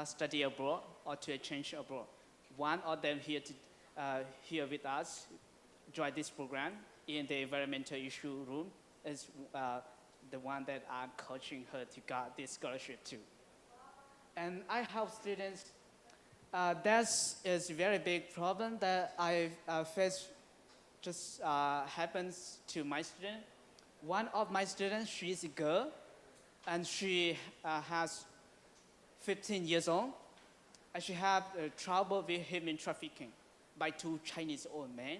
study abroad or to exchange abroad. One of them here with us, joined this program in the environmental issue room, is the one that I'm coaching her to get this scholarship too. And I help students. That is a very big problem that I face. Just happens to my student. One of my students, she's a girl, and she has 15 years old, and she had trouble with human trafficking by 2 Chinese old men.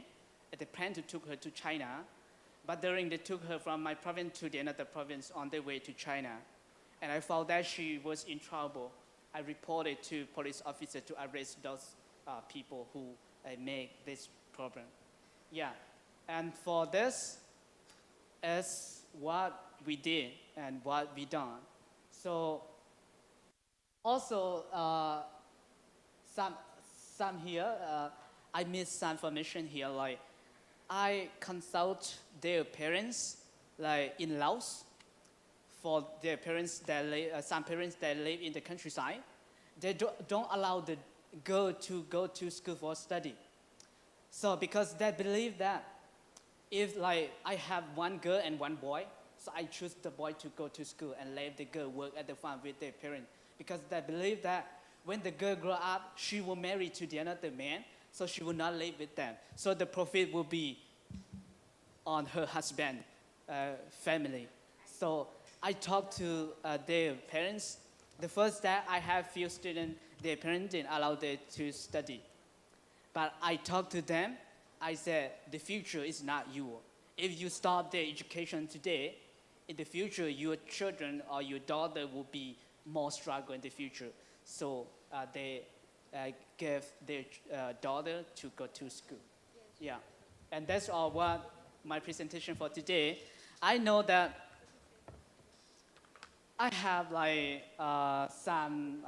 They planned to take her to China, but during they took her from my province to the another province on their way to China, and I found that she was in trouble. I reported to police officer to arrest those people who make this problem. Yeah, and for this is what we did and what we done. So also some here, I missed some information here, like I consult their parents, like in Laos, for their parents that live, some parents that live in the countryside. They don't allow the girl to go to school for study. So because they believe that if like I have one girl and one boy, so I choose the boy to go to school and let the girl work at the farm with their parents. Because they believe that when the girl grow up, she will marry to the another man, so she will not live with them. So the profit will be on her husband, family. So I talked to their parents. The first day I have few students, their parents didn't allow them to study. But I talked to them. I said, the future is not you. If you stop their education today, in the future, your children or your daughter will be more struggle in the future. So they gave their daughter to go to school. Yeah. And that's all what my presentation for today. I know that I have like some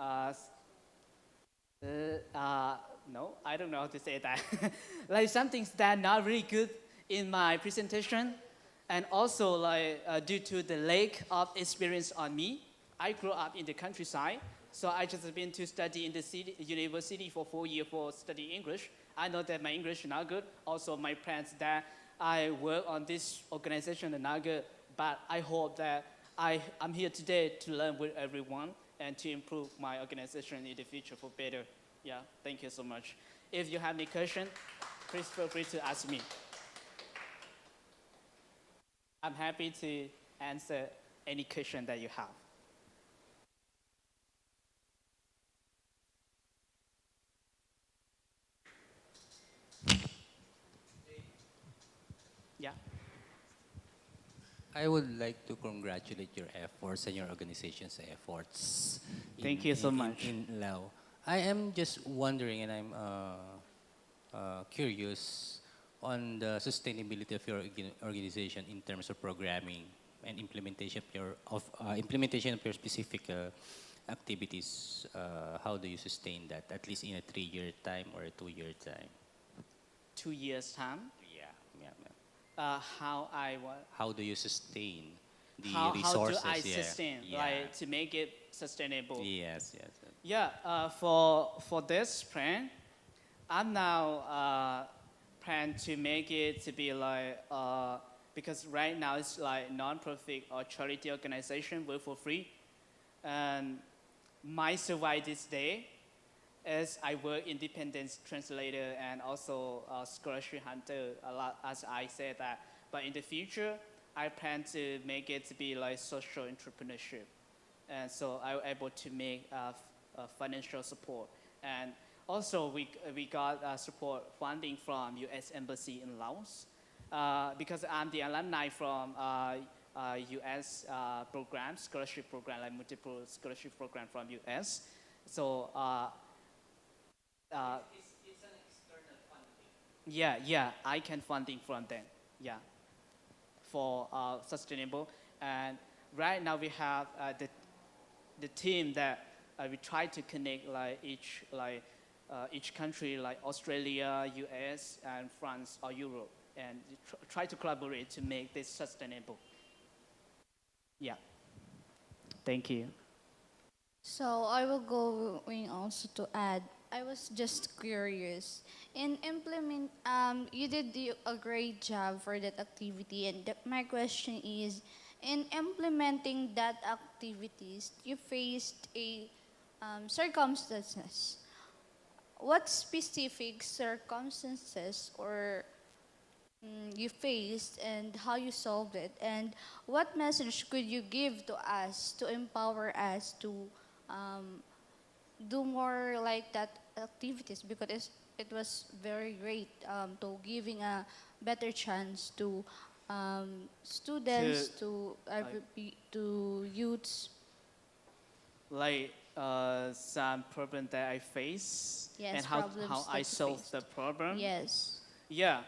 no, I don't know how to say that. Like some things that are not really good in my presentation. And also like due to the lack of experience on me, I grew up in the countryside. So I just been to study in the city, university for 4 years for study English. I know that my English is not good. Also my plans that I work on this organization are not good. But I hope that I'm here today to learn with everyone and to improve my organization in the future for better. Yeah, thank you so much. If you have any question, please feel free to ask me. I'm happy to answer any question that you have. Yeah. I would like to congratulate your efforts and your organization's efforts. Thank you so much. In Lao. I am just wondering, and I'm curious on the sustainability of your organization in terms of programming and implementation of your specific activities. How do you sustain that? At least in a 3-year time or a 2-year time? 2 years time. Yeah. How do you sustain the how resources? do I sustain, like to make it sustainable? Yes. Yeah, for this plan, I'm now plan to make it to be like because right now it's like non-profit or charity organization work for free, and my survive this day as I work independent translator and also scholarship hunter a lot, as I said that. But in the future, I plan to make it to be like social entrepreneurship, and so I was able to make financial support. And also we got support funding from U.S. Embassy in Laos because I'm the alumni from U.S. program, scholarship program, like multiple scholarship program from U.S. So it's an external funding. Yeah, I can funding from them. Yeah, for sustainable. And right now we have the team that we try to connect like each country like Australia, US, and France or Europe, and try to collaborate to make this sustainable. Yeah. Thank you. So I will going also to add. I was just curious. In implement, you did a great job for that activity, and my question is, in implementing that activities, you faced a circumstances. What specific circumstances or you faced and how you solved it, and what message could you give to us to empower us to um, do more like that activities, because it was very great to giving a better chance to students, to youths. Like some problem that I face Yes, and how problems I that you solve faced. the problem. Yes. Yeah,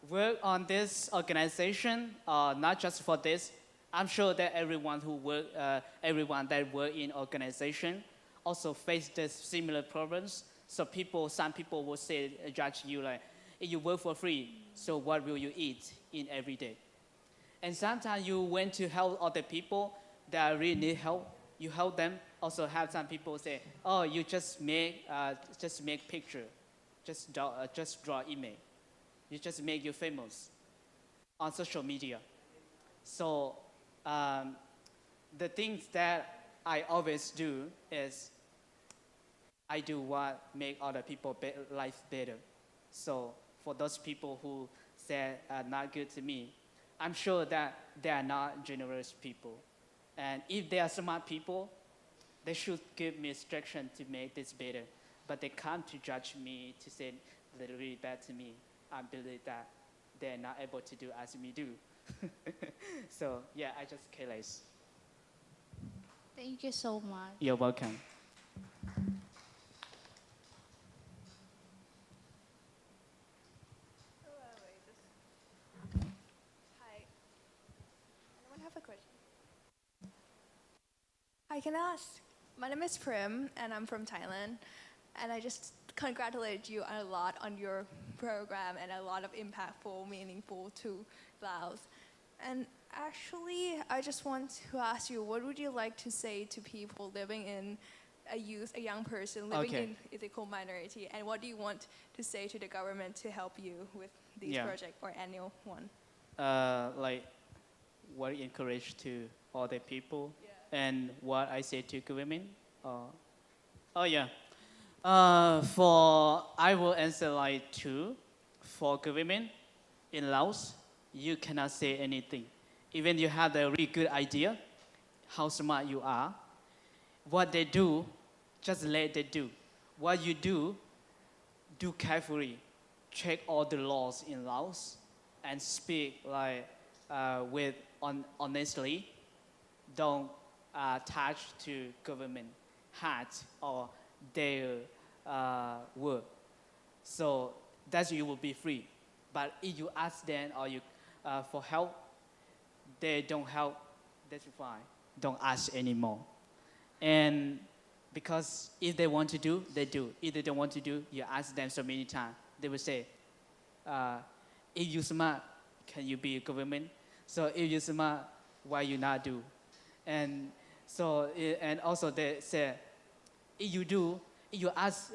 work on this organization, not just for this. I'm sure that everyone that work in organization also face the similar problems. So some people will say, judge you like, "Hey, you work for free, so what will you eat in every day?" And sometimes you went to help other people that really need help. You help them. Also have some people say, "Oh, you just make picture, just draw image. You just make you famous on social media." So the things that I always do is I do what make other people life better. So for those people who say not good to me, I'm sure that they are not generous people. And if they are smart people, they should give me instruction to make this better. But they come to judge me, to say they're really bad to me. I believe that they're not able to do as me do. So yeah, I just careless. Thank you so much. You're welcome. Hi. Anyone have a question? I can ask. My name is Prim, and I'm from Thailand. And I just congratulate you a lot on your program and a lot of impactful, meaningful to Laos. And actually, I just want to ask you, what would you like to say to people living in a young person living Okay. in ethical minority? And what do you want to say to the government to help you with these Yeah. projects or annual one? Like what I encourage to all the people and what I say to government. Oh yeah. For I will answer like two. For government in Laos, you cannot say anything. Even you have a really good idea, how smart you are. What they do, just let they do. What you do carefully. Check all the laws in Laos and speak like with honestly. Don't touch to government hat or their work. So that you will be free. But if you ask them or you for help, they don't help. That's fine. Don't ask anymore. And because if they want to do, they do. If they don't want to do, you ask them so many times. They will say, if you smart, can you be a government? So if you smart, why you not do? And so and also they say, if you ask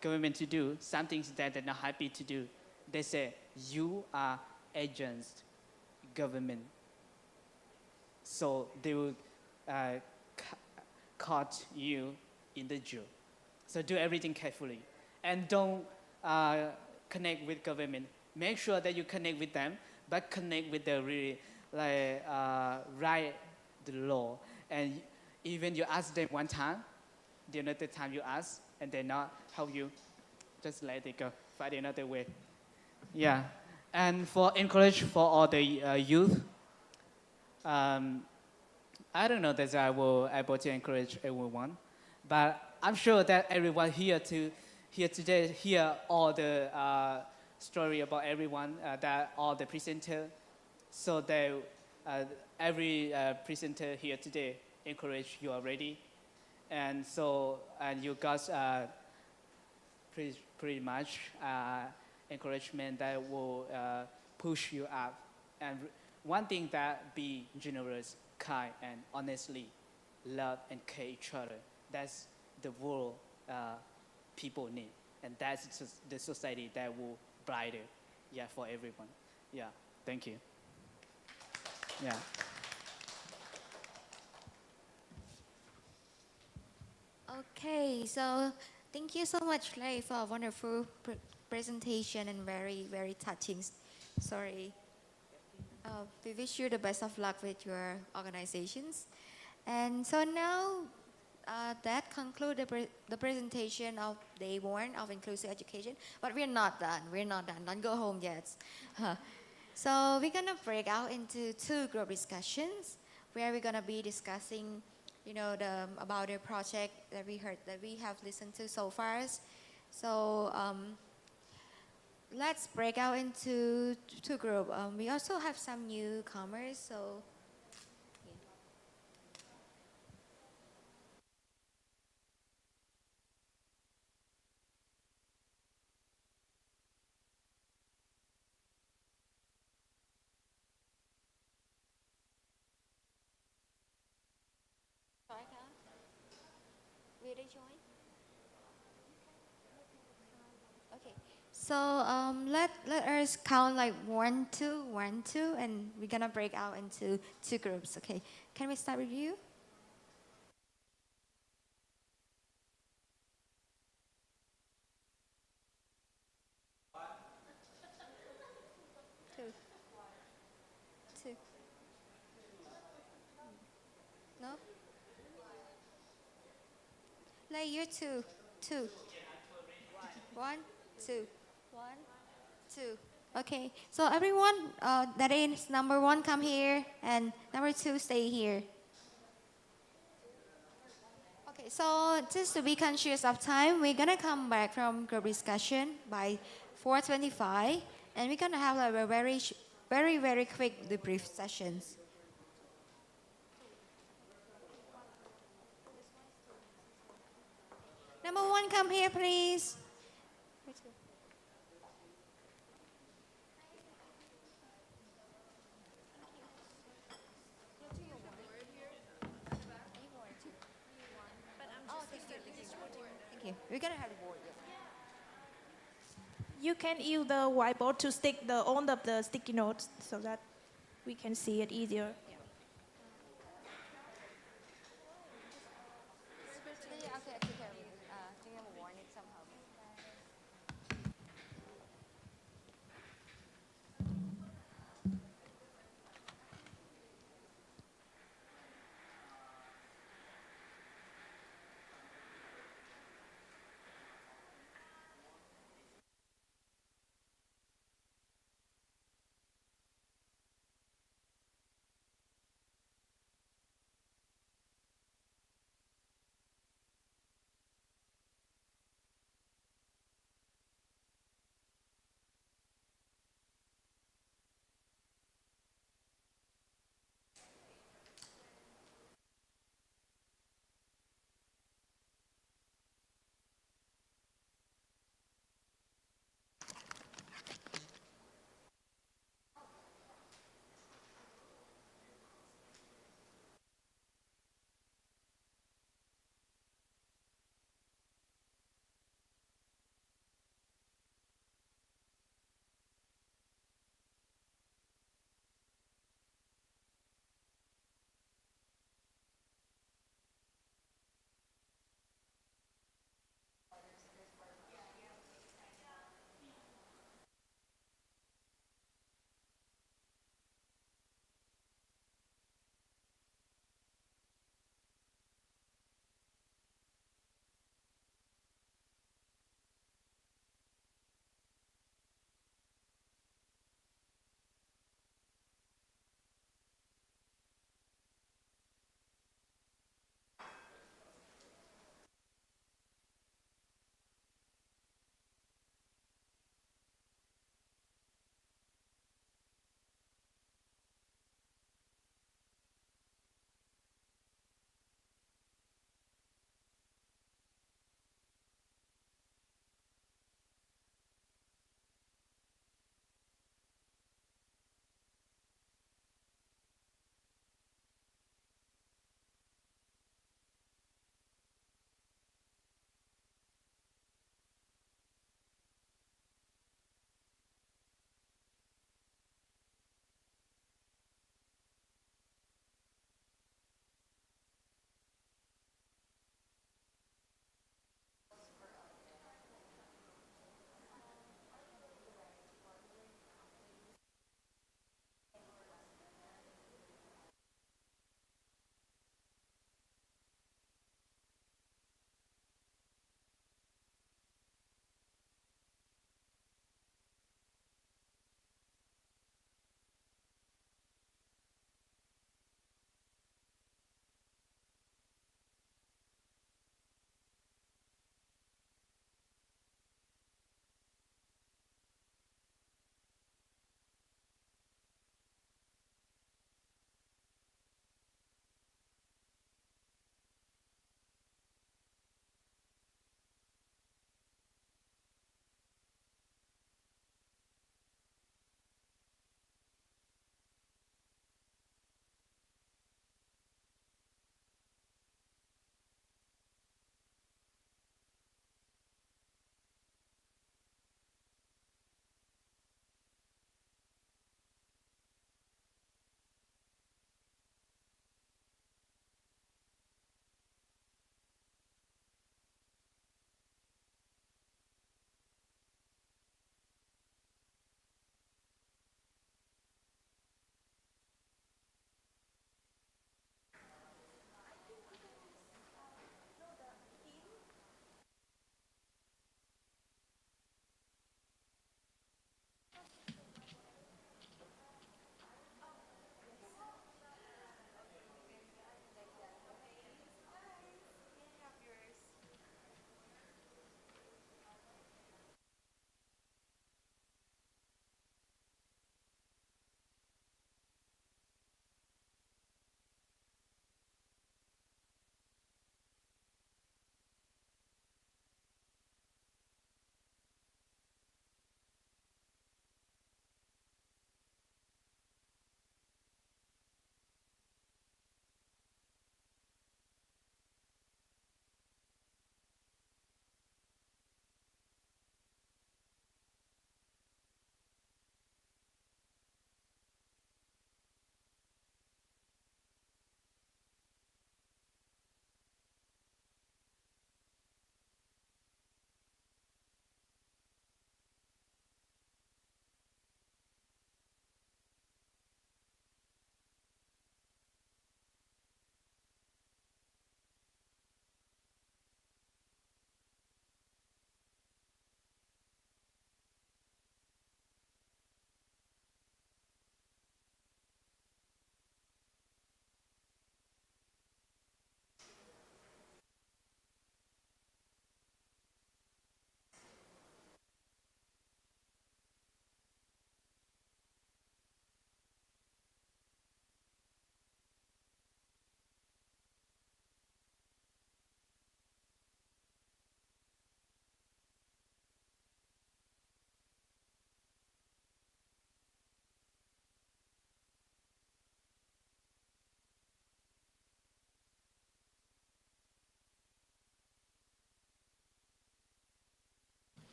government to do some things that they're not happy to do, they say you are against government. So they will caught you in the jail. So do everything carefully and don't connect with government. Make sure that you connect with them, but connect with the really right the law. And even you ask them one time, the another time you ask, and they not help you, just let it go. Find another way. Yeah. And for encourage for all the youth, I don't know that I will able to encourage everyone, but I'm sure that everyone here today hear all the story about everyone that all the presenter. So they every presenter here today encourage you already, and so and you guys pretty much encouragement that will push you up. And one thing that be generous, kind, and honestly love and care each other. That's the world people need, and that's the society that will brighter, yeah, for everyone. Yeah, thank you. Yeah. Okay, so thank you so much, Lei, for a wonderful presentation and very, very touching story. We wish you the best of luck with your organizations. And so now that concludes the presentation of day one of inclusive education. But we're not done. We're not done. Don't go home yet. So we're gonna break out into two group discussions where we're gonna be discussing, about the project that we have listened to so far. So let's break out into two groups. We also have some newcomers, so. Will they join? Okay. So let us count like 1, 2, 1, 2, and we're gonna break out into two groups. Okay. Can we start with you? Two. Player two, two. One, two. One, two. Okay, so everyone that is number one, come here, and number two, stay here. Okay, so just to be conscious of time, we're gonna come back from group discussion by 4:25, and we're gonna have like a very quick debrief sessions. Number one, come here, please. Thank you. We're gonna have a board. You can use the whiteboard to stick the all of the sticky notes so that we can see it easier.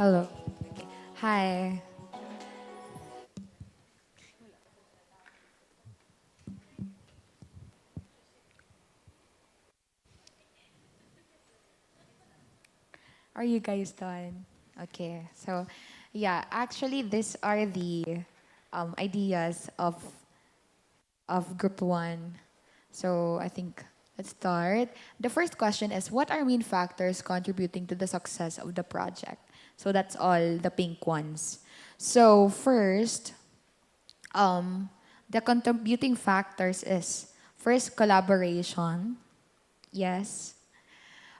Hello. Hi. Are you guys done? Okay. So, yeah, actually, these are the ideas of Group 1. So, I think let's start. The first question is, what are main factors contributing to the success of the project? So, that's all the pink ones. So, first, the contributing factors is first collaboration. Yes.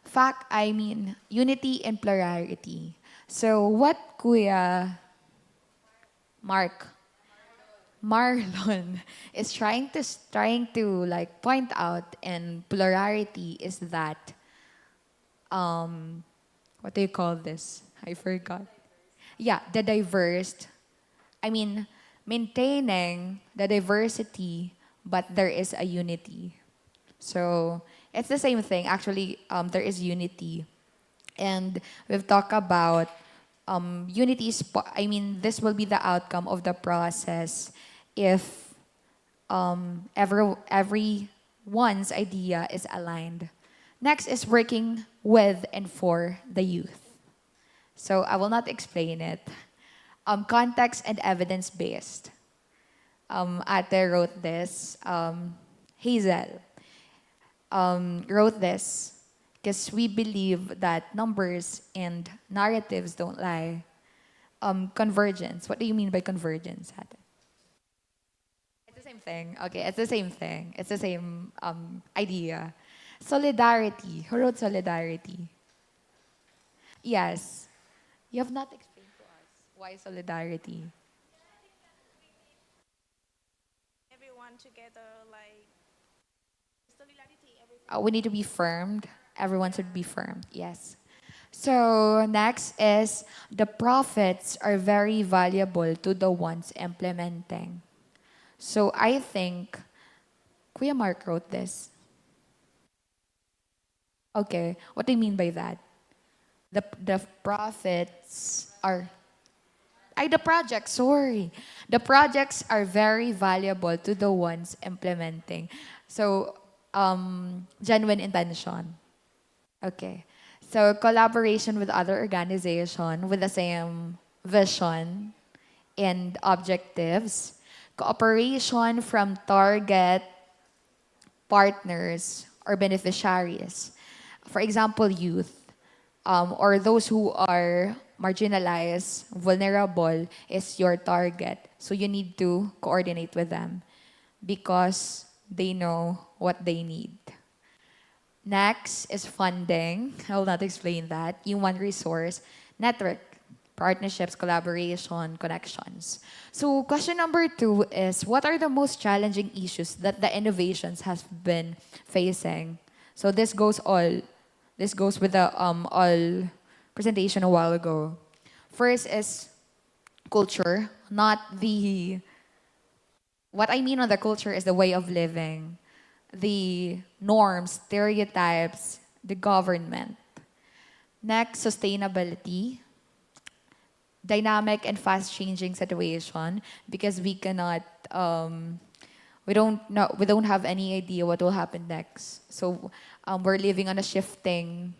Fact, I mean unity and plurality. So what Kuya Mark Marlon is trying to like point out in plurality is that what do you call this? I forgot. Yeah, the diverse. I mean maintaining the diversity, but there is a unity. So it's the same thing. Actually, there is unity, and we've talked about unity. I mean, this will be the outcome of the process if everyone's idea is aligned. Next is working with and for the youth. So I will not explain it. Context and evidence based. Ate wrote this. Hazel wrote this because we believe that numbers and narratives don't lie. Convergence. What do you mean by convergence, Ate? It's the same thing. Okay, it's the same thing. It's the same idea. Solidarity. Who wrote solidarity? Yes. You have not explained to us why solidarity. Everyone together, like solidarity, everything. We need to be firmed. Everyone should be firm. Yes. So next is the profits are very valuable to the ones implementing. So I think Kuya Mark wrote this. Okay, what do you mean by that? The profits are the projects, sorry. The projects are very valuable to the ones implementing. So genuine intention. Okay. So collaboration with other organization with the same vision and objectives. Cooperation from target partners or beneficiaries. For example, youth or those who are marginalized, vulnerable is your target. So you need to coordinate with them because they know what they need. Next is funding. I will not explain that. Human resource, network, partnerships, collaboration, connections. So question number 2 is what are the most challenging issues that the innovations has been facing? So this goes with the all presentation a while ago. First is culture, not the what I mean on the culture is the way of living, the norms, stereotypes, the government. Next, sustainability, dynamic and fast changing situation because we don't have any idea what will happen next. So we're living on a shifting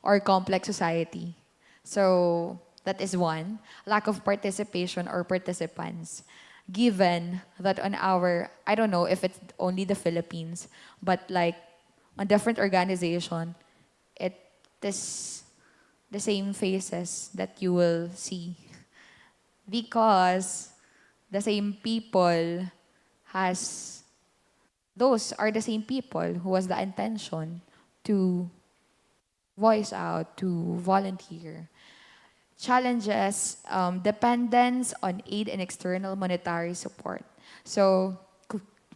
or complex society. So that is one. Lack of participation or participants. Given that on our, I don't know if it's only the Philippines, but like on different organization, it is the same faces that you will see. Because the same people has, those are the same people who has the intention to voice out, to volunteer. Challenges, dependence on aid and external monetary support. So,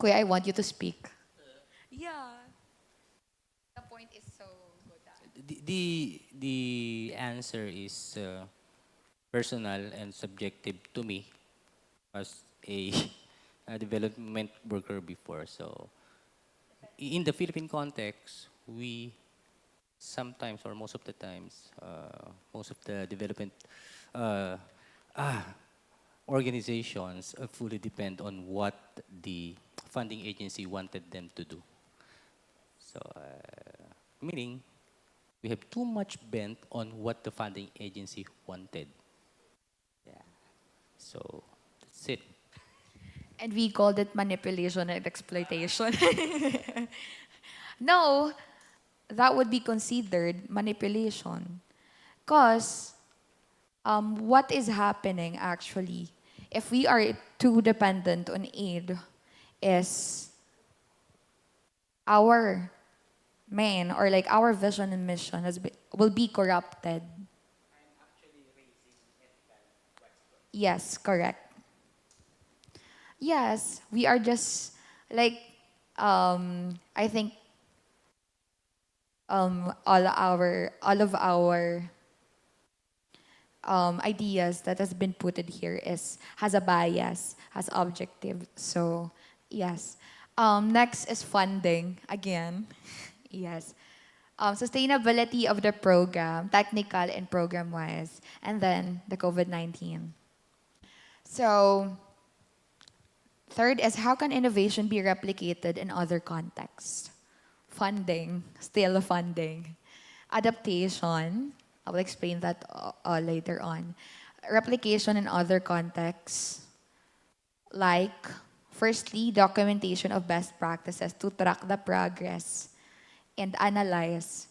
Kuya, I want you to speak. Yeah. The point is so good. The answer is personal and subjective to me as a, a development worker before. So in the Philippine context, we sometimes or most of the times, most of the development uh, ah, organizations fully depend on what the funding agency wanted them to do. So, meaning we have too much bent on what the funding agency wanted. Yeah. So that's it. And we called it manipulation and exploitation. No, that would be considered manipulation. Because what is happening actually, if we are too dependent on aid, is our main or like our vision and mission will be corrupted. Yes, correct. Yes, we are just like I think all of our ideas that has been put in here is has a bias, has objective. So yes. Next is funding again. Yes. Sustainability of the program, technical and program wise, and then the COVID-19. So third is how can innovation be replicated in other contexts? Funding, still funding. Adaptation, I will explain that later on. Replication in other contexts, like firstly, documentation of best practices to track the progress and analyze.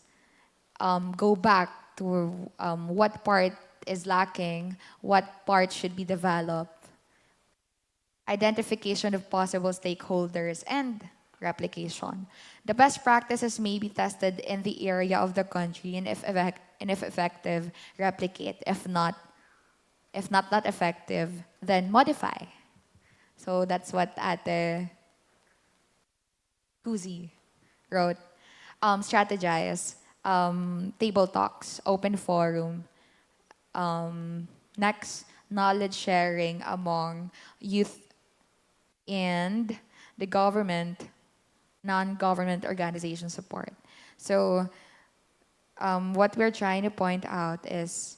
Go back to what part is lacking, what part should be developed, identification of possible stakeholders, and replication. The best practices may be tested in the area of the country, and if effective, replicate. If not effective, then modify. So that's what Ate Kuzi wrote. Strategize, table talks, open forum. Next, knowledge sharing among youth and the government, non-government organization support. So what we're trying to point out is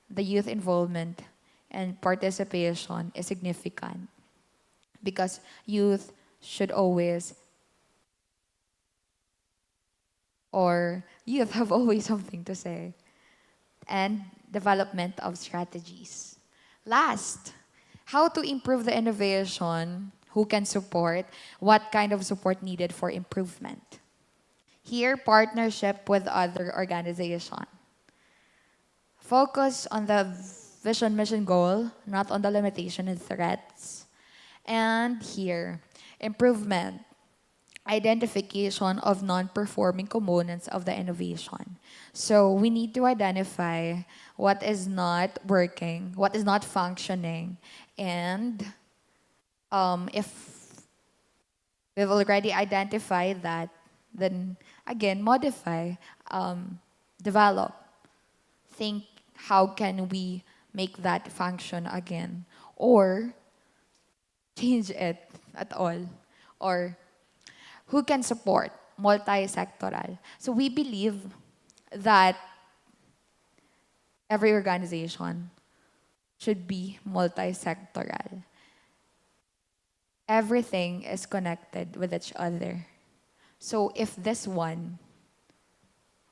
the youth involvement and participation is significant because youth should always, or youth have always something to say, and development of strategies. Last, how to improve the innovation, who can support, what kind of support needed for improvement. Here, partnership with other organizations. Focus on the vision, mission, goal, not on the limitation and threats. And here, improvement, identification of non-performing components of the innovation. So we need to identify what is not working, what is not functioning, and if we've already identified that, then again, modify, develop, think how can we make that function again, or change it at all, or who can support multi-sectoral. So we believe that every organization should be multi-sectoral. Everything is connected with each other. So if this one,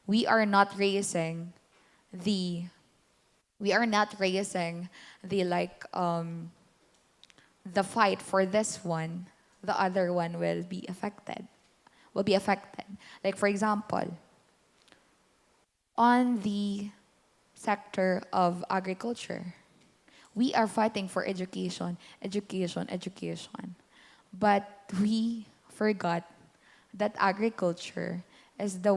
we are not raising the the fight for this one, the other one will be affected. Like for example, on the sector of agriculture, we are fighting for education, education, education. But we forgot that agriculture is the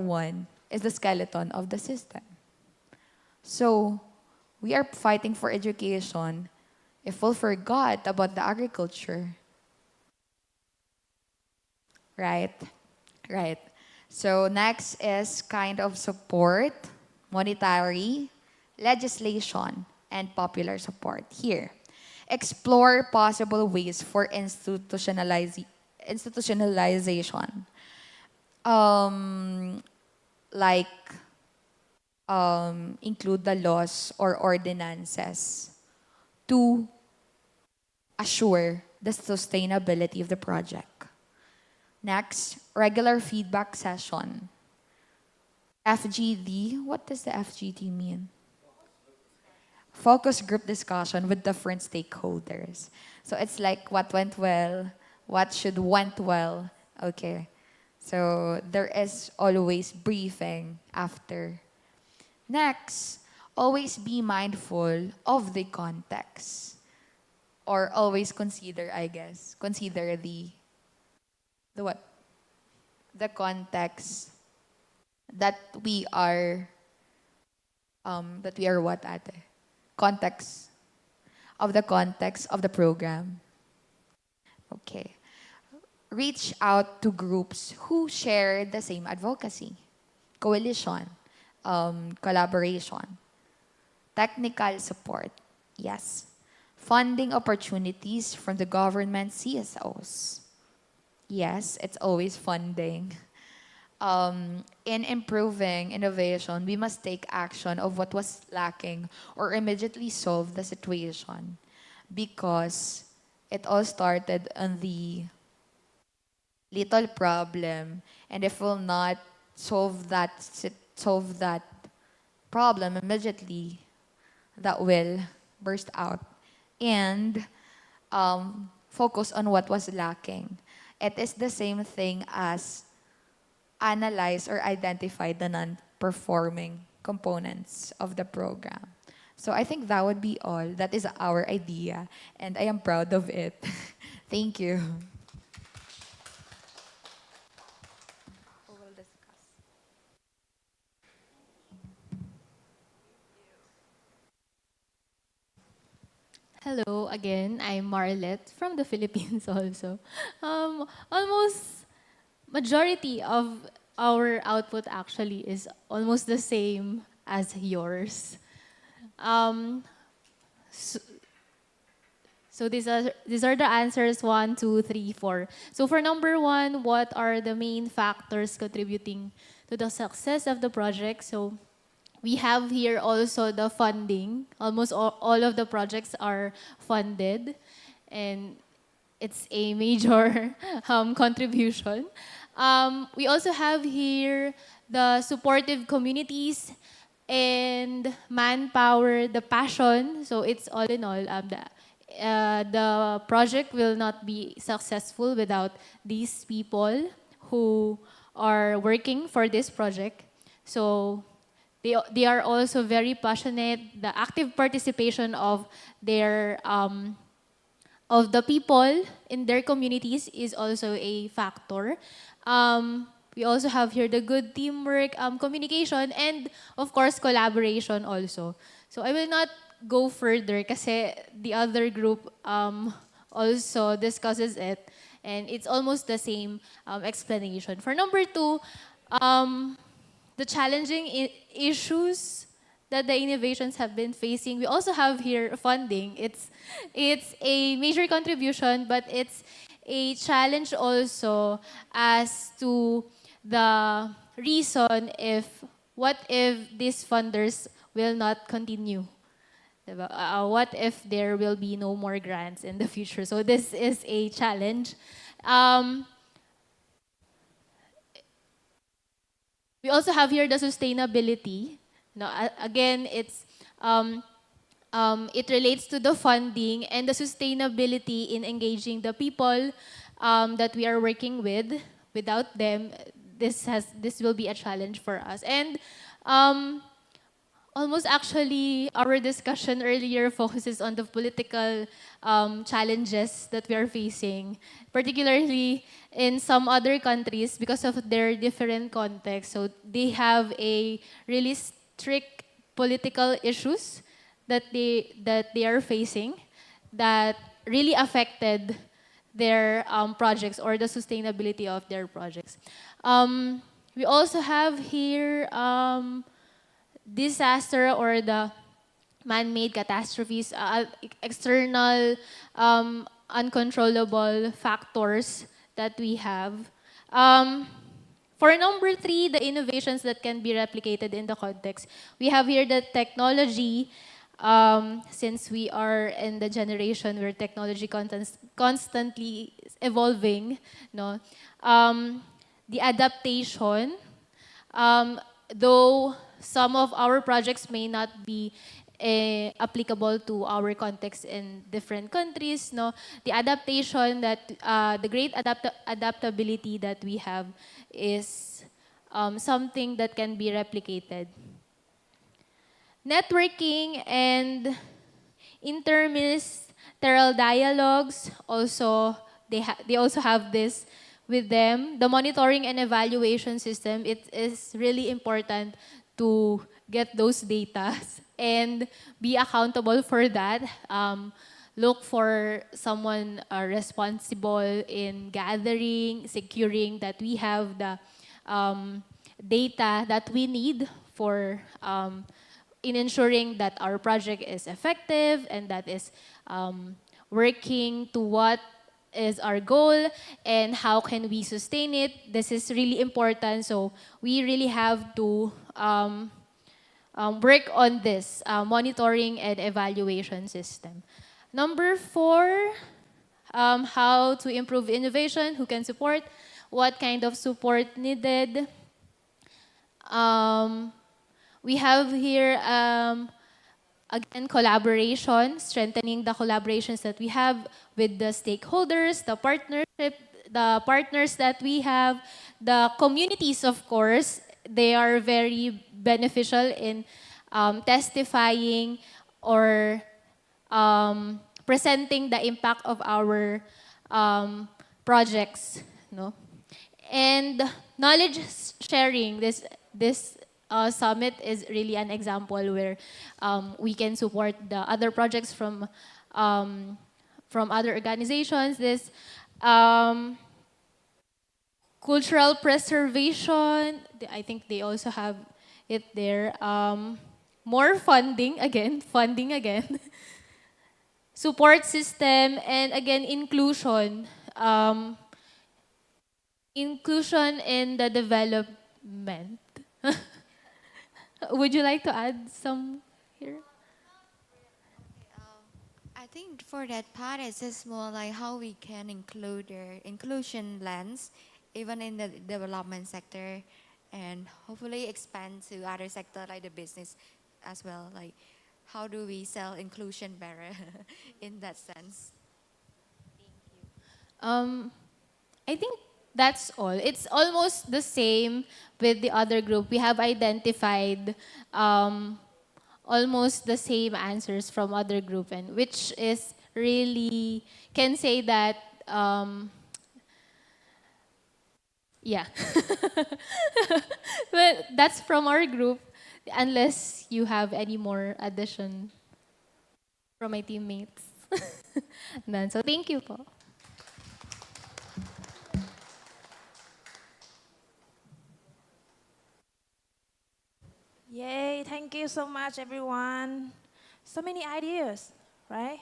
skeleton of the system. So we are fighting for education. If we forgot about the agriculture, right? Right. So next is kind of support, monetary, legislation, and popular support. Here, explore possible ways for institutionalization. Um, like include the laws or ordinances to assure the sustainability of the project. Next, regular feedback session. FGD, what does the FGD mean? Focus group discussion with different stakeholders. So it's like what went well, what should went well. Okay. So there is always briefing after. Next, always be mindful of the context. Or always consider, I guess. Consider the what? The context that we are what ate? Context of the program. Okay. Reach out to groups who share the same advocacy, coalition, collaboration, technical support, yes, funding opportunities from the government CSOs. Yes, it's always funding. In improving innovation, we must take action of what was lacking or immediately solve the situation because it all started on the little problem, and if we'll not solve that problem immediately, that will burst out and focus on what was lacking. It is the same thing as analyze or identify the non-performing components of the program. So I think that would be all. That is our idea, and I am proud of it. Thank you. Hello again. I'm Marlet from the Philippines also. Almost majority of our output actually is almost the same as yours. Um, so, so these are the answers 1, 2, 3, 4. So for number 1, what are the main factors contributing to the success of the project? So we have here also the funding. Almost all of the projects are funded, and it's a major contribution. We also have here the supportive communities and manpower, the passion. So it's all in all, the project will not be successful without these people who are working for this project. So they are also very passionate. The active participation of the people in their communities is also a factor. We also have here the good teamwork, communication, and of course collaboration also. So I will not go further kasi the other group also discusses it, and it's almost the same explanation. For number 2, the challenging issues that the innovations have been facing. We also have here funding. It's a major contribution, but it's a challenge also as to the reason what if these funders will not continue. Diba? What if there will be no more grants in the future? So this is a challenge. We also have here the sustainability. No, again, it relates to the funding and the sustainability in engaging the people that we are working with. Without them, this will be a challenge for us. And almost actually, our discussion earlier focuses on the political challenges that we are facing, particularly in some other countries because of their different contexts. So they have a really strict political issues that they are facing that really affected their projects or the sustainability of their projects. We also have here disaster or the man-made catastrophes, external uncontrollable factors that we have. For number three, the innovations that can be replicated in the context. We have here the technology, since we are in the generation where technology constantly evolving, no? The adaptation, um, though some of our projects may not be applicable to our context in different countries, no, the adaptation that the great adaptability that we have is something that can be replicated. Networking and interministerial dialogues also, they also have this with them. The monitoring and evaluation system, it is really important to get those data and be accountable for that. Look for someone responsible in gathering, securing that we have the data that we need for in ensuring that our project is effective and that is working to what is our goal and how can we sustain it. This is really important. So we really have to work on this monitoring and evaluation system. Number four, how to improve innovation, who can support, what kind of support needed. We have here, again, collaboration, strengthening the collaborations that we have with the stakeholders, the partners that we have, the communities, of course. They are very beneficial in testifying or presenting the impact of our projects, no? And knowledge sharing. This summit is really an example where we can support the other projects from other organizations. This cultural preservation, I think they also have it there. More funding again, support system, and again, inclusion. Inclusion in the development. Would you like to add some here? I think for that part, it's just more like how we can include their inclusion lens, even in the development sector, and hopefully expand to other sector like the business as well. Like, how do we sell inclusion better in that sense? I think that's all. It's almost the same with the other group. We have identified almost the same answers from other group, and which is really can say that yeah. But that's from our group, unless you have any more addition from my teammates. None. So thank you po. Yay, thank you so much, everyone. So many ideas, right?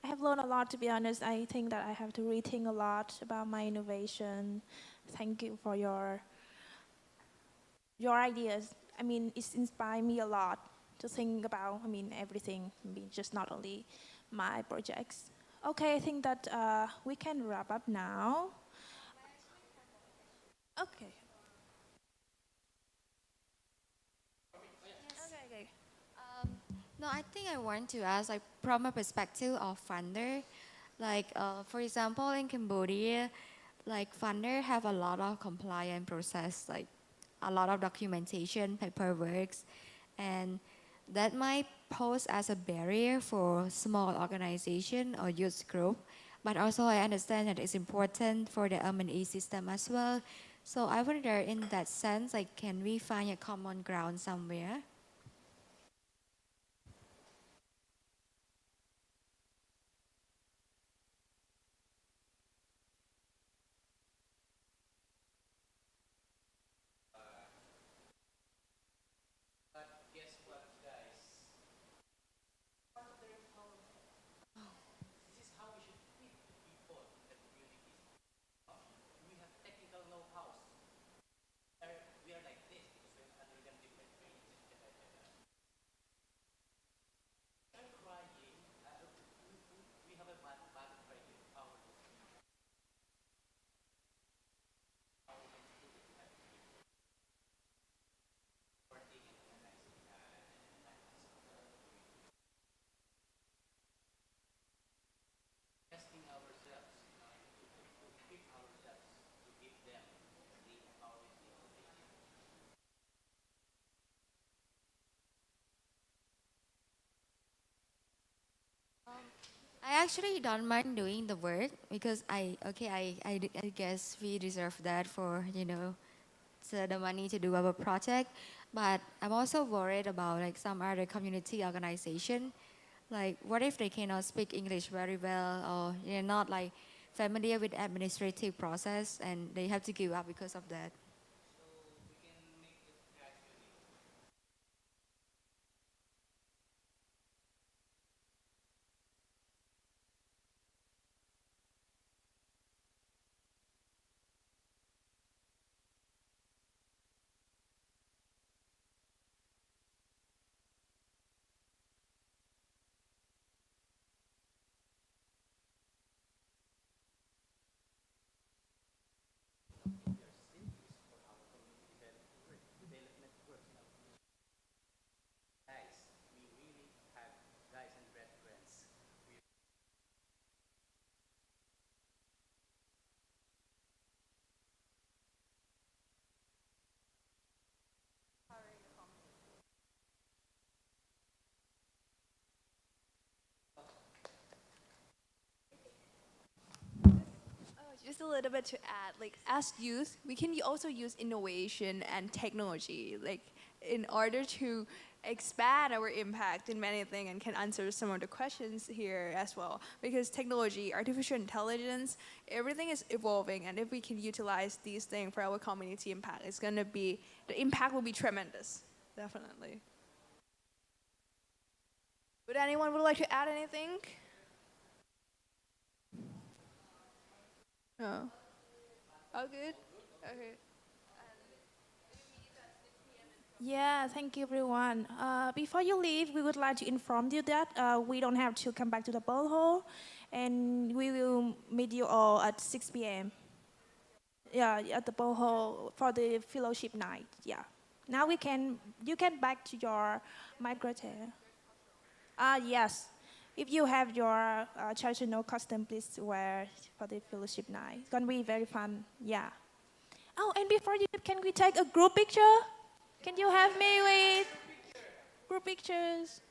I have learned a lot, to be honest. I think that I have to rethink a lot about my innovation. Thank you for your ideas. I mean, it's inspired me a lot to think about, everything, just not only my projects. Okay, I think that we can wrap up now. Okay. Okay. No, I think I want to ask, like, from a perspective of funder, like, for example, in Cambodia, like, funder have a lot of compliance process, like, a lot of documentation, paperwork, and that might pose as a barrier for small organization or youth group. But also, I understand that it's important for the M&E system as well. So I wonder, in that sense, like, can we find a common ground somewhere? I actually don't mind doing the work because I guess we deserve that for, so the money to do our project. But I'm also worried about like some other community organization. Like, what if they cannot speak English very well, or they're not like familiar with administrative process and they have to give up because of that? Just a little bit to add, like as youth, we can also use innovation and technology, like in order to expand our impact in many things and can answer some of the questions here as well. Because technology, artificial intelligence, everything is evolving, and if we can utilize these things for our community impact, the impact will be tremendous, definitely. Would anyone would like to add anything? No. All good. Okay. Yeah, thank you, everyone. Before you leave, we would like to inform you that we don't have to come back to the ball hall, and we will meet you all at 6 p.m. Yeah, at the ball hall for the fellowship night. Yeah. Now you can back to your microphone. Yes. If you have your traditional costume, please wear for the fellowship night. It's gonna be very fun. Yeah. Oh, and before you, can we take a group picture? Can you have me with group pictures?